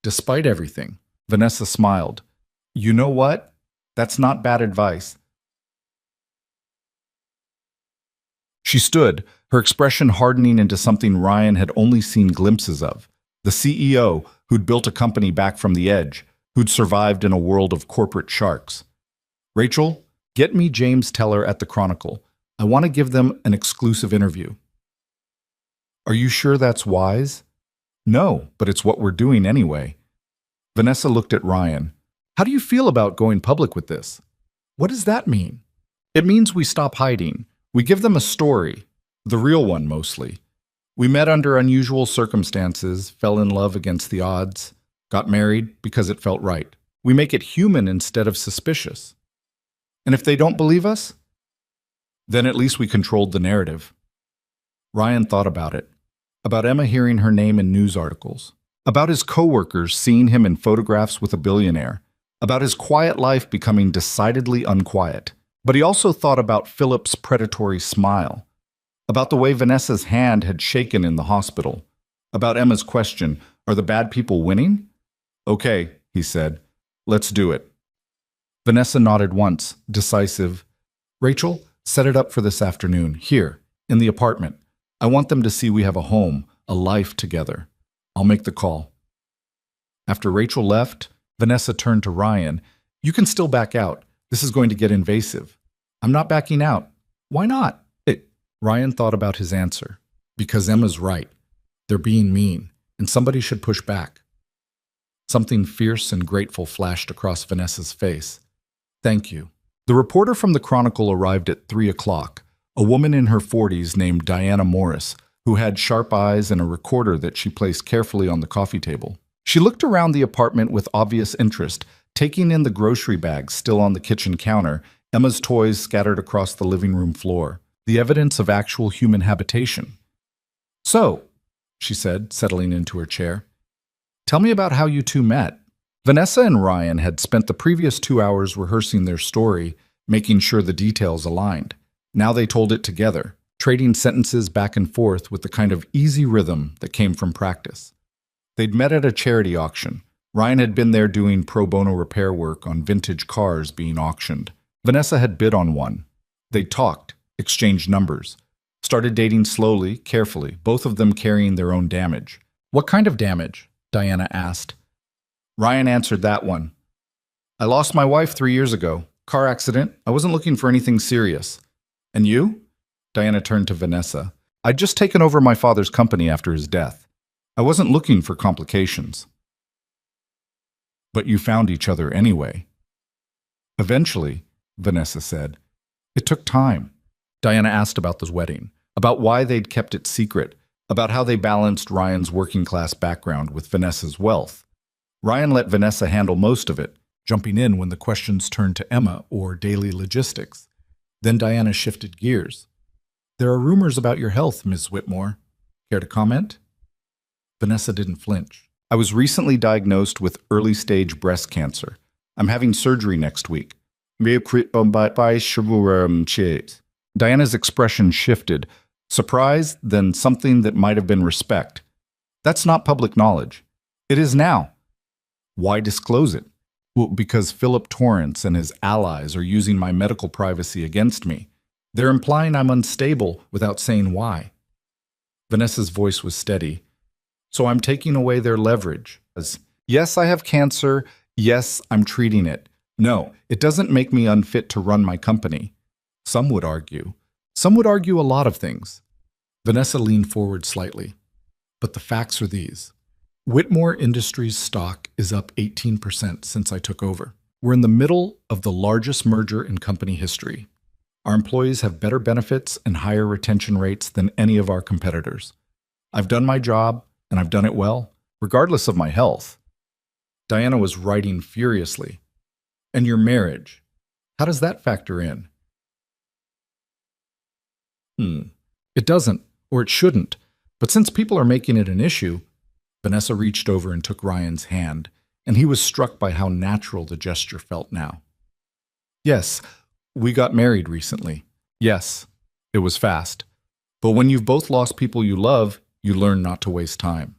Despite everything, Vanessa smiled. You know what? That's not bad advice. She stood, her expression hardening into something Ryan had only seen glimpses of. The CEO, who'd built a company back from the edge, who'd survived in a world of corporate sharks. Rachel, get me James Teller at the Chronicle. I want to give them an exclusive interview. Are you sure that's wise? No, but it's what we're doing anyway. Vanessa looked at Ryan. How do you feel about going public with this? What does that mean? It means we stop hiding. We give them a story, the real one mostly. We met under unusual circumstances, fell in love against the odds, got married because it felt right. We make it human instead of suspicious. And if they don't believe us, then at least we controlled the narrative. Ryan thought about it, about Emma hearing her name in news articles, about his coworkers seeing him in photographs with a billionaire, about his quiet life becoming decidedly unquiet. But he also thought about Philip's predatory smile, about the way Vanessa's hand had shaken in the hospital, about Emma's question, are the bad people winning? Okay, he said, let's do it. Vanessa nodded once, decisive. Rachel, set it up for this afternoon, here, in the apartment. I want them to see we have a home, a life together. I'll make the call. After Rachel left, Vanessa turned to Ryan. You can still back out. This is going to get invasive. I'm not backing out. Why not? Ryan thought about his answer. Because Emma's right. They're being mean, and somebody should push back. Something fierce and grateful flashed across Vanessa's face. Thank you. The reporter from the Chronicle arrived at 3 o'clock, a woman in her 40s named Diana Morris, who had sharp eyes and a recorder that she placed carefully on the coffee table. She looked around the apartment with obvious interest, taking in the grocery bags still on the kitchen counter, Emma's toys scattered across the living room floor, the evidence of actual human habitation. So, she said, settling into her chair, tell me about how you two met. Vanessa and Ryan had spent the previous 2 hours rehearsing their story, making sure the details aligned. Now they told it together, trading sentences back and forth with the kind of easy rhythm that came from practice. They'd met at a charity auction. Ryan had been there doing pro bono repair work on vintage cars being auctioned. Vanessa had bid on one. They talked, exchanged numbers, started dating slowly, carefully, both of them carrying their own damage. What kind of damage? Diana asked. Ryan answered that one. I lost my wife 3 years ago. Car accident. I wasn't looking for anything serious. And you? Diana turned to Vanessa. I'd just taken over my father's company after his death. I wasn't looking for complications. But you found each other anyway. Eventually, Vanessa said. It took time. Diana asked about the wedding, about why they'd kept it secret, about how they balanced Ryan's working-class background with Vanessa's wealth. Ryan let Vanessa handle most of it, jumping in when the questions turned to Emma or daily logistics. Then Diana shifted gears. There are rumors about your health, Ms. Whitmore. Care to comment? Vanessa didn't flinch. I was recently diagnosed with early-stage breast cancer. I'm having surgery next week. Diana's expression shifted, surprise, then something that might have been respect. That's not public knowledge. It is now. Why disclose it? Well, because Philip Torrance and his allies are using my medical privacy against me. They're implying I'm unstable without saying why. Vanessa's voice was steady. So I'm taking away their leverage. Yes, I have cancer. Yes, I'm treating it. No, it doesn't make me unfit to run my company. Some would argue. Some would argue a lot of things. Vanessa leaned forward slightly. but the facts are these. Whitmore Industries stock is up 18% since I took over. We're in the middle of the largest merger in company history. Our employees have better benefits and higher retention rates than any of our competitors. I've done my job, and I've done it well, regardless of my health. Diana was writing furiously. And your marriage, how does that factor in? It doesn't, or it shouldn't. But since people are making it an issue, Vanessa reached over and took Ryan's hand, and he was struck by how natural the gesture felt now. Yes, we got married recently. Yes, it was fast. But when you've both lost people you love, you learn not to waste time.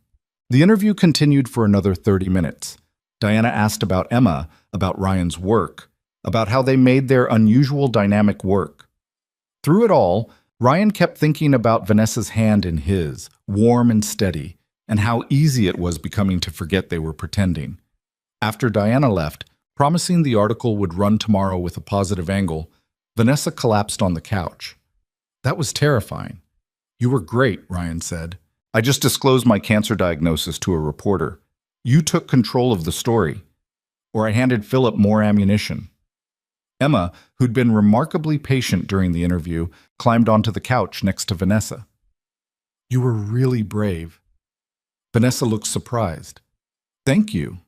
The interview continued for another 30 minutes. Diana asked about Emma, about Ryan's work, about how they made their unusual dynamic work. Through it all, Ryan kept thinking about Vanessa's hand in his, warm and steady, and how easy it was becoming to forget they were pretending. After Diana left, promising the article would run tomorrow with a positive angle, Vanessa collapsed on the couch. That was terrifying. You were great, Ryan said. I just disclosed my cancer diagnosis to a reporter. You took control of the story. Or I handed Philip more ammunition. Emma, who'd been remarkably patient during the interview, climbed onto the couch next to Vanessa. You were really brave. Vanessa looked surprised. Thank you.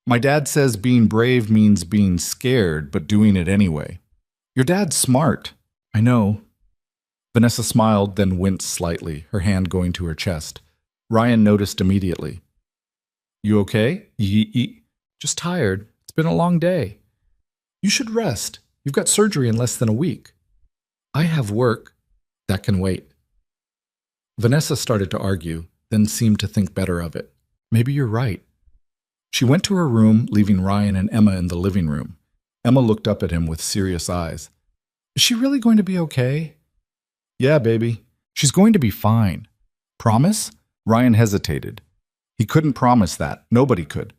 My dad says being brave means being scared, but doing it anyway. Your dad's smart. I know. Vanessa smiled, then winced slightly, her hand going to her chest. Ryan noticed immediately. You okay? Just tired. It's been a long day. You should rest. You've got surgery in less than a week. I have work. That can wait. Vanessa started to argue, then seemed to think better of it. Maybe you're right. She went to her room, leaving Ryan and Emma in the living room. Emma looked up at him with serious eyes. Is she really going to be okay? Yeah, baby. She's going to be fine. Promise? Ryan hesitated. He couldn't promise that. Nobody could.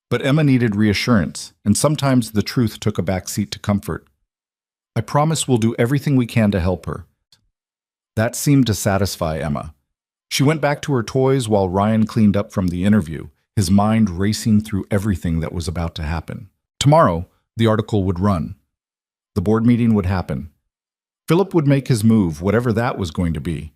But Emma needed reassurance, and sometimes the truth took a back seat to comfort. I promise we'll do everything we can to help her. That seemed to satisfy Emma. She went back to her toys while Ryan cleaned up from the interview, his mind racing through everything that was about to happen. Tomorrow, the article would run. The board meeting would happen. Philip would make his move, whatever that was going to be.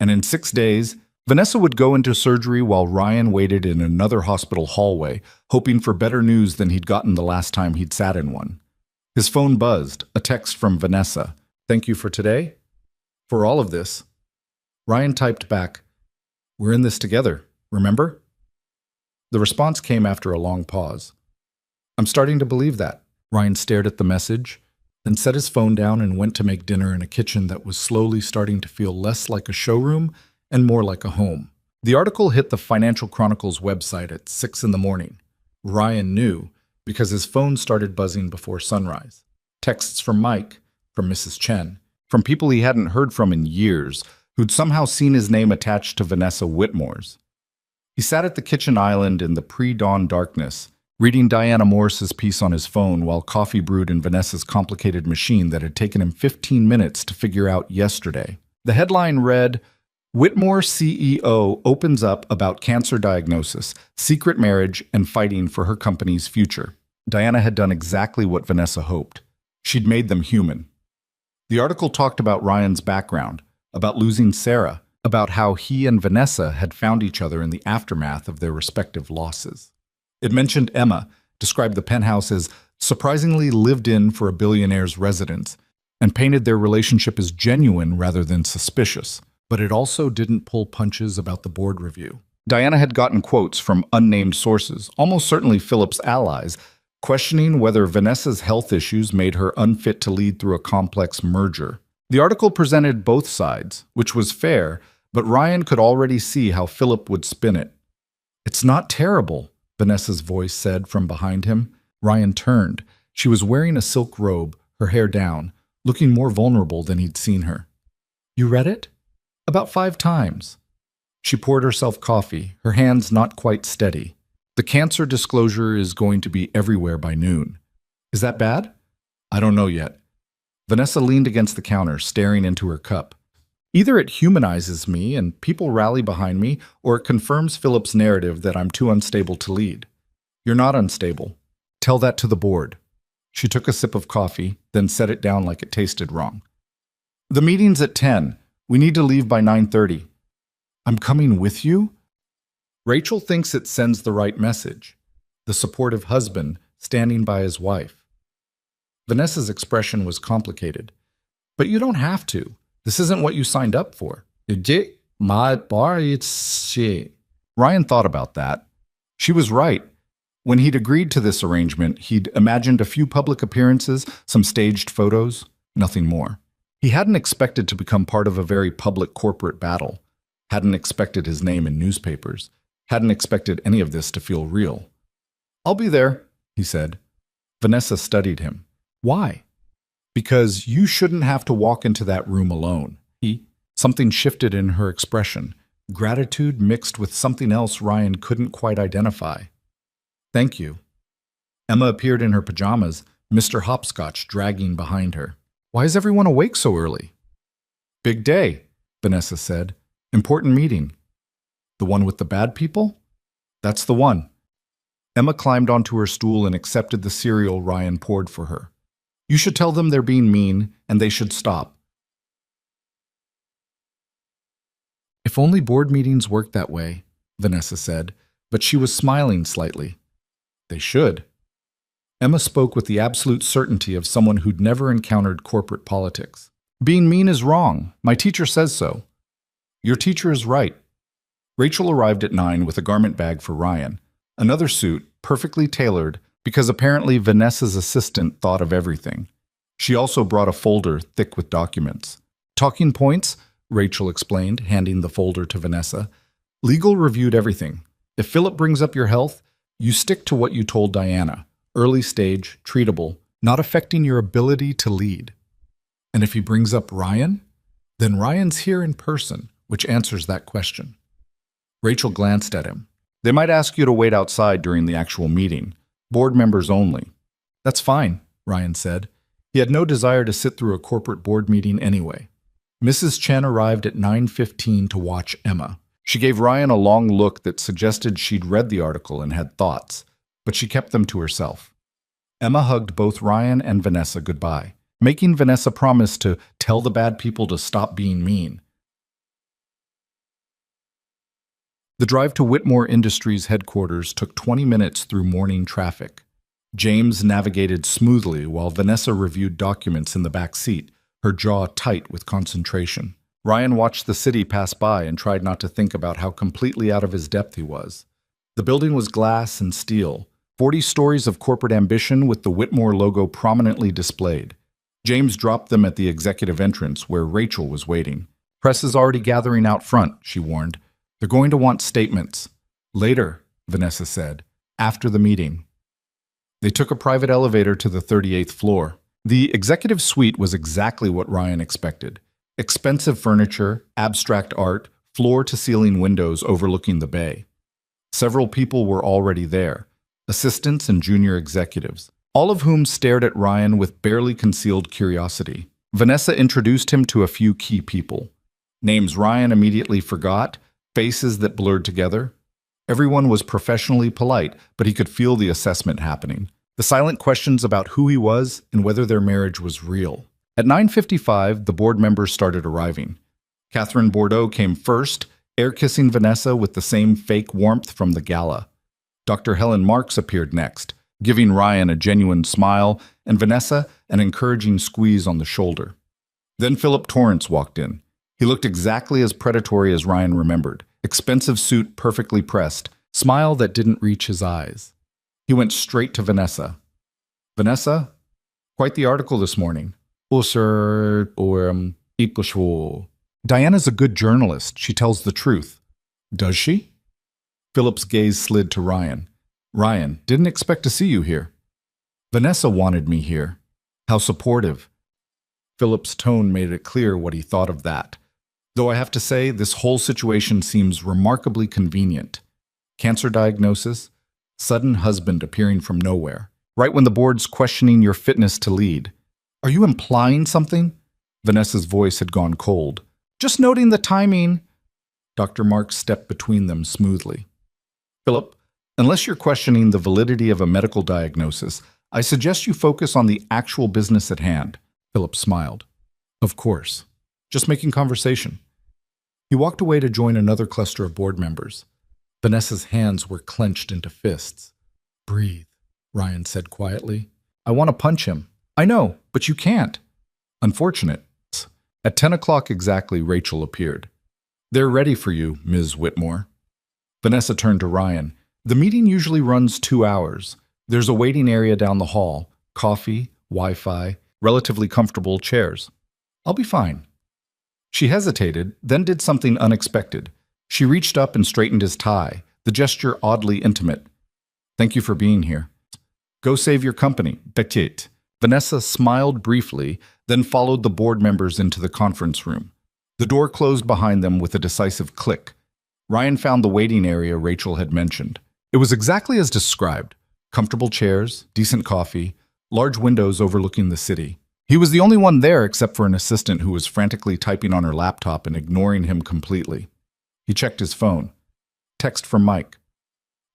And in 6 days, Vanessa would go into surgery while Ryan waited in another hospital hallway, hoping for better news than he'd gotten the last time he'd sat in one. His phone buzzed, a text from Vanessa. Thank you for today? For all of this. Ryan typed back, We're in this together, remember? The response came after a long pause. I'm starting to believe that. Ryan stared at the message, then set his phone down and went to make dinner in a kitchen that was slowly starting to feel less like a showroom and more like a home. The article hit the Financial Chronicle's website at 6 in the morning. Ryan knew because his phone started buzzing before sunrise. Texts from Mike, from Mrs. Chen, from people he hadn't heard from in years, who'd somehow seen his name attached to Vanessa Whitmore's. He sat at the kitchen island in the pre-dawn darkness, reading Diana Morris's piece on his phone while coffee brewed in Vanessa's complicated machine that had taken him 15 minutes to figure out yesterday. The headline read, Whitmore CEO opens up about cancer diagnosis, secret marriage, and fighting for her company's future. Diana had done exactly what Vanessa hoped. She'd made them human. The article talked about Ryan's background, about losing Sarah, about how he and Vanessa had found each other in the aftermath of their respective losses. It mentioned Emma, described the penthouse as surprisingly lived in for a billionaire's residence, and painted their relationship as genuine rather than suspicious. But it also didn't pull punches about the board review. Diana had gotten quotes from unnamed sources, almost certainly Philip's allies, questioning whether Vanessa's health issues made her unfit to lead through a complex merger. The article presented both sides, which was fair, but Ryan could already see how Philip would spin it. It's not terrible, Vanessa's voice said from behind him. Ryan turned. She was wearing a silk robe, her hair down, looking more vulnerable than he'd seen her. You read it? About 5 times. She poured herself coffee, her hands not quite steady. The cancer disclosure is going to be everywhere by noon. Is that bad? I don't know yet. Vanessa leaned against the counter, staring into her cup. Either it humanizes me and people rally behind me, or it confirms Philip's narrative that I'm too unstable to lead. You're not unstable. Tell that to the board. She took a sip of coffee, then set it down like it tasted wrong. The meeting's at 10. We need to leave by 9:30. I'm coming with you? Rachel thinks it sends the right message. The supportive husband standing by his wife. Vanessa's expression was complicated. But you don't have to. This isn't what you signed up for. Ryan thought about that. She was right. When he'd agreed to this arrangement, he'd imagined a few public appearances, some staged photos, nothing more. He hadn't expected to become part of a very public corporate battle. Hadn't expected his name in newspapers. Hadn't expected any of this to feel real. I'll be there, he said. Vanessa studied him. Why? Because you shouldn't have to walk into that room alone. Something shifted in her expression, gratitude mixed with something else Ryan couldn't quite identify. Thank you. Emma appeared in her pajamas, Mr. Hopscotch dragging behind her. Why is everyone awake so early? Big day, Vanessa said. Important meeting. The one with the bad people? That's the one. Emma climbed onto her stool and accepted the cereal Ryan poured for her. You should tell them they're being mean, and they should stop. If only board meetings worked that way, Vanessa said, but she was smiling slightly. They should. Emma spoke with the absolute certainty of someone who'd never encountered corporate politics. Being mean is wrong. My teacher says so. Your teacher is right. Rachel arrived at 9 with a garment bag for Ryan, another suit, perfectly tailored, because apparently Vanessa's assistant thought of everything. She also brought a folder thick with documents. Talking points, Rachel explained, handing the folder to Vanessa. Legal reviewed everything. If Philip brings up your health, you stick to what you told Diana. Early stage, treatable, not affecting your ability to lead. And if he brings up Ryan, then Ryan's here in person, which answers that question. Rachel glanced at him. They might ask you to wait outside during the actual meeting. Board members only. That's fine, Ryan said. He had no desire to sit through a corporate board meeting anyway. Mrs. Chen arrived at 9:15 to watch Emma. She gave Ryan a long look that suggested she'd read the article and had thoughts, but she kept them to herself. Emma hugged both Ryan and Vanessa goodbye, making Vanessa promise to tell the bad people to stop being mean. The drive to Whitmore Industries headquarters took 20 minutes through morning traffic. James navigated smoothly while Vanessa reviewed documents in the back seat, her jaw tight with concentration. Ryan watched the city pass by and tried not to think about how completely out of his depth he was. The building was glass and steel, 40 stories of corporate ambition with the Whitmore logo prominently displayed. James dropped them at the executive entrance where Rachel was waiting. Press is already gathering out front, she warned. They're going to want statements. Later, Vanessa said, after the meeting. They took a private elevator to the 38th floor. The executive suite was exactly what Ryan expected. Expensive furniture, abstract art, floor-to-ceiling windows overlooking the bay. Several people were already there, assistants and junior executives, all of whom stared at Ryan with barely concealed curiosity. Vanessa introduced him to a few key people. Names Ryan immediately forgot, faces that blurred together. Everyone was professionally polite, but he could feel the assessment happening. The silent questions about who he was and whether their marriage was real. At 9:55, the board members started arriving. Catherine Bordeaux came first, air-kissing Vanessa with the same fake warmth from the gala. Dr. Helen Marks appeared next, giving Ryan a genuine smile and Vanessa an encouraging squeeze on the shoulder. Then Philip Torrance walked in. He looked exactly as predatory as Ryan remembered. Expensive suit perfectly pressed, smile that didn't reach his eyes. He went straight to Vanessa. Vanessa, quite the article this morning. Diana's a good journalist. She tells the truth. Does she? Philip's gaze slid to Ryan. Ryan, didn't expect to see you here. Vanessa wanted me here. How supportive. Philip's tone made it clear what he thought of that. Though I have to say, this whole situation seems remarkably convenient. Cancer diagnosis, sudden husband appearing from nowhere, right when the board's questioning your fitness to lead. Are you implying something? Vanessa's voice had gone cold. Just noting the timing. Dr. Marks stepped between them smoothly. Philip, unless you're questioning the validity of a medical diagnosis, I suggest you focus on the actual business at hand. Philip smiled. Of course. Just making conversation. He walked away to join another cluster of board members. Vanessa's hands were clenched into fists. Breathe, Ryan said quietly. I want to punch him. I know, but you can't. Unfortunate. At 10 o'clock exactly, Rachel appeared. They're ready for you, Ms. Whitmore. Vanessa turned to Ryan. The meeting usually runs 2 hours. There's a waiting area down the hall. Coffee, Wi-Fi, relatively comfortable chairs. I'll be fine. She hesitated, then did something unexpected. She reached up and straightened his tie, the gesture oddly intimate. Thank you for being here. Go save your company, Petit. Vanessa smiled briefly, then followed the board members into the conference room. The door closed behind them with a decisive click. Ryan found the waiting area Rachel had mentioned. It was exactly as described. Comfortable chairs, decent coffee, large windows overlooking the city. He was the only one there except for an assistant who was frantically typing on her laptop and ignoring him completely. He checked his phone. Text from Mike.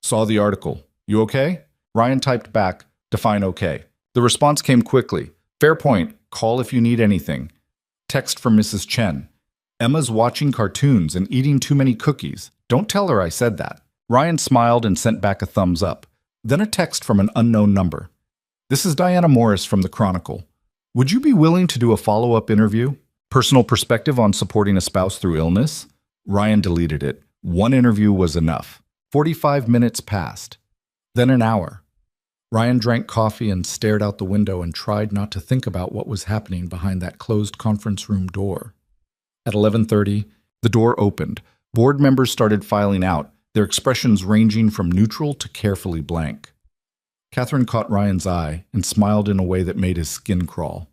Saw the article. You okay? Ryan typed back, define okay. The response came quickly. Fair point. Call if you need anything. Text from Mrs. Chen. Emma's watching cartoons and eating too many cookies. Don't tell her I said that. Ryan smiled and sent back a thumbs up. Then a text from an unknown number. This is Diana Morris from the Chronicle. Would you be willing to do a follow-up interview? Personal perspective on supporting a spouse through illness? Ryan deleted it. One interview was enough. 45 minutes passed. Then an hour. Ryan drank coffee and stared out the window and tried not to think about what was happening behind that closed conference room door. At 11:30, the door opened. Board members started filing out, their expressions ranging from neutral to carefully blank. Catherine caught Ryan's eye and smiled in a way that made his skin crawl.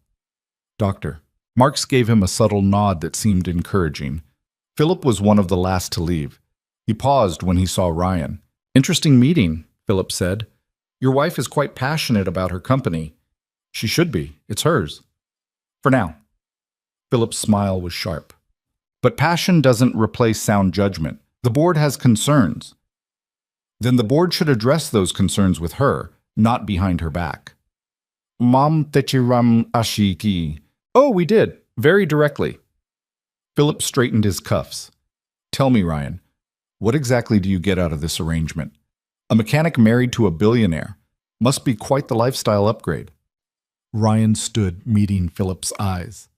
Doctor. Marks gave him a subtle nod that seemed encouraging. Philip was one of the last to leave. He paused when he saw Ryan. Interesting meeting, Philip said. Your wife is quite passionate about her company. She should be. It's hers. For now. Philip's smile was sharp. But passion doesn't replace sound judgment. The board has concerns. Then the board should address those concerns with her, not behind her back. Mam techiram ashiki. Oh, we did. Very directly. Philip straightened his cuffs. Tell me, Ryan, what exactly do you get out of this arrangement? A mechanic married to a billionaire. Must be quite the lifestyle upgrade. Ryan stood, meeting Philip's eyes.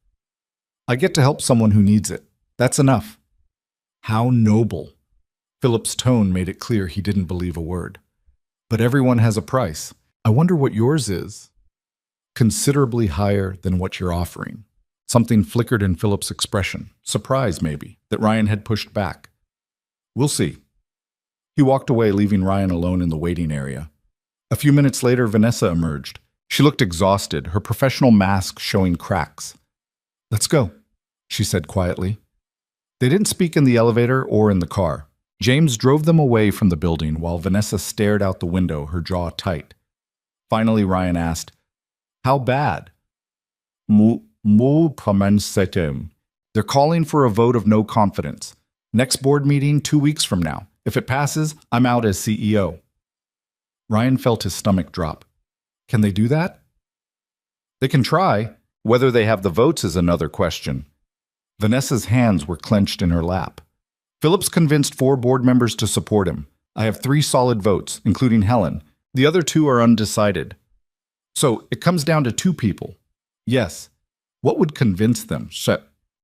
I get to help someone who needs it. That's enough. How noble. Philip's tone made it clear he didn't believe a word. But everyone has a price. I wonder what yours is. Considerably higher than what you're offering. Something flickered in Philip's expression. Surprise, maybe, that Ryan had pushed back. We'll see. He walked away, leaving Ryan alone in the waiting area. A few minutes later, Vanessa emerged. She looked exhausted, her professional mask showing cracks. Let's go, she said quietly. They didn't speak in the elevator or in the car. James drove them away from the building while Vanessa stared out the window, her jaw tight. Finally, Ryan asked, How bad? Mu promensetem. They're calling for a vote of no confidence. Next board meeting 2 weeks from now. If it passes, I'm out as CEO. Ryan felt his stomach drop. Can they do that? They can try. Whether they have the votes is another question. Vanessa's hands were clenched in her lap. Philip's convinced 4 board members to support him. I have 3 solid votes, including Helen. The other 2 are undecided. So it comes down to 2 people. Yes. What would convince them?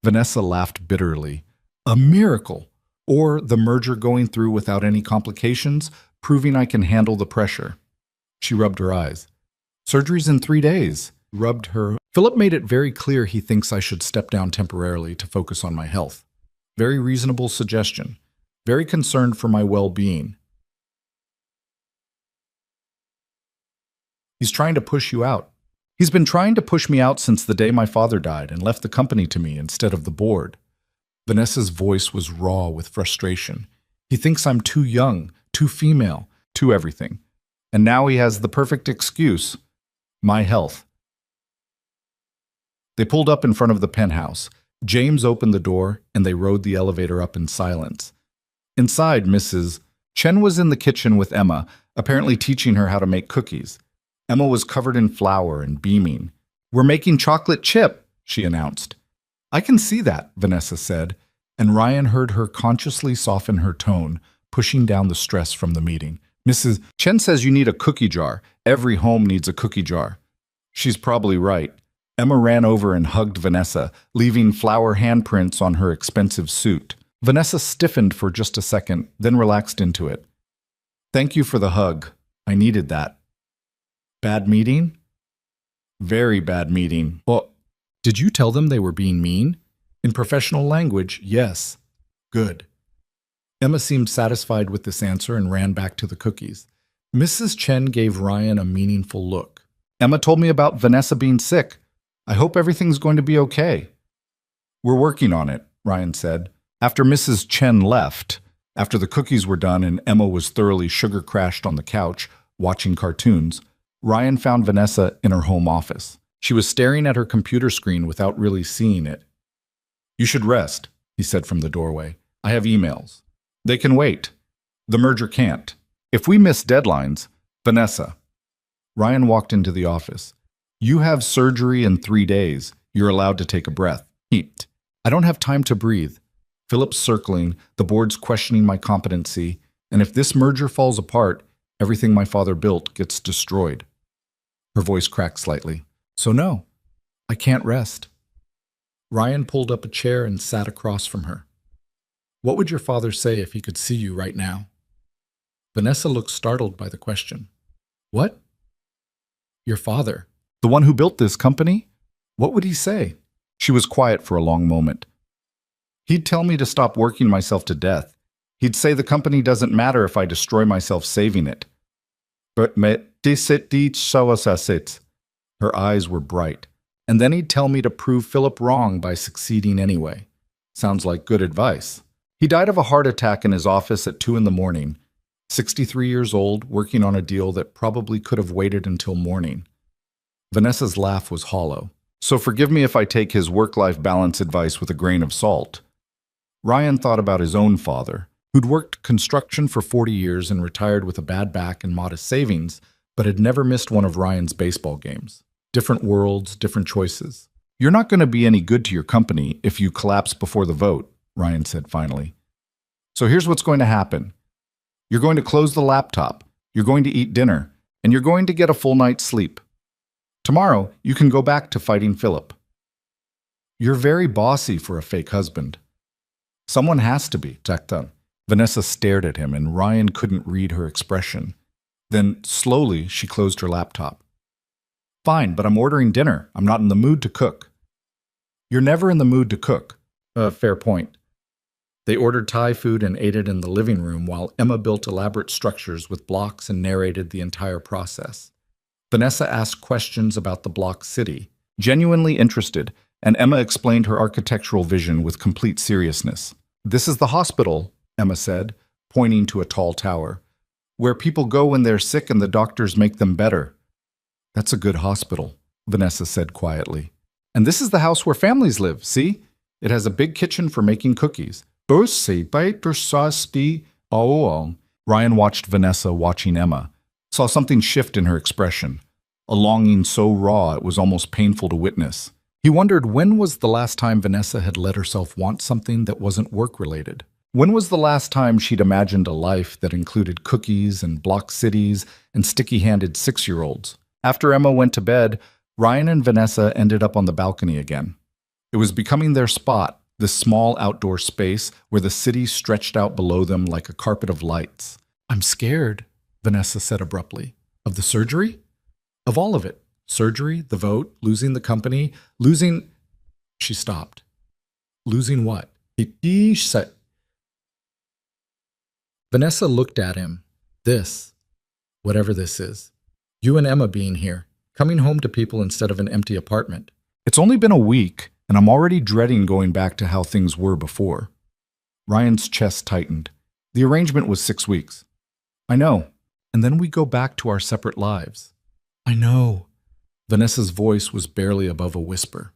Vanessa laughed bitterly. A miracle. Or the merger going through without any complications, proving I can handle the pressure. She rubbed her eyes. Surgery's in 3 days. Rubbed her. Philip made it very clear he thinks I should step down temporarily to focus on my health. Very reasonable suggestion. Very concerned for my well-being. He's trying to push you out. He's been trying to push me out since the day my father died and left the company to me instead of the board. Vanessa's voice was raw with frustration. He thinks I'm too young, too female, too everything. And now he has the perfect excuse. My health. They pulled up in front of the penthouse. James opened the door, and they rode the elevator up in silence. Inside, Mrs. Chen was in the kitchen with Emma, apparently teaching her how to make cookies. Emma was covered in flour and beaming. "We're making chocolate chip," she announced. "I can see that," Vanessa said, and Ryan heard her consciously soften her tone, pushing down the stress from the meeting. "Mrs. Chen says you need a cookie jar. Every home needs a cookie jar." She's probably right. Emma ran over and hugged Vanessa, leaving flour handprints on her expensive suit. Vanessa stiffened for just a second, then relaxed into it. "Thank you for the hug. I needed that." "Bad meeting?" "Very bad meeting." "Well, did you tell them they were being mean?" "In professional language, yes." "Good." Emma seemed satisfied with this answer and ran back to the cookies. Mrs. Chen gave Ryan a meaningful look. "Emma told me about Vanessa being sick. I hope everything's going to be okay." "We're working on it," Ryan said. After Mrs. Chen left, after the cookies were done and Emma was thoroughly sugar-crashed on the couch, watching cartoons, Ryan found Vanessa in her home office. She was staring at her computer screen without really seeing it. "You should rest," he said from the doorway. "I have emails. They can wait. The merger can't. If we miss deadlines, Vanessa." Ryan walked into the office. "You have surgery in 3 days. You're allowed to take a breath." "Heat. I don't have time to breathe. Philip's circling, the board's questioning my competency, and if this merger falls apart, everything my father built gets destroyed." Her voice cracked slightly. "So no, I can't rest." Ryan pulled up a chair and sat across from her. "What would your father say if he could see you right now?" Vanessa looked startled by the question. "What?" "Your father. The one who built this company? What would he say?" She was quiet for a long moment. "He'd tell me to stop working myself to death. He'd say the company doesn't matter if I destroy myself saving it." "But her eyes were bright. "And then he'd tell me to prove Philip wrong by succeeding anyway." Sounds like good advice. He died of a heart attack in his office at 2 a.m, 63 years old, working on a deal that probably could have waited until morning. Vanessa's laugh was hollow. "So forgive me if I take his work-life balance advice with a grain of salt." Ryan thought about his own father, who'd worked construction for 40 years and retired with a bad back and modest savings, but had never missed one of Ryan's baseball games. Different worlds, different choices. "You're not going to be any good to your company if you collapse before the vote," Ryan said finally. "So here's what's going to happen. You're going to close the laptop, you're going to eat dinner, and you're going to get a full night's sleep. Tomorrow, you can go back to fighting Philip." "You're very bossy for a fake husband." "Someone has to be, Taktan." Vanessa stared at him, and Ryan couldn't read her expression. Then, slowly, she closed her laptop. "Fine, but I'm ordering dinner. I'm not in the mood to cook." "You're never in the mood to cook." Fair point." They ordered Thai food and ate it in the living room while Emma built elaborate structures with blocks and narrated the entire process. Vanessa asked questions about the block city, genuinely interested, and Emma explained her architectural vision with complete seriousness. "This is the hospital," Emma said, pointing to a tall tower, "where people go when they're sick and the doctors make them better." "That's a good hospital," Vanessa said quietly. "And this is the house where families live, see? It has a big kitchen for making cookies." Ryan watched Vanessa watching Emma, saw something shift in her expression, a longing so raw it was almost painful to witness. He wondered when was the last time Vanessa had let herself want something that wasn't work-related. When was the last time she'd imagined a life that included cookies and block cities and sticky-handed 6-year-olds? After Emma went to bed, Ryan and Vanessa ended up on the balcony again. It was becoming their spot, this small outdoor space where the city stretched out below them like a carpet of lights. "I'm scared," Vanessa said abruptly. "Of the surgery?" "Of all of it. Surgery, the vote, losing the company, losing—" She stopped. "Losing what?" He said. Vanessa looked at him. "This, whatever this is. You and Emma being here, coming home to people instead of an empty apartment. It's only been a week, and I'm already dreading going back to how things were before." Ryan's chest tightened. "The arrangement was 6 weeks." "I know. And then we go back to our separate lives." "I know." Vanessa's voice was barely above a whisper.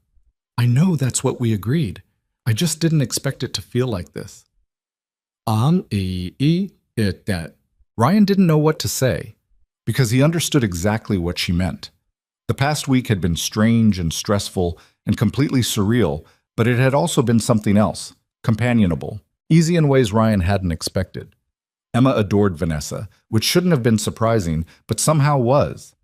"I know that's what we agreed. I just didn't expect it to feel like this. That. Ryan didn't know what to say, because he understood exactly what she meant. The past week had been strange and stressful and completely surreal, but it had also been something else, companionable, easy in ways Ryan hadn't expected. Emma adored Vanessa, which shouldn't have been surprising, but somehow was.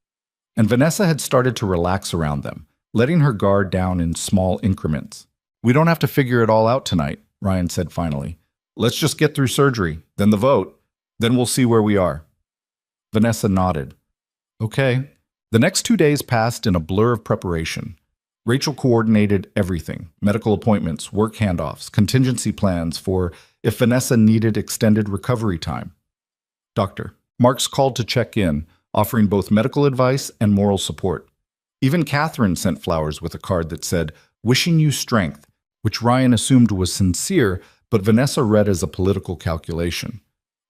And Vanessa had started to relax around them, letting her guard down in small increments. "We don't have to figure it all out tonight," Ryan said finally. "Let's just get through surgery, then the vote, then we'll see where we are." Vanessa nodded. "Okay." The next 2 days passed in a blur of preparation. Rachel coordinated everything: medical appointments, work handoffs, contingency plans for if Vanessa needed extended recovery time. Doctor Marks called to check in, offering both medical advice and moral support. Even Catherine sent flowers with a card that said, "Wishing you strength," which Ryan assumed was sincere, but Vanessa read as a political calculation.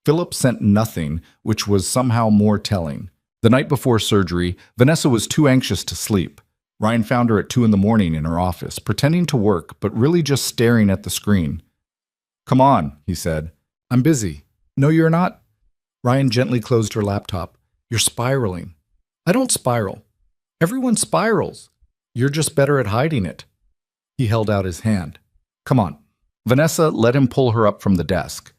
Philip sent nothing, which was somehow more telling. The night before surgery, Vanessa was too anxious to sleep. Ryan found her at 2 a.m. in her office, pretending to work, but really just staring at the screen. "Come on," he said. "I'm busy." "No, you're not." Ryan gently closed her laptop. "You're spiraling." "I don't spiral. Everyone spirals. You're just better at hiding it." He held out his hand. "Come on." Vanessa let him pull her up from the desk.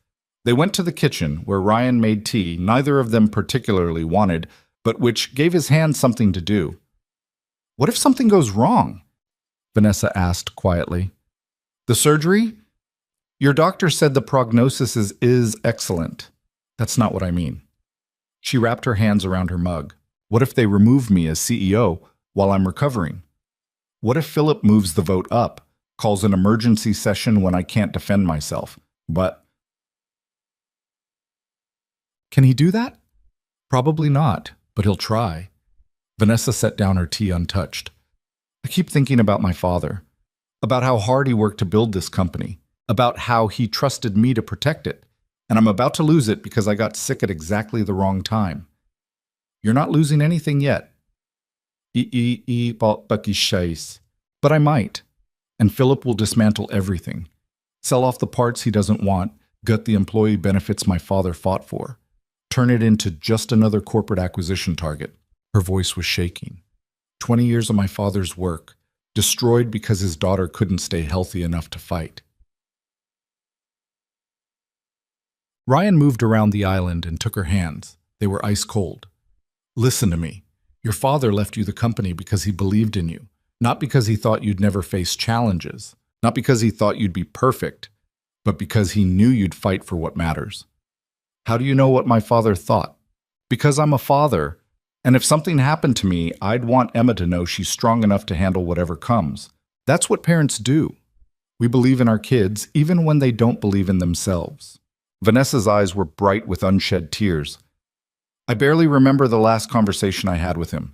They went to the kitchen, where Ryan made tea neither of them particularly wanted, but which gave his hand something to do. "What if something goes wrong?" Vanessa asked quietly. "The surgery? Your doctor said the prognosis is excellent." "That's not what I mean." She wrapped her hands around her mug. "What if they remove me as CEO while I'm recovering? What if Philip moves the vote up, calls an emergency session when I can't defend myself? But can he do that? Probably not, but he'll try." Vanessa set down her tea untouched. "I keep thinking about my father, about how hard he worked to build this company, about how he trusted me to protect it, and I'm about to lose it because I got sick at exactly the wrong time." "You're not losing anything yet." "But I might. And Philip will dismantle everything. Sell off the parts he doesn't want, gut the employee benefits my father fought for. Turn it into just another corporate acquisition target." Her voice was shaking. 20 years of my father's work, destroyed because his daughter couldn't stay healthy enough to fight. Ryan moved around the island and took her hands. They were ice cold. "Listen to me. Your father left you the company because he believed in you, not because he thought you'd never face challenges, not because he thought you'd be perfect, but because he knew you'd fight for what matters." "How do you know what my father thought?" "Because I'm a father, and if something happened to me, I'd want Emma to know she's strong enough to handle whatever comes. That's what parents do. We believe in our kids, even when they don't believe in themselves." Vanessa's eyes were bright with unshed tears. "I barely remember the last conversation I had with him.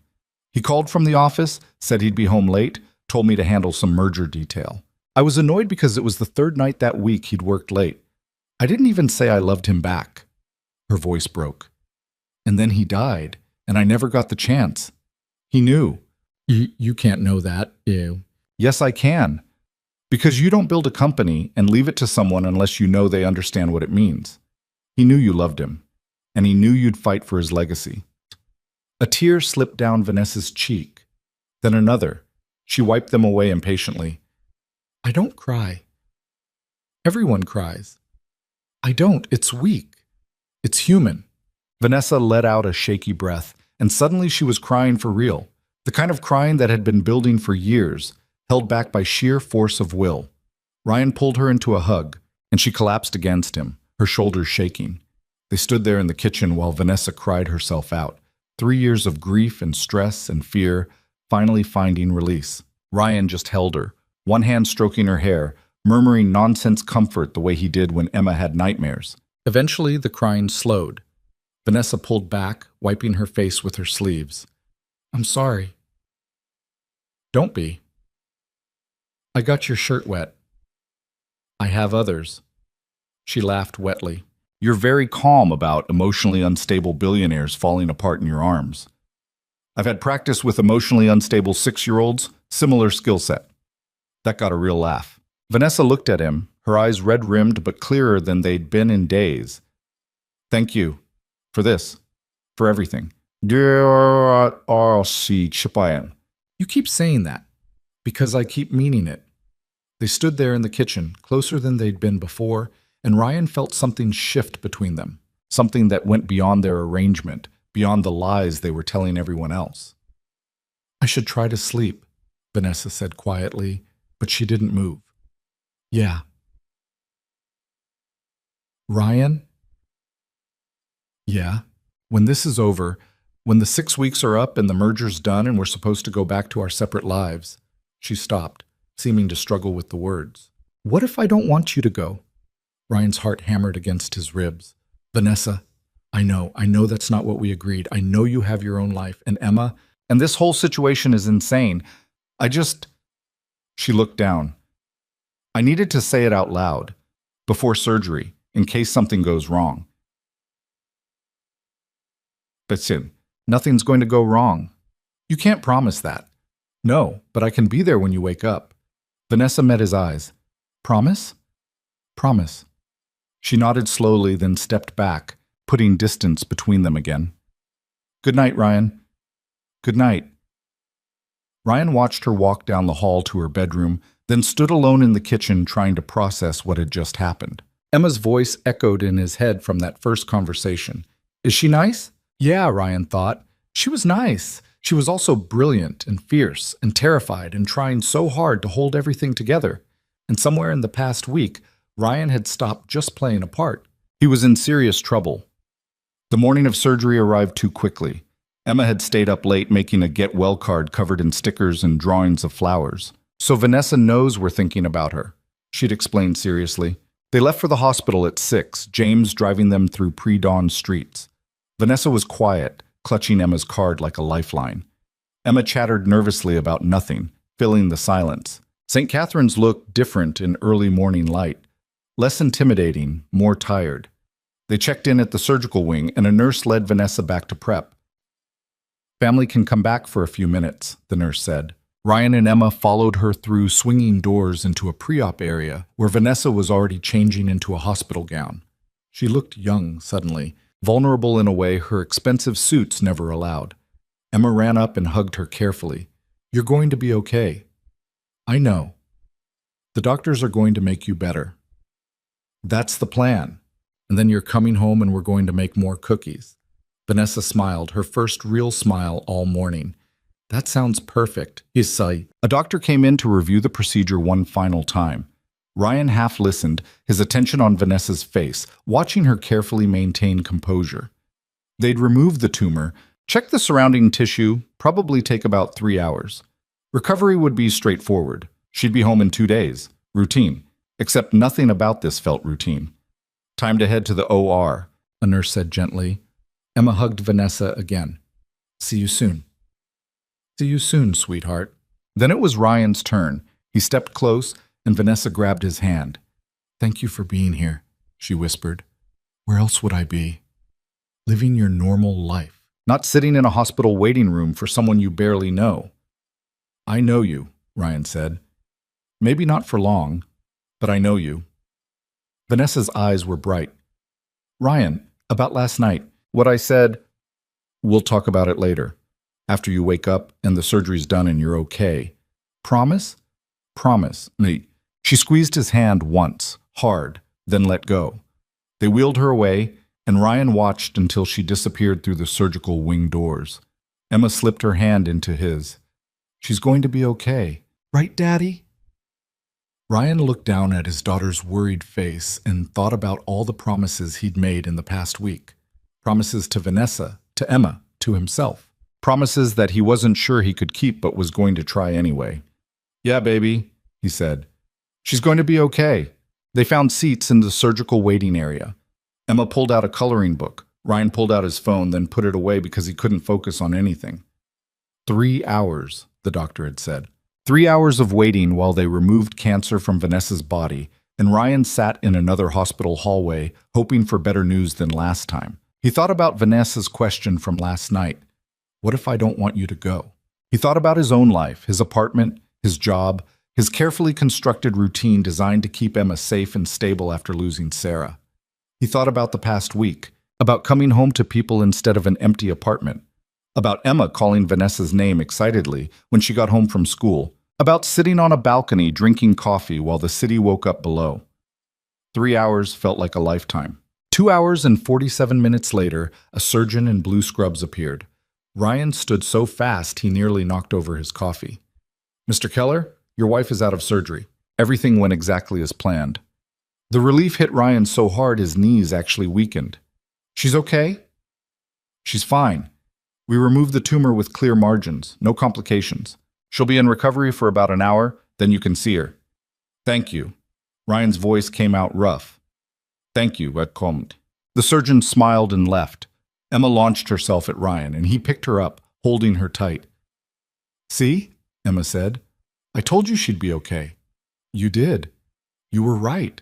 He called from the office, said he'd be home late, told me to handle some merger detail. I was annoyed because it was the third night that week he'd worked late. I didn't even say I loved him back." Her voice broke. "And then he died, and I never got the chance. He knew." You can't know that, ew." "Yes, I can. Because you don't build a company and leave it to someone unless you know they understand what it means. He knew you loved him, and he knew you'd fight for his legacy." A tear slipped down Vanessa's cheek, then another. She wiped them away impatiently. "I don't cry. Everyone cries. I don't. It's weak. It's human." Vanessa let out a shaky breath, and suddenly she was crying for real. The kind of crying that had been building for years, held back by sheer force of will. Ryan pulled her into a hug, and she collapsed against him, her shoulders shaking. They stood there in the kitchen while Vanessa cried herself out. 3 years of grief and stress and fear, finally finding release. Ryan just held her, one hand stroking her hair, murmuring nonsense comfort the way he did when Emma had nightmares. Eventually, the crying slowed. Vanessa pulled back, wiping her face with her sleeves. "I'm sorry." "Don't be. I got your shirt wet." "I have others." She laughed wetly. "You're very calm about emotionally unstable billionaires falling apart in your arms. I've had practice with emotionally unstable 6-year-olds, similar skill set." That got a real laugh. Vanessa looked at him, her eyes red-rimmed but clearer than they'd been in days. Thank you. For this. For everything. You keep saying that. Because I keep meaning it. They stood there in the kitchen, closer than they'd been before, and Ryan felt something shift between them. Something that went beyond their arrangement, beyond the lies they were telling everyone else. I should try to sleep, Vanessa said quietly, but she didn't move. Yeah. Ryan? Yeah. When this is over, when the 6 weeks are up and the merger's done and we're supposed to go back to our separate lives, she stopped, seeming to struggle with the words. What if I don't want you to go? Ryan's heart hammered against his ribs. Vanessa, I know that's not what we agreed. I know you have your own life, and Emma, and this whole situation is insane. She looked down. I needed to say it out loud, before surgery, in case something goes wrong. But Sid, nothing's going to go wrong. You can't promise that. No, but I can be there when you wake up. Vanessa met his eyes. Promise? Promise. She nodded slowly, then stepped back, putting distance between them again. Good night, Ryan. Good night. Ryan watched her walk down the hall to her bedroom, then stood alone in the kitchen trying to process what had just happened. Emma's voice echoed in his head from that first conversation. Is she nice? Yeah, Ryan thought. She was nice. She was also brilliant and fierce and terrified and trying so hard to hold everything together. And somewhere in the past week, Ryan had stopped just playing a part. He was in serious trouble. The morning of surgery arrived too quickly. Emma had stayed up late making a get well card covered in stickers and drawings of flowers. So Vanessa knows we're thinking about her, she'd explained seriously. They left for the hospital at 6, James driving them through pre-dawn streets. Vanessa was quiet, clutching Emma's card like a lifeline. Emma chattered nervously about nothing, filling the silence. St. Catherine's looked different in early morning light. Less intimidating, more tired. They checked in at the surgical wing, and a nurse led Vanessa back to prep. Family can come back for a few minutes, the nurse said. Ryan and Emma followed her through swinging doors into a pre-op area where Vanessa was already changing into a hospital gown. She looked young suddenly, vulnerable in a way her expensive suits never allowed. Emma ran up and hugged her carefully. You're going to be okay. I know. The doctors are going to make you better. That's the plan. And then you're coming home and we're going to make more cookies. Vanessa smiled, her first real smile all morning. That sounds perfect, he said. A doctor came in to review the procedure one final time. Ryan half listened, his attention on Vanessa's face, watching her carefully maintain composure. They'd remove the tumor, check the surrounding tissue, probably take about 3 hours. Recovery would be straightforward. She'd be home in 2 days. Routine. Except nothing about this felt routine. Time to head to the OR, a nurse said gently. Emma hugged Vanessa again. See you soon. See you soon, sweetheart. Then it was Ryan's turn. He stepped close, and Vanessa grabbed his hand. Thank you for being here, she whispered. Where else would I be? Living your normal life, not sitting in a hospital waiting room for someone you barely know. I know you, Ryan said. Maybe not for long, but I know you. Vanessa's eyes were bright. Ryan, about last night, what I said, we'll talk about it later. After you wake up and the surgery's done and you're okay. Promise? Promise. Me. She squeezed his hand once, hard, then let go. They wheeled her away, and Ryan watched until she disappeared through the surgical wing doors. Emma slipped her hand into his. She's going to be okay. Right, Daddy? Ryan looked down at his daughter's worried face and thought about all the promises he'd made in the past week. Promises to Vanessa, to Emma, to himself. Promises that he wasn't sure he could keep but was going to try anyway. Yeah, baby, he said. She's going to be okay. They found seats in the surgical waiting area. Emma pulled out a coloring book. Ryan pulled out his phone, then put it away because he couldn't focus on anything. 3 hours, the doctor had said. 3 hours of waiting while they removed cancer from Vanessa's body, and Ryan sat in another hospital hallway, hoping for better news than last time. He thought about Vanessa's question from last night. What if I don't want you to go? He thought about his own life, his apartment, his job, his carefully constructed routine designed to keep Emma safe and stable after losing Sarah. He thought about the past week, about coming home to people instead of an empty apartment, about Emma calling Vanessa's name excitedly when she got home from school, about sitting on a balcony drinking coffee while the city woke up below. 3 hours felt like a lifetime. 2 hours and 47 minutes later, a surgeon in blue scrubs appeared. Ryan stood so fast he nearly knocked over his coffee. "Mr. Keller, your wife is out of surgery. Everything went exactly as planned." The relief hit Ryan so hard his knees actually weakened. "She's okay?" "She's fine. We removed the tumor with clear margins, no complications. She'll be in recovery for about an hour, then you can see her." "Thank you." Ryan's voice came out rough. "Thank you, Comte." The surgeon smiled and left. Emma launched herself at Ryan, and he picked her up, holding her tight. "See?" Emma said. "I told you she'd be okay." "You did. You were right."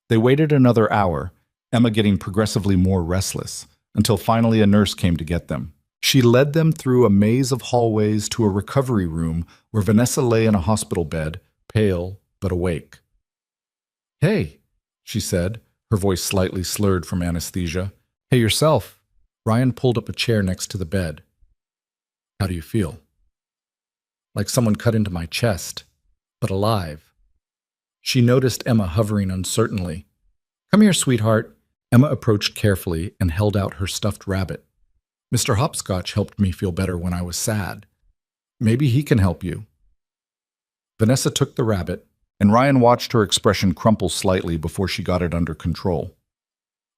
They waited another hour, Emma getting progressively more restless, until finally a nurse came to get them. She led them through a maze of hallways to a recovery room where Vanessa lay in a hospital bed, pale but awake. "Hey," she said, her voice slightly slurred from anesthesia. "Hey yourself." Ryan pulled up a chair next to the bed. "How do you feel?" "Like someone cut into my chest, but alive." She noticed Emma hovering uncertainly. "Come here, sweetheart." Emma approached carefully and held out her stuffed rabbit. "Mr. Hopscotch helped me feel better when I was sad. Maybe he can help you." Vanessa took the rabbit, and Ryan watched her expression crumple slightly before she got it under control.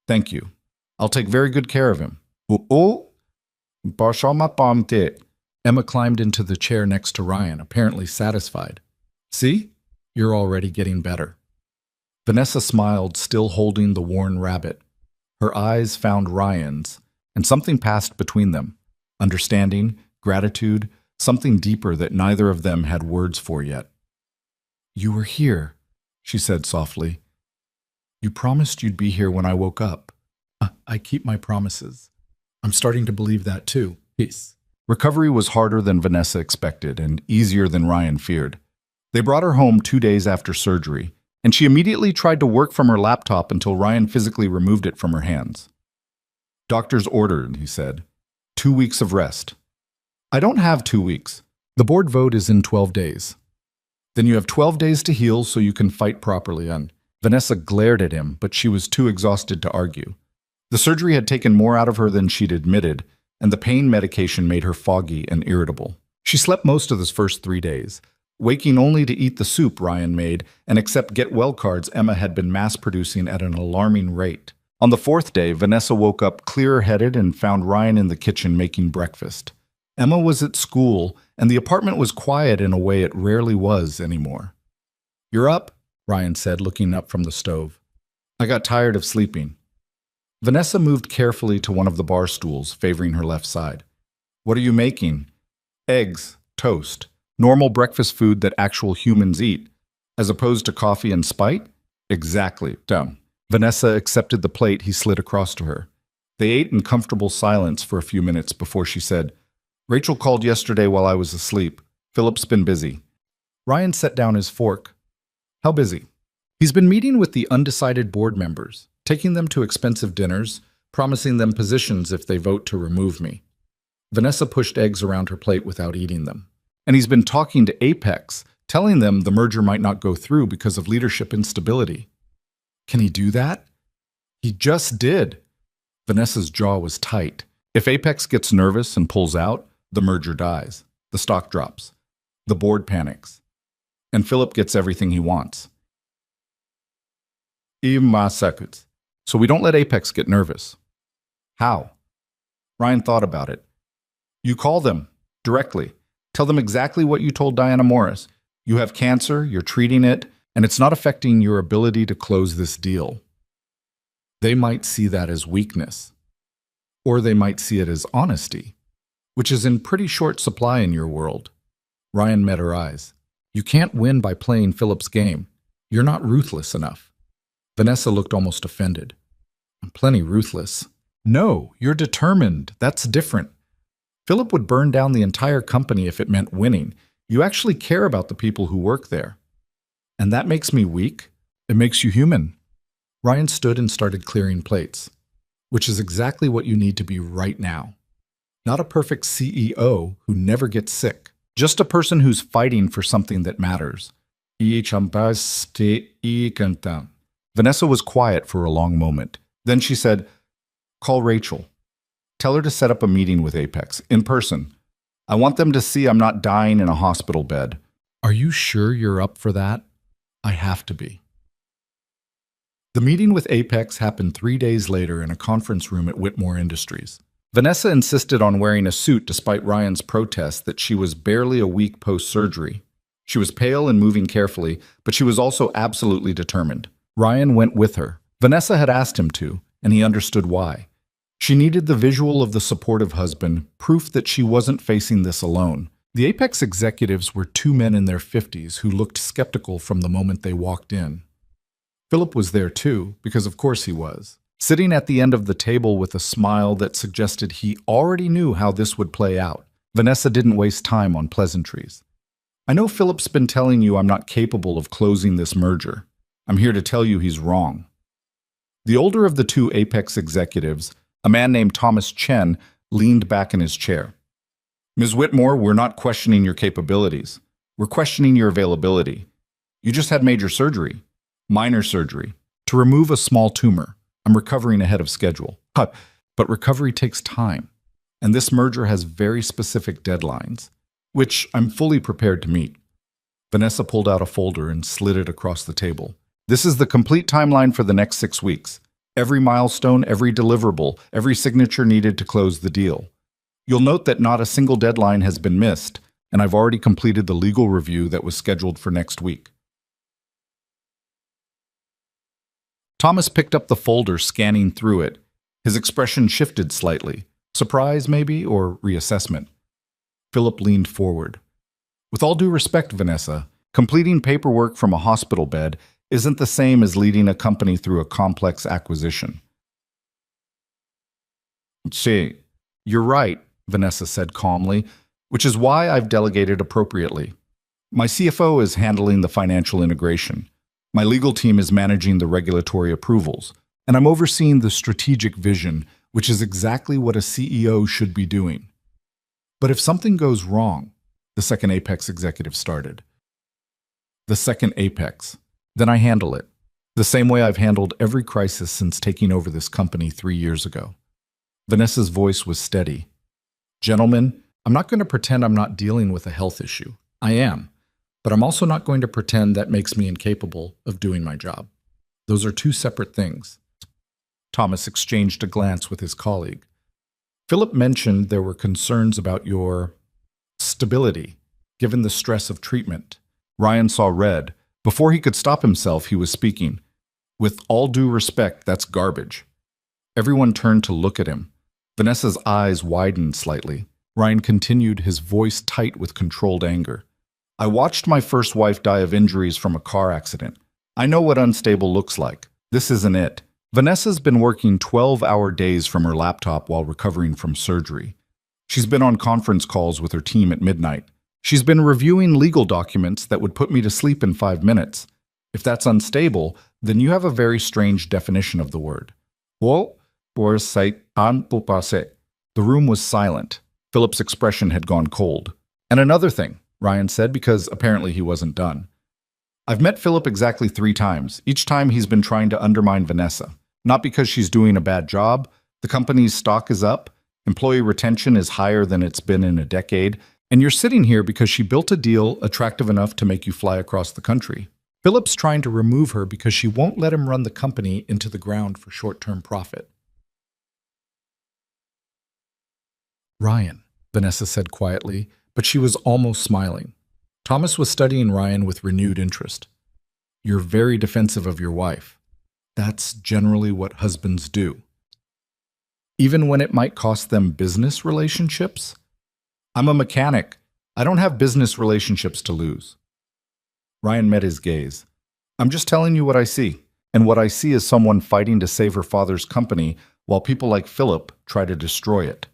"Thank you. I'll take very good care of him." "Oh, Emma climbed into the chair next to Ryan, apparently satisfied. "See? You're already getting better." Vanessa smiled, still holding the worn rabbit. Her eyes found Ryan's, and something passed between them. Understanding, gratitude, something deeper that neither of them had words for yet. "You were here," she said softly. "You promised you'd be here when I woke up." I keep my promises." "I'm starting to believe that too." Peace. Recovery was harder than Vanessa expected and easier than Ryan feared. They brought her home 2 days after surgery, and she immediately tried to work from her laptop until Ryan physically removed it from her hands. "Doctor's ordered," he said. 2 weeks of rest." "I don't have 2 weeks. The board vote is in 12 days. "Then you have 12 days to heal so you can fight properly." Vanessa glared at him, but she was too exhausted to argue. The surgery had taken more out of her than she'd admitted, and the pain medication made her foggy and irritable. She slept most of those first 3 days, waking only to eat the soup Ryan made and accept get-well cards Emma had been mass-producing at an alarming rate. On the 4th day, Vanessa woke up clearer-headed and found Ryan in the kitchen making breakfast. Emma was at school, and the apartment was quiet in a way it rarely was anymore. "You're up," Ryan said, looking up from the stove. "I got tired of sleeping." Vanessa moved carefully to one of the bar stools, favoring her left side. "What are you making?" "Eggs, toast, normal breakfast food that actual humans eat, as opposed to coffee and spite?" "Exactly." Down. Vanessa accepted the plate he slid across to her. They ate in comfortable silence for a few minutes before she said, "Rachel called yesterday while I was asleep. Philip's been busy." Ryan set down his fork. "How busy?" "He's been meeting with the undecided board members, taking them to expensive dinners, promising them positions if they vote to remove me." Vanessa pushed eggs around her plate without eating them. "And he's been talking to Apex, telling them the merger might not go through because of leadership instability." "Can he do that?" "He just did." Vanessa's jaw was tight. If Apex gets nervous and pulls out, the merger dies. The stock drops. The board panics. And Philip gets everything he wants. Seconds. So we don't let Apex get nervous. How? Ryan thought about it. You call them directly. Tell them exactly what you told Diana Morris. You have cancer, you're treating it, and it's not affecting your ability to close this deal. They might see that as weakness. Or they might see it as honesty, which is in pretty short supply in your world. Ryan met her eyes. You can't win by playing Philip's game. You're not ruthless enough. Vanessa looked almost offended. I'm plenty ruthless. No, you're determined. That's different. Philip would burn down the entire company if it meant winning. You actually care about the people who work there. And that makes me weak. It makes you human. Ryan stood and started clearing plates, which is exactly what you need to be right now. Not a perfect CEO who never gets sick, just a person who's fighting for something that matters. Vanessa was quiet for a long moment. Then she said, "Call Rachel. Tell her to set up a meeting with Apex, in person. I want them to see I'm not dying in a hospital bed." "Are you sure you're up for that?" "I have to be." The meeting with Apex happened 3 days later in a conference room at Whitmore Industries. Vanessa insisted on wearing a suit despite Ryan's protest that she was barely a week post-surgery. She was pale and moving carefully, but she was also absolutely determined. Ryan went with her. Vanessa had asked him to, and he understood why. She needed the visual of the supportive husband, proof that she wasn't facing this alone. The Apex executives were two men in their 50s who looked skeptical from the moment they walked in. Philip was there too, because of course he was, sitting at the end of the table with a smile that suggested he already knew how this would play out. Vanessa didn't waste time on pleasantries. "I know Philip's been telling you I'm not capable of closing this merger. I'm here to tell you he's wrong." The older of the two Apex executives, a man named Thomas Chen, leaned back in his chair. "Ms. Whitmore, we're not questioning your capabilities. We're questioning your availability. You just had major surgery. Minor surgery. To remove a small tumor. I'm recovering ahead of schedule. But recovery takes time. And this merger has very specific deadlines, which I'm fully prepared to meet." Vanessa pulled out a folder and slid it across the table. "This is the complete timeline for the next 6 weeks. Every milestone, every deliverable, every signature needed to close the deal. You'll note that not a single deadline has been missed, and I've already completed the legal review that was scheduled for next week." Thomas picked up the folder, scanning through it. His expression shifted slightly. Surprise, maybe, or reassessment. Philip leaned forward. "With all due respect, Vanessa, completing paperwork from a hospital bed isn't the same as leading a company through a complex acquisition." "See, you're right," Vanessa said calmly, "which is why I've delegated appropriately. My CFO is handling the financial integration. My legal team is managing the regulatory approvals, and I'm overseeing the strategic vision, which is exactly what a CEO should be doing. But if something goes wrong," the second Apex executive started. "The second Apex. Then I handle it. The same way I've handled every crisis since taking over this company 3 years ago." Vanessa's voice was steady. "Gentlemen, I'm not going to pretend I'm not dealing with a health issue. I am. But I'm also not going to pretend that makes me incapable of doing my job. Those are two separate things." Thomas exchanged a glance with his colleague. "Philip mentioned there were concerns about your stability, given the stress of treatment." Ryan saw red. Before he could stop himself, he was speaking. "With all due respect, that's garbage." Everyone turned to look at him. Vanessa's eyes widened slightly. Ryan continued, his voice tight with controlled anger. "I watched my first wife die of injuries from a car accident. I know what unstable looks like. This isn't it." Vanessa's been working 12-hour days from her laptop while recovering from surgery. She's been on conference calls with her team at midnight. She's been reviewing legal documents that would put me to sleep in 5 minutes. If that's unstable, then you have a very strange definition of the word. The room was silent. Philip's expression had gone cold. "And another thing," Ryan said, because apparently he wasn't done. "I've met Philip exactly 3 times. Each time he's been trying to undermine Vanessa. Not because she's doing a bad job. The company's stock is up. Employee retention is higher than it's been in a decade. And you're sitting here because she built a deal attractive enough to make you fly across the country. Philip's trying to remove her because she won't let him run the company into the ground for short-term profit." "Ryan," Vanessa said quietly, but she was almost smiling. Thomas was studying Ryan with renewed interest. "You're very defensive of your wife. That's generally what husbands do. Even when it might cost them business relationships? I'm a mechanic. I don't have business relationships to lose." Ryan met his gaze. "I'm just telling you what I see, and what I see is someone fighting to save her father's company while people like Philip try to destroy it."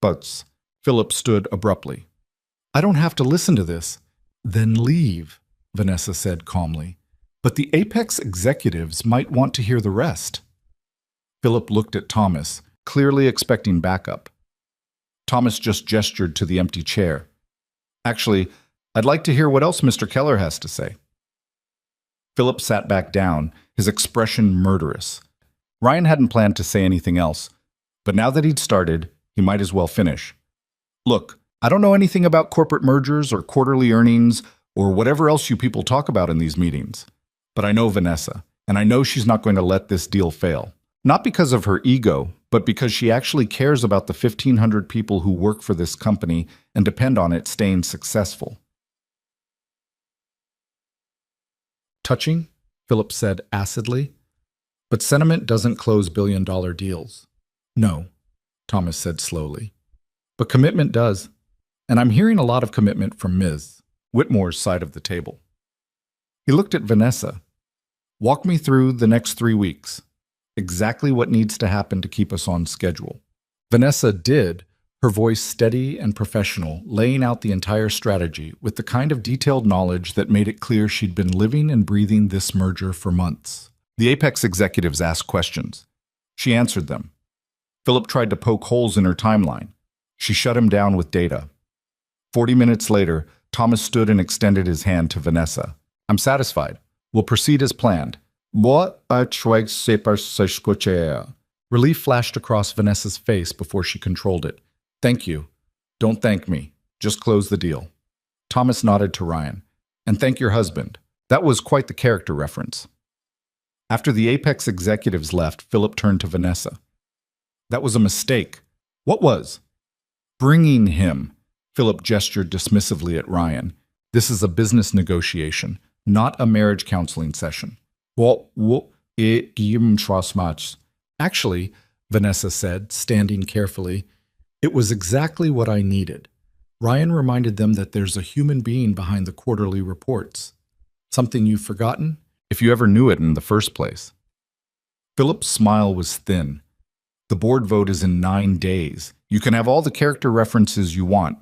"But Philip stood abruptly. I don't have to listen to this. Then leave, Vanessa said calmly. But the Apex executives might want to hear the rest. Philip looked at Thomas, clearly expecting backup. Thomas just gestured to the empty chair. Actually, I'd like to hear what else Mr. Keller has to say. Philip sat back down, his expression murderous. Ryan hadn't planned to say anything else, but now that he'd started, he might as well finish. Look, I don't know anything about corporate mergers or quarterly earnings or whatever else you people talk about in these meetings. But I know Vanessa, and I know she's not going to let this deal fail. Not because of her ego, but because she actually cares about the 1,500 people who work for this company and depend on it staying successful. Touching, Philip said acidly. But sentiment doesn't close billion-dollar deals. No, Thomas said slowly. But commitment does. And I'm hearing a lot of commitment from Ms. Whitmore's side of the table. He looked at Vanessa. Walk me through the next 3 weeks. Exactly what needs to happen to keep us on schedule. Vanessa did, her voice steady and professional, laying out the entire strategy with the kind of detailed knowledge that made it clear she'd been living and breathing this merger for months. The Apex executives asked questions. She answered them. Philip tried to poke holes in her timeline. She shut him down with data. 40 minutes later, Thomas stood and extended his hand to Vanessa. I'm satisfied. We'll proceed as planned. Relief flashed across Vanessa's face before she controlled it. Thank you. Don't thank me. Just close the deal. Thomas nodded to Ryan. And thank your husband. That was quite the character reference. After the Apex executives left, Philip turned to Vanessa. That was a mistake. What was? Bringing him. Philip gestured dismissively at Ryan. This is a business negotiation, not a marriage counseling session. Actually, Vanessa said, standing carefully, it was exactly what I needed. Ryan reminded them that there's a human being behind the quarterly reports. Something you've forgotten? If you ever knew it in the first place. Philip's smile was thin. The board vote is in 9 days. You can have all the character references you want.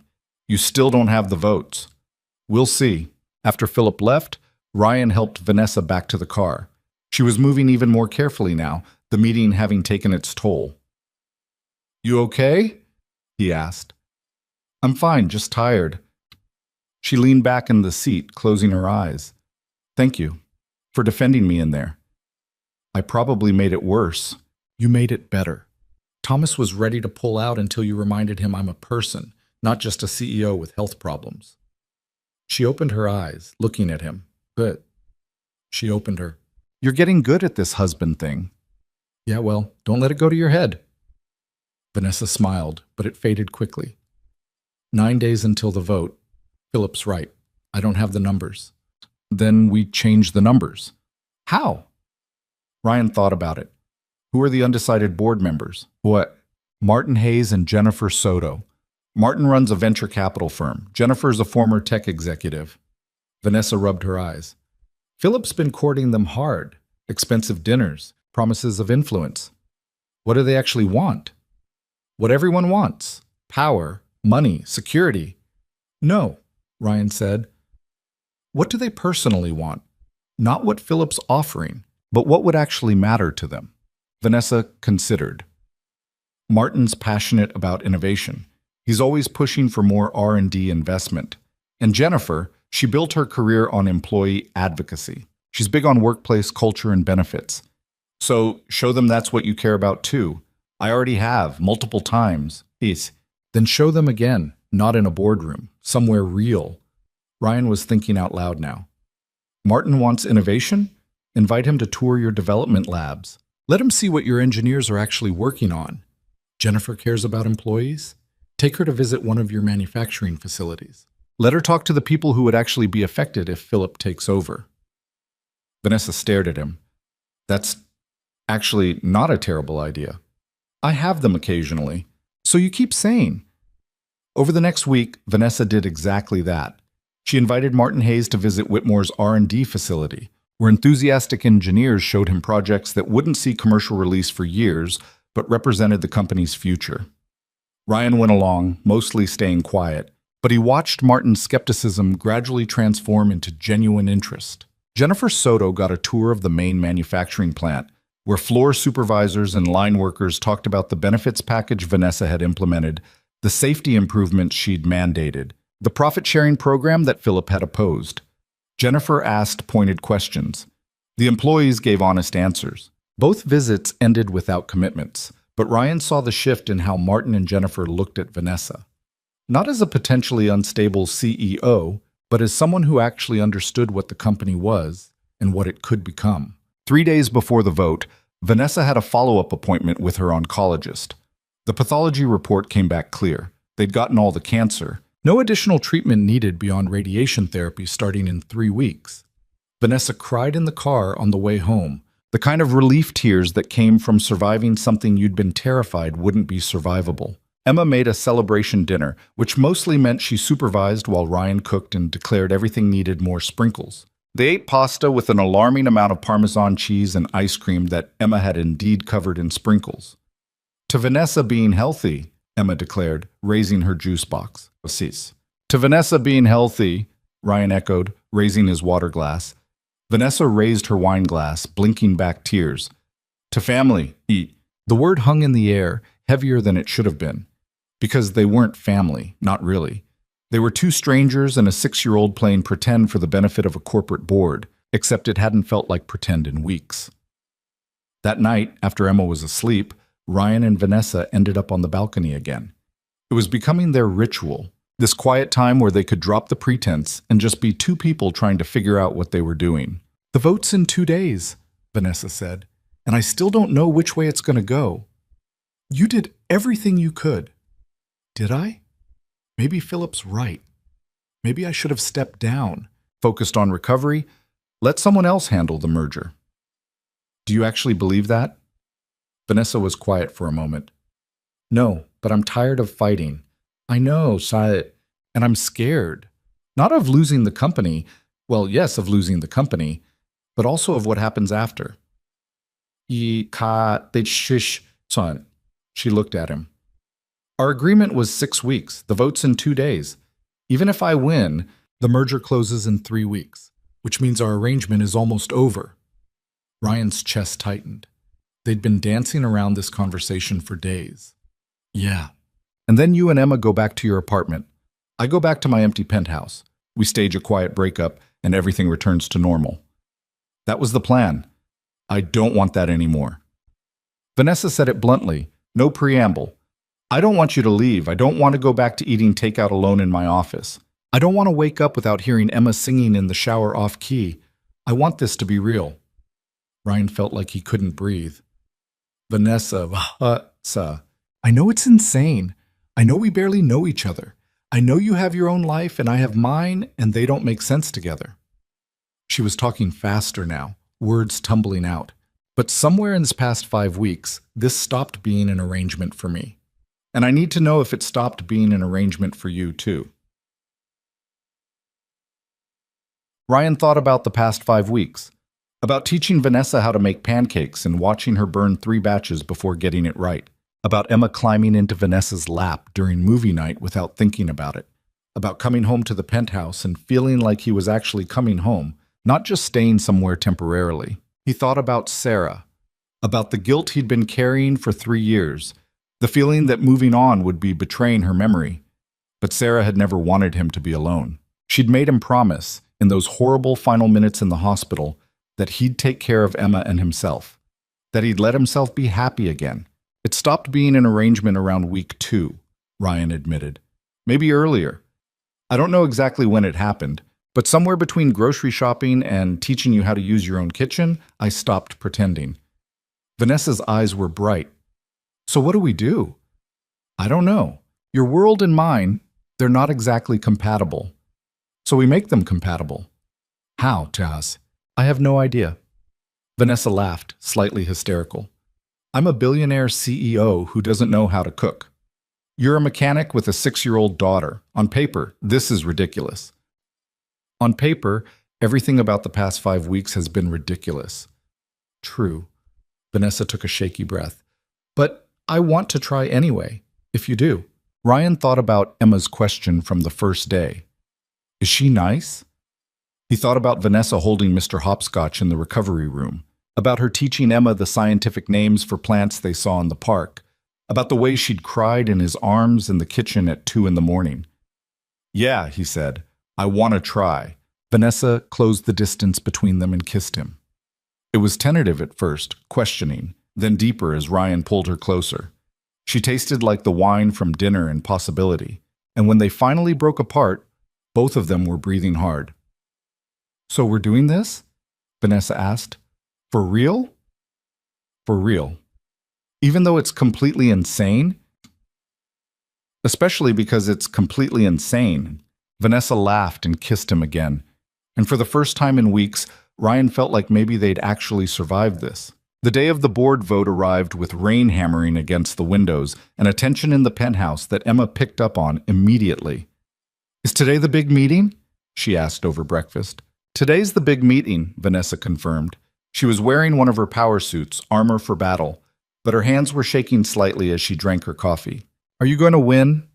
You still don't have the votes. We'll see. After Philip left, Ryan helped Vanessa back to the car. She was moving even more carefully now, the meeting having taken its toll. You okay? He asked. I'm fine, just tired. She leaned back in the seat, closing her eyes. Thank you for defending me in there. I probably made it worse. You made it better. Thomas was ready to pull out until you reminded him I'm a person, not just a CEO with health problems. She opened her eyes, looking at him. Good. She opened her. You're getting good at this husband thing. Yeah, well, don't let it go to your head. Vanessa smiled, but it faded quickly. 9 days until the vote. Philip's right. I don't have the numbers. Then we change the numbers. How? Ryan thought about it. Who are the undecided board members? What? Martin Hayes and Jennifer Soto. Martin runs a venture capital firm. Jennifer's a former tech executive. Vanessa rubbed her eyes. Philip's been courting them hard. Expensive dinners, promises of influence. What do they actually want? What everyone wants. Power, money, security. No, Ryan said. What do they personally want? Not what Philip's offering, but what would actually matter to them. Vanessa considered. Martin's passionate about innovation. He's always pushing for more R&D investment. And Jennifer, she built her career on employee advocacy. She's big on workplace culture and benefits. So show them that's what you care about too. I already have, multiple times. Then show them again, not in a boardroom, somewhere real. Ryan was thinking out loud now. Martin wants innovation? Invite him to tour your development labs. Let him see what your engineers are actually working on. Jennifer cares about employees? Take her to visit one of your manufacturing facilities. Let her talk to the people who would actually be affected if Philip takes over. Vanessa stared at him. That's actually not a terrible idea. I have them occasionally, so you keep saying. Over the next week, Vanessa did exactly that. She invited Martin Hayes to visit Whitmore's R&D facility, where enthusiastic engineers showed him projects that wouldn't see commercial release for years, but represented the company's future. Ryan went along, mostly staying quiet, but he watched Martin's skepticism gradually transform into genuine interest. Jennifer Soto got a tour of the main manufacturing plant, where floor supervisors and line workers talked about the benefits package Vanessa had implemented, the safety improvements she'd mandated, the profit-sharing program that Philip had opposed. Jennifer asked pointed questions. The employees gave honest answers. Both visits ended without commitments, but Ryan saw the shift in how Martin and Jennifer looked at Vanessa. Not as a potentially unstable CEO, but as someone who actually understood what the company was and what it could become. 3 days before the vote, Vanessa had a follow-up appointment with her oncologist. The pathology report came back clear. They'd gotten all the cancer. No additional treatment needed beyond radiation therapy starting in 3 weeks. Vanessa cried in the car on the way home, the kind of relief tears that came from surviving something you'd been terrified wouldn't be survivable. Emma made a celebration dinner, which mostly meant she supervised while Ryan cooked and declared everything needed more sprinkles. They ate pasta with an alarming amount of Parmesan cheese and ice cream that Emma had indeed covered in sprinkles. To Vanessa being healthy, Emma declared, raising her juice box. To Vanessa being healthy, Ryan echoed, raising his water glass. Vanessa raised her wine glass, blinking back tears. To family, eat. The word hung in the air, heavier than it should have been. Because they weren't family, not really. They were 2 strangers and a 6-year-old playing pretend for the benefit of a corporate board, except it hadn't felt like pretend in weeks. That night, after Emma was asleep, Ryan and Vanessa ended up on the balcony again. It was becoming their ritual, this quiet time where they could drop the pretense and just be 2 people trying to figure out what they were doing. The vote's in 2 days, Vanessa said, and I still don't know which way it's going to go. You did everything you could. Did I? Maybe Philip's right. Maybe I should have stepped down, focused on recovery, let someone else handle the merger. Do you actually believe that? Vanessa was quiet for a moment. No, but I'm tired of fighting. I know, and I'm scared. Not of losing the company. Well, yes, of losing the company, but also of what happens after. She looked at him. Our agreement was 6 weeks. The vote's in 2 days. Even if I win, the merger closes in 3 weeks, which means our arrangement is almost over. Ryan's chest tightened. They'd been dancing around this conversation for days. Yeah. And then you and Emma go back to your apartment. I go back to my empty penthouse. We stage a quiet breakup, and everything returns to normal. That was the plan. I don't want that anymore. Vanessa said it bluntly, no preamble. I don't want you to leave. I don't want to go back to eating takeout alone in my office. I don't want to wake up without hearing Emma singing in the shower off-key. I want this to be real. Ryan felt like he couldn't breathe. Vanessa, I know it's insane. I know we barely know each other. I know you have your own life and I have mine, and they don't make sense together. She was talking faster now, words tumbling out. But somewhere in this past 5 weeks, this stopped being an arrangement for me. And I need to know if it stopped being an arrangement for you, too. Ryan thought about the past 5 weeks, about teaching Vanessa how to make pancakes and watching her burn 3 batches before getting it right, about Emma climbing into Vanessa's lap during movie night without thinking about it, about coming home to the penthouse and feeling like he was actually coming home, not just staying somewhere temporarily. He thought about Sarah, about the guilt he'd been carrying for 3 years, the feeling that moving on would be betraying her memory. But Sarah had never wanted him to be alone. She'd made him promise, in those horrible final minutes in the hospital, that he'd take care of Emma and himself, that he'd let himself be happy again. It stopped being an arrangement around week 2, Ryan admitted. Maybe earlier. I don't know exactly when it happened, but somewhere between grocery shopping and teaching you how to use your own kitchen, I stopped pretending. Vanessa's eyes were bright. So what do we do? I don't know. Your world and mine, they're not exactly compatible. So we make them compatible. How, Taz? I have no idea. Vanessa laughed, slightly hysterical. I'm a billionaire CEO who doesn't know how to cook. You're a mechanic with a 6-year-old daughter. On paper, this is ridiculous. On paper, everything about the past 5 weeks has been ridiculous. True. Vanessa took a shaky breath. But I want to try anyway, if you do. Ryan thought about Emma's question from the first day. Is she nice? He thought about Vanessa holding Mr. Hopscotch in the recovery room, about her teaching Emma the scientific names for plants they saw in the park, about the way she'd cried in his arms in the kitchen at 2 in the morning. Yeah, he said, I want to try. Vanessa closed the distance between them and kissed him. It was tentative at first, questioning, then deeper as Ryan pulled her closer. She tasted like the wine from dinner and possibility, and when they finally broke apart, both of them were breathing hard. So we're doing this? Vanessa asked. For real? For real. Even though it's completely insane? Especially because it's completely insane. Vanessa laughed and kissed him again, and for the first time in weeks, Ryan felt like maybe they'd actually survived this. The day of the board vote arrived with rain hammering against the windows and a tension in the penthouse that Emma picked up on immediately. Is today the big meeting? She asked over breakfast. Today's the big meeting, Vanessa confirmed. She was wearing one of her power suits, armor for battle, but her hands were shaking slightly as she drank her coffee. Are you going to win?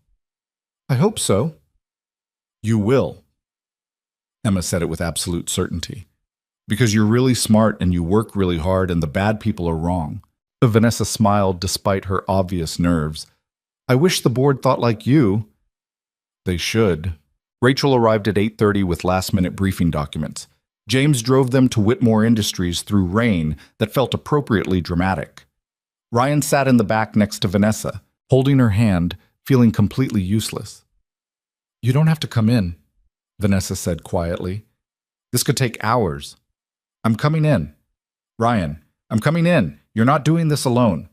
I hope so. You will. Emma said it with absolute certainty. Because you're really smart and you work really hard and the bad people are wrong. Vanessa smiled despite her obvious nerves. I wish the board thought like you. They should. Rachel arrived at 8:30 with last-minute briefing documents. James drove them to Whitmore Industries through rain that felt appropriately dramatic. Ryan sat in the back next to Vanessa, holding her hand, feeling completely useless. You don't have to come in, Vanessa said quietly. This could take hours. I'm coming in. Ryan, I'm coming in. You're not doing this alone.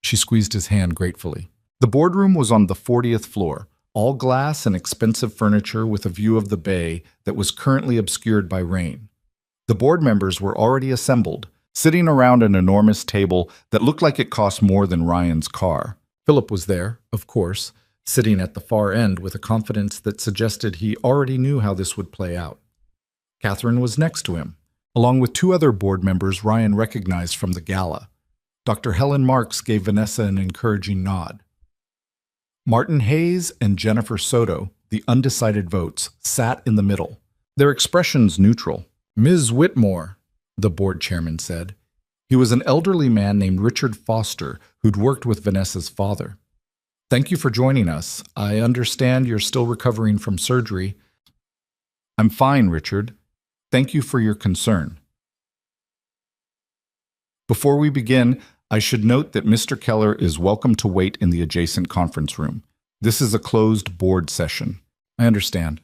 She squeezed his hand gratefully. The boardroom was on the 40th floor, all glass and expensive furniture with a view of the bay that was currently obscured by rain. The board members were already assembled, sitting around an enormous table that looked like it cost more than Ryan's car. Philip was there, of course, sitting at the far end with a confidence that suggested he already knew how this would play out. Catherine was next to him, along with 2 other board members Ryan recognized from the gala. Dr. Helen Marks gave Vanessa an encouraging nod. Martin Hayes and Jennifer Soto, the undecided votes, sat in the middle, their expressions neutral. Ms. Whitmore, the board chairman said. He was an elderly man named Richard Foster who'd worked with Vanessa's father. Thank you for joining us. I understand you're still recovering from surgery. I'm fine, Richard. Thank you for your concern. Before we begin, I should note that Mr. Keller is welcome to wait in the adjacent conference room. This is a closed board session. I understand.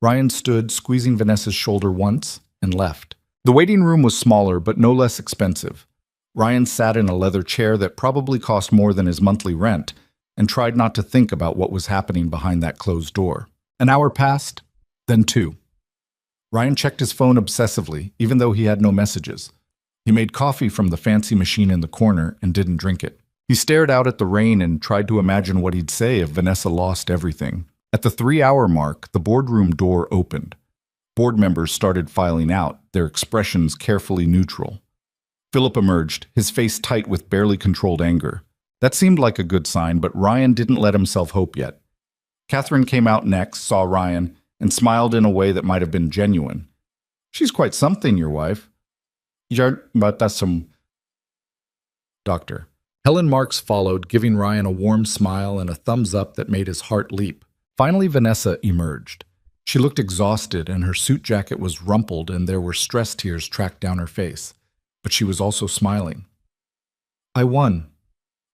Ryan stood, squeezing Vanessa's shoulder once, and left. The waiting room was smaller, but no less expensive. Ryan sat in a leather chair that probably cost more than his monthly rent, and tried not to think about what was happening behind that closed door. An hour passed, then 2. Ryan checked his phone obsessively, even though he had no messages. He made coffee from the fancy machine in the corner and didn't drink it. He stared out at the rain and tried to imagine what he'd say if Vanessa lost everything. At the 3-hour mark, the boardroom door opened. Board members started filing out, their expressions carefully neutral. Philip emerged, his face tight with barely controlled anger. That seemed like a good sign, but Ryan didn't let himself hope yet. Catherine came out next, saw Ryan, and smiled in a way that might have been genuine. She's quite something, your wife. But that's some... Doctor. Helen Marks followed, giving Ryan a warm smile and a thumbs up that made his heart leap. Finally, Vanessa emerged. She looked exhausted, and her suit jacket was rumpled, and there were stress tears tracked down her face. But she was also smiling. I won,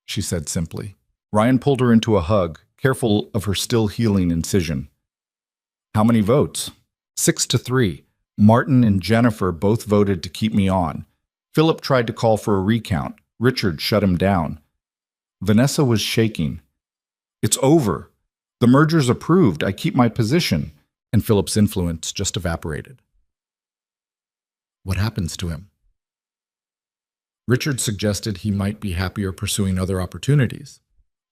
she said simply. Ryan pulled her into a hug, careful of her still healing incision. How many votes? 6-3. Martin and Jennifer both voted to keep me on. Philip tried to call for a recount. Richard shut him down. Vanessa was shaking. It's over. The merger's approved. I keep my position. And Philip's influence just evaporated. What happens to him? Richard suggested he might be happier pursuing other opportunities.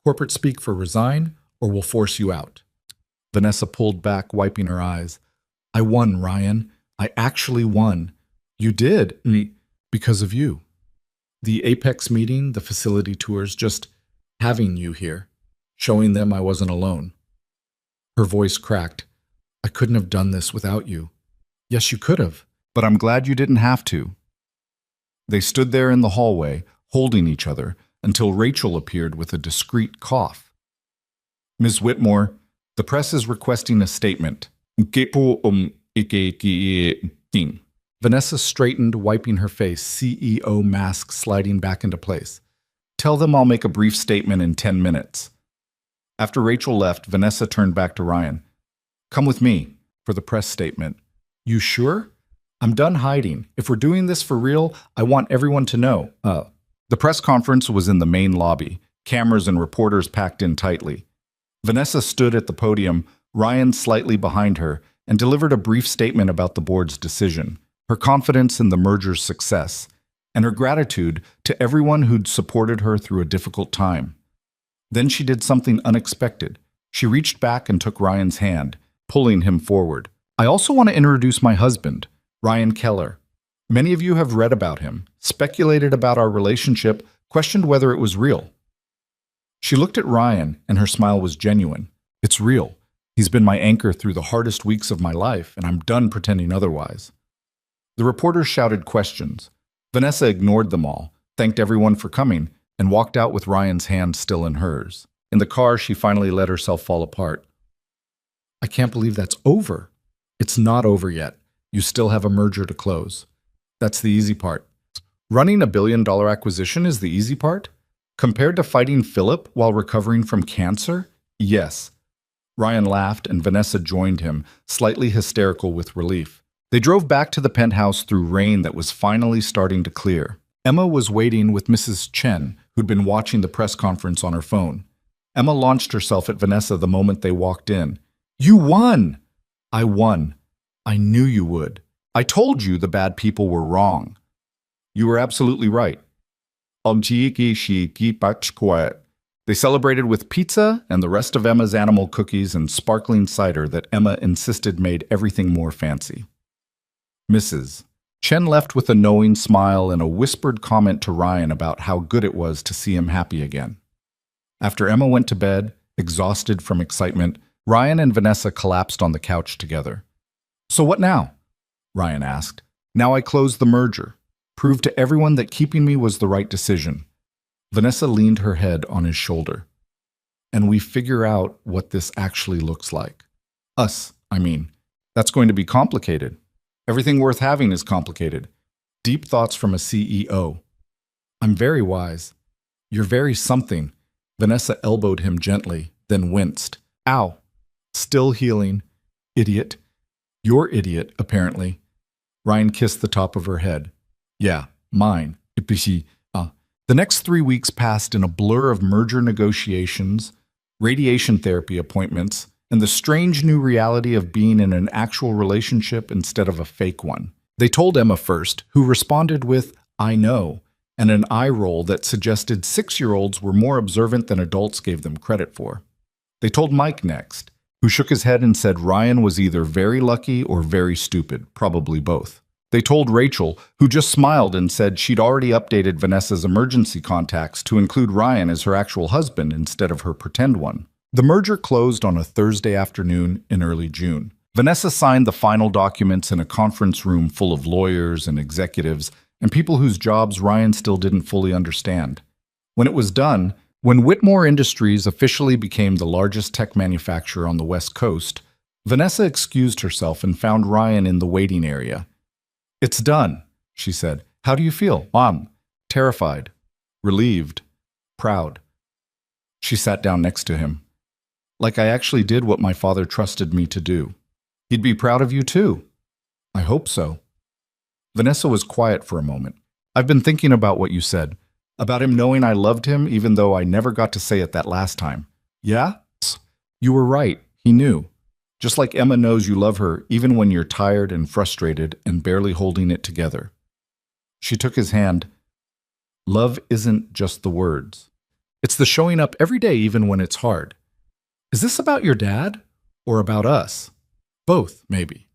Corporate speak for resign, or we'll force you out. Vanessa pulled back, wiping her eyes. I won, Ryan. I actually won. You did, because of you. The Apex meeting, the facility tours, just having you here. showing them I wasn't alone. Her voice cracked. I couldn't have done this without you. Yes, you could have, but I'm glad you didn't have to. They stood there in the hallway, holding each other, until Rachel appeared with a discreet cough. Ms. Whitmore, the press is requesting a statement. Vanessa straightened, wiping her face, CEO mask sliding back into place. Tell them I'll make a brief statement in 10 minutes. After Rachel left, Vanessa turned back to Ryan. Come with me for the press statement. You sure? I'm done hiding. If we're doing this for real, I want everyone to know. The press conference was in the main lobby, cameras and reporters packed in tightly. Vanessa stood at the podium, Ryan slightly behind her, and delivered a brief statement about the board's decision, her confidence in the merger's success, and her gratitude to everyone who'd supported her through a difficult time. Then she did something unexpected. She reached back and took Ryan's hand, pulling him forward. I also want to introduce my husband, Ryan Keller. Many of you have read about him, speculated about our relationship, questioned whether it was real. She looked at Ryan, and her smile was genuine. It's real. He's been my anchor through the hardest weeks of my life, and I'm done pretending otherwise. The reporters shouted questions. Vanessa ignored them all, thanked everyone for coming, and walked out with Ryan's hand still in hers. In the car, she finally let herself fall apart. I can't believe that's over. It's not over yet. You still have a merger to close. That's the easy part. Running a billion-dollar acquisition is the easy part? Compared to fighting Philip while recovering from cancer? Yes. Ryan laughed, and Vanessa joined him, slightly hysterical with relief. They drove back to the penthouse through rain that was finally starting to clear. Emma was waiting with Mrs. Chen, who'd been watching the press conference on her phone. Emma launched herself at Vanessa the moment they walked in. You won! I won. I knew you would. I told you the bad people were wrong. You were absolutely right. They celebrated with pizza and the rest of Emma's animal cookies and sparkling cider that Emma insisted made everything more fancy. Mrs. Chen left with a knowing smile and a whispered comment to Ryan about how good it was to see him happy again. After Emma went to bed, exhausted from excitement, Ryan and Vanessa collapsed on the couch together. So what now? Ryan asked. Now I close the merger. Prove to everyone that keeping me was the right decision. Vanessa leaned her head on his shoulder. And we figure out what this actually looks like. Us, I mean. That's going to be complicated. Everything worth having is complicated. Deep thoughts from a CEO. I'm very wise. You're very something. Vanessa elbowed him gently, then winced. Ow. Still healing. Idiot. You're idiot, apparently. Ryan kissed the top of her head. Yeah, mine. The next 3 weeks passed in a blur of merger negotiations, radiation therapy appointments, and the strange new reality of being in an actual relationship instead of a fake one. They told Emma first, who responded with, I know, and an eye roll that suggested 6-year-olds were more observant than adults gave them credit for. They told Mike next, who shook his head and said Ryan was either very lucky or very stupid, probably both. They told Rachel, who just smiled and said she'd already updated Vanessa's emergency contacts to include Ryan as her actual husband instead of her pretend one. The merger closed on a Thursday afternoon in early June. Vanessa signed the final documents in a conference room full of lawyers and executives and people whose jobs Ryan still didn't fully understand. When it was done, when Whitmore Industries officially became the largest tech manufacturer on the West Coast, Vanessa excused herself and found Ryan in the waiting area. It's done, she said. How do you feel? Terrified, relieved, proud. She sat down next to him. Like I actually did what my father trusted me to do. He'd be proud of you too. I hope so. Vanessa was quiet for a moment. I've been thinking about what you said, about him knowing I loved him even though I never got to say it that last time. Yeah? You were right. He knew. Just like Emma knows you love her even when you're tired and frustrated and barely holding it together. She took his hand. Love isn't just the words. It's the showing up every day even when it's hard. Is this about your dad or about us? Both, maybe.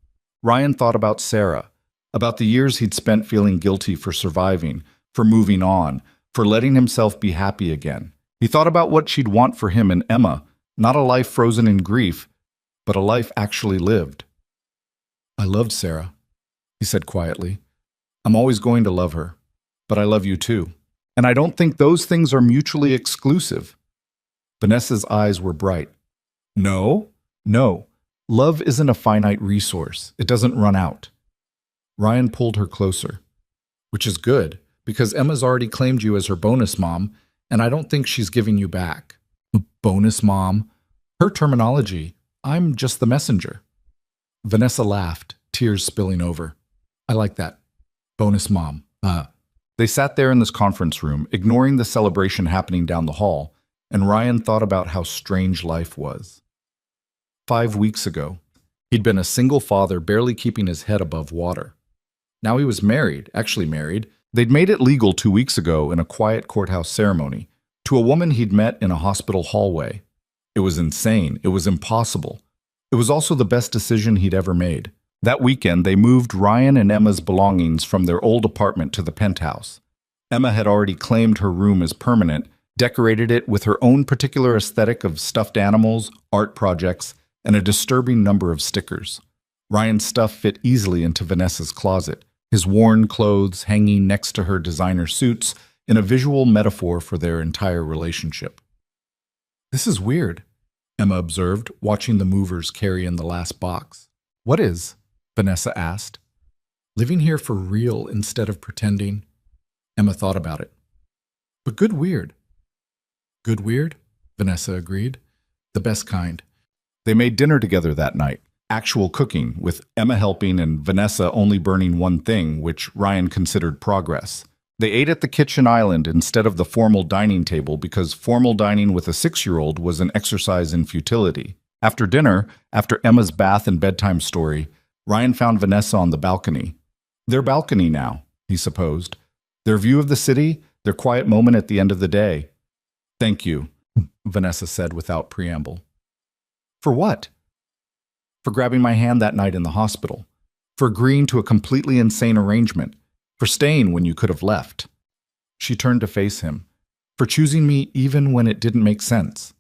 Ryan thought about Sarah, about the years he'd spent feeling guilty for surviving, for moving on, for letting himself be happy again. He thought about what she'd want for him and Emma, not a life frozen in grief, but a life actually lived. "I loved Sarah," he said quietly. "I'm always going to love her, but I love you too. And I don't think those things are mutually exclusive." Vanessa's eyes were bright. No. Love isn't a finite resource. It doesn't run out." Ryan pulled her closer. "Which is good, because Emma's already claimed you as her bonus mom, and I don't think she's giving you back." "Bonus mom?" "Her terminology. I'm just the messenger." Vanessa laughed, tears spilling over. "I like that. Bonus mom. They sat there in this conference room, ignoring the celebration happening down the hall, and Ryan thought about how strange life was. 5 weeks ago, he'd been a single father barely keeping his head above water. Now he was married, actually married. They'd made it legal 2 weeks ago in a quiet courthouse ceremony, to a woman he'd met in a hospital hallway. It was insane. It was impossible. It was also the best decision he'd ever made. That weekend, they moved Ryan and Emma's belongings from their old apartment to the penthouse. Emma had already claimed her room as permanent, decorated it with her own particular aesthetic of stuffed animals, art projects, and a disturbing number of stickers. Ryan's stuff fit easily into Vanessa's closet, his worn clothes hanging next to her designer suits in a visual metaphor for their entire relationship. "This is weird," Emma observed, watching the movers carry in the last box. "What is?" Vanessa asked. "Living here for real instead of pretending." Emma thought about it. "But good weird." "Good weird," Vanessa agreed. "The best kind." They made dinner together that night, actual cooking, with Emma helping and Vanessa only burning one thing, which Ryan considered progress. They ate at the kitchen island instead of the formal dining table because formal dining with a 6-year-old was an exercise in futility. After dinner, after Emma's bath and bedtime story, Ryan found Vanessa on the balcony. Their balcony now, he supposed. Their view of the city, their quiet moment at the end of the day. "Thank you," Vanessa said without preamble. "For what?" "For grabbing my hand that night in the hospital. For agreeing to a completely insane arrangement. For staying when you could have left." She turned to face him. "For choosing me even when it didn't make sense."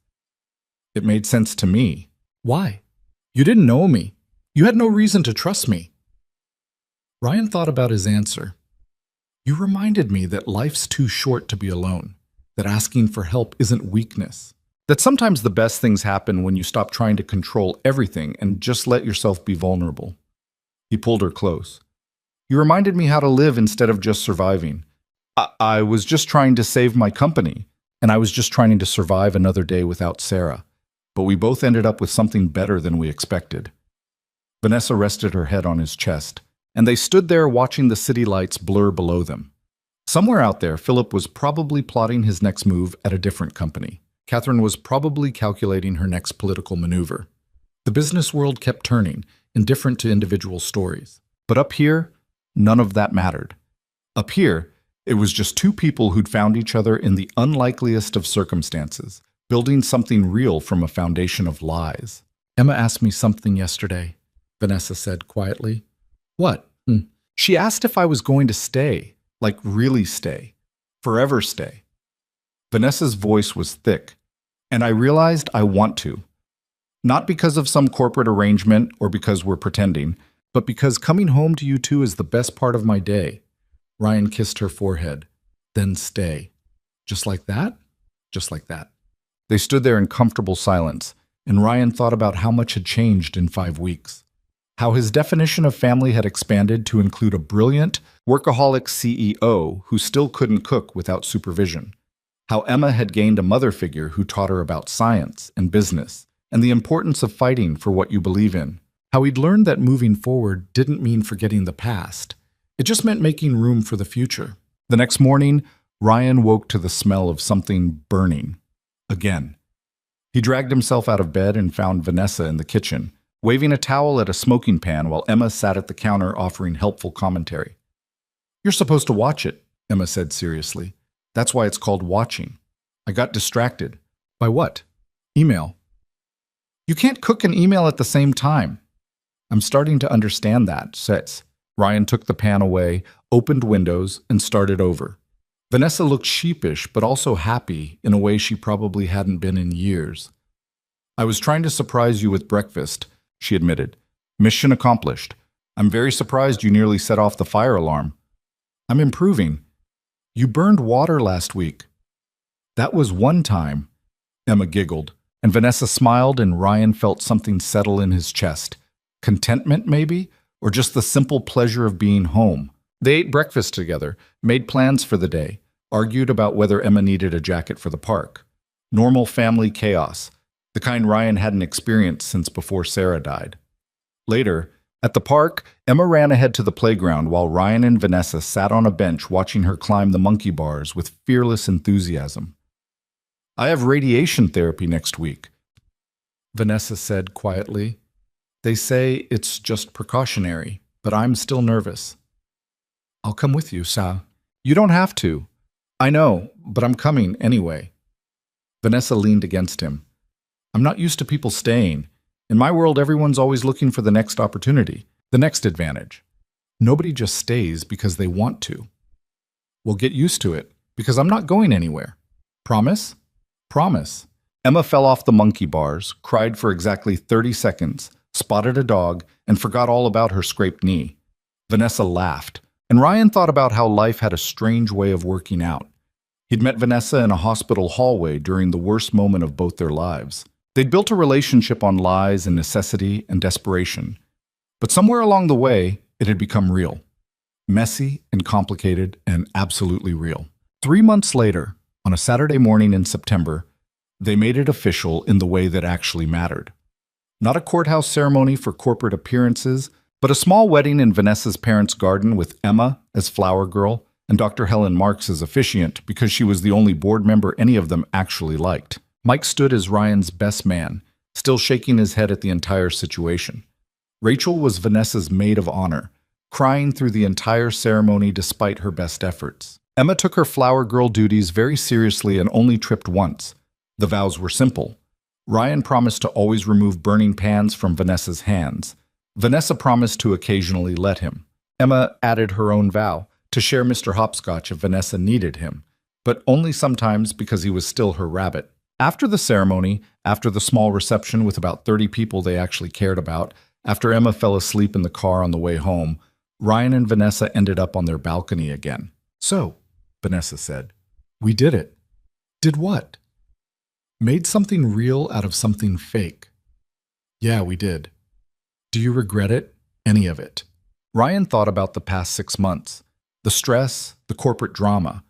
"It made sense to me." "Why? You didn't know me. You had no reason to trust me." Ryan thought about his answer. "You reminded me that life's too short to be alone, that asking for help isn't weakness, that sometimes the best things happen when you stop trying to control everything and just let yourself be vulnerable." He pulled her close. "You reminded me how to live instead of just surviving. I was just trying to save my company, and I was just trying to survive another day without Sarah. But we both ended up with something better than we expected." Vanessa rested her head on his chest, and they stood there watching the city lights blur below them. Somewhere out there, Philip was probably plotting his next move at a different company. Catherine was probably calculating her next political maneuver. The business world kept turning, indifferent to individual stories. But up here, none of that mattered. Up here, it was just two people who'd found each other in the unlikeliest of circumstances, building something real from a foundation of lies. "Emma asked me something yesterday," Vanessa said quietly. "What?" "She asked if I was going to stay, like really stay, forever stay." Vanessa's voice was thick, and I realized I want to. Not because of some corporate arrangement or because we're pretending, but because coming home to you two is the best part of my day. Ryan kissed her forehead. "Then stay." "Just like that?" "Just like that." They stood there in comfortable silence, and Ryan thought about how much had changed in 5 weeks. How his definition of family had expanded to include a brilliant, workaholic CEO who still couldn't cook without supervision. How Emma had gained a mother figure who taught her about science and business and the importance of fighting for what you believe in. How he'd learned that moving forward didn't mean forgetting the past. It just meant making room for the future. The next morning, Ryan woke to the smell of something burning. Again. He dragged himself out of bed and found Vanessa in the kitchen, waving a towel at a smoking pan while Emma sat at the counter offering helpful commentary. "You're supposed to watch it," Emma said seriously. "That's why it's called watching. I got distracted." "By what?" "Email." "You can't cook and email at the same time." "I'm starting to understand that," says. Ryan took the pan away, opened Windows, and started over. Vanessa looked sheepish, but also happy in a way she probably hadn't been in years. "I was trying to surprise you with breakfast," she admitted. "Mission accomplished. I'm very surprised you nearly set off the fire alarm." "I'm improving. You burned water last week." "That was one time," Emma giggled, and Vanessa smiled, and Ryan felt something settle in his chest. Contentment, maybe? Or just the simple pleasure of being home. They ate breakfast together, made plans for the day, argued about whether Emma needed a jacket for the park. Normal family chaos, the kind Ryan hadn't experienced since before Sarah died. Later, at the park, Emma ran ahead to the playground while Ryan and Vanessa sat on a bench watching her climb the monkey bars with fearless enthusiasm. "I have radiation therapy next week," Vanessa said quietly. "They say it's just precautionary, but I'm still nervous." "I'll come with you, Sa." "You don't have to." "I know, but I'm coming anyway." Vanessa leaned against him. "I'm not used to people staying. In my world, everyone's always looking for the next opportunity, the next advantage. Nobody just stays because they want to." "We'll get used to it, because I'm not going anywhere." "Promise?" "Promise." Emma fell off the monkey bars, cried for exactly 30 seconds, spotted a dog, and forgot all about her scraped knee. Vanessa laughed, and Ryan thought about how life had a strange way of working out. He'd met Vanessa in a hospital hallway during the worst moment of both their lives. They'd built a relationship on lies and necessity and desperation. But somewhere along the way, it had become real. Messy and complicated and absolutely real. 3 months later, on a Saturday morning in September, they made it official in the way that actually mattered. Not a courthouse ceremony for corporate appearances, but a small wedding in Vanessa's parents' garden with Emma as flower girl and Dr. Helen Marks as officiant because she was the only board member any of them actually liked. Mike stood as Ryan's best man, still shaking his head at the entire situation. Rachel was Vanessa's maid of honor, crying through the entire ceremony despite her best efforts. Emma took her flower girl duties very seriously and only tripped once. The vows were simple. Ryan promised to always remove burning pans from Vanessa's hands. Vanessa promised to occasionally let him. Emma added her own vow, to share Mr. Hopscotch if Vanessa needed him, but only sometimes because he was still her rabbit. After the ceremony, after the small reception with about 30 people they actually cared about, after Emma fell asleep in the car on the way home, Ryan and Vanessa ended up on their balcony again. "So," Vanessa said, "we did it." "Did what?" "Made something real out of something fake." "Yeah, we did." "Do you regret it? Any of it?" Ryan thought about the past 6 months. The stress, the corporate drama,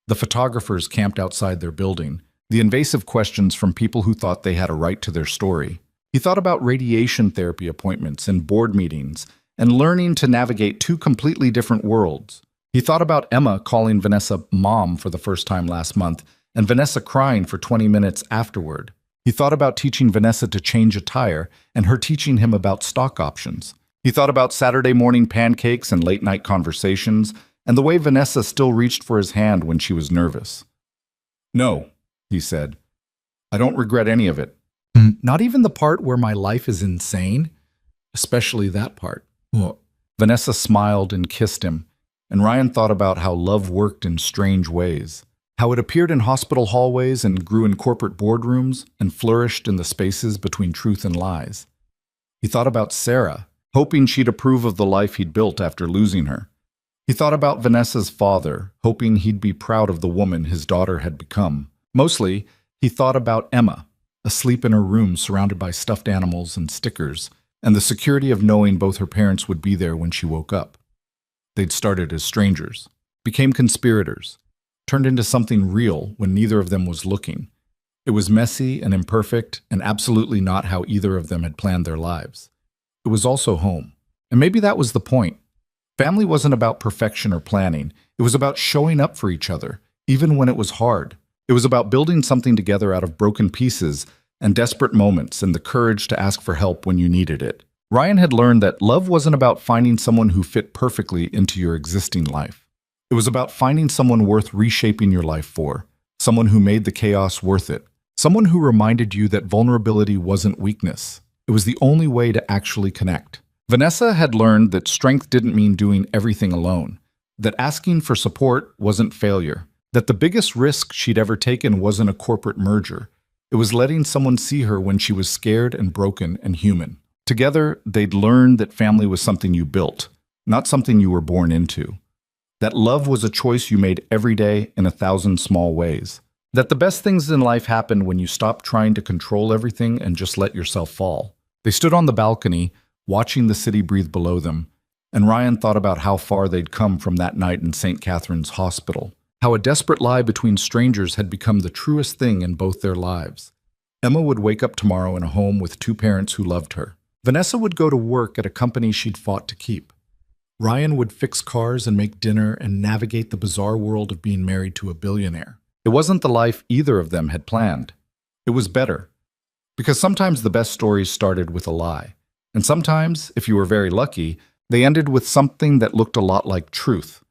the photographers camped outside their building, the invasive questions from people who thought they had a right to their story. He thought about radiation therapy appointments and board meetings and learning to navigate 2 completely different worlds. He thought about Emma calling Vanessa mom for the first time last month and Vanessa crying for 20 minutes afterward. He thought about teaching Vanessa to change a tire and her teaching him about stock options. He thought about Saturday morning pancakes and late-night conversations and the way Vanessa still reached for his hand when she was nervous. "No," he said. "I don't regret any of it. Not even the part where my life is insane? Especially that part." Well, Vanessa smiled and kissed him, and Ryan thought about how love worked in strange ways. How it appeared in hospital hallways and grew in corporate boardrooms and flourished in the spaces between truth and lies. He thought about Sarah, hoping she'd approve of the life he'd built after losing her. He thought about Vanessa's father, hoping he'd be proud of the woman his daughter had become. Mostly, he thought about Emma, asleep in her room surrounded by stuffed animals and stickers, and the security of knowing both her parents would be there when she woke up. They'd started as strangers, became conspirators, turned into something real when neither of them was looking. It was messy and imperfect and absolutely not how either of them had planned their lives. It was also home. And maybe that was the point. Family wasn't about perfection or planning. It was about showing up for each other, even when it was hard. It was about building something together out of broken pieces and desperate moments and the courage to ask for help when you needed it. Ryan had learned that love wasn't about finding someone who fit perfectly into your existing life. It was about finding someone worth reshaping your life for, someone who made the chaos worth it, someone who reminded you that vulnerability wasn't weakness. It was the only way to actually connect. Vanessa had learned that strength didn't mean doing everything alone, that asking for support wasn't failure, That the biggest risk she'd ever taken wasn't a corporate merger. It was letting someone see her when she was scared and broken and human. Together, they'd learned that family was something you built, not something you were born into. That love was a choice you made every day in 1,000 small ways. That the best things in life happen when you stop trying to control everything and just let yourself fall. They stood on the balcony, watching the city breathe below them, and Ryan thought about how far they'd come from that night in St. Catherine's Hospital. How a desperate lie between strangers had become the truest thing in both their lives. Emma would wake up tomorrow in a home with 2 parents who loved her. Vanessa would go to work at a company she'd fought to keep. Ryan would fix cars and make dinner and navigate the bizarre world of being married to a billionaire. It wasn't the life either of them had planned. It was better. Because sometimes the best stories started with a lie. And sometimes, if you were very lucky, they ended with something that looked a lot like truth.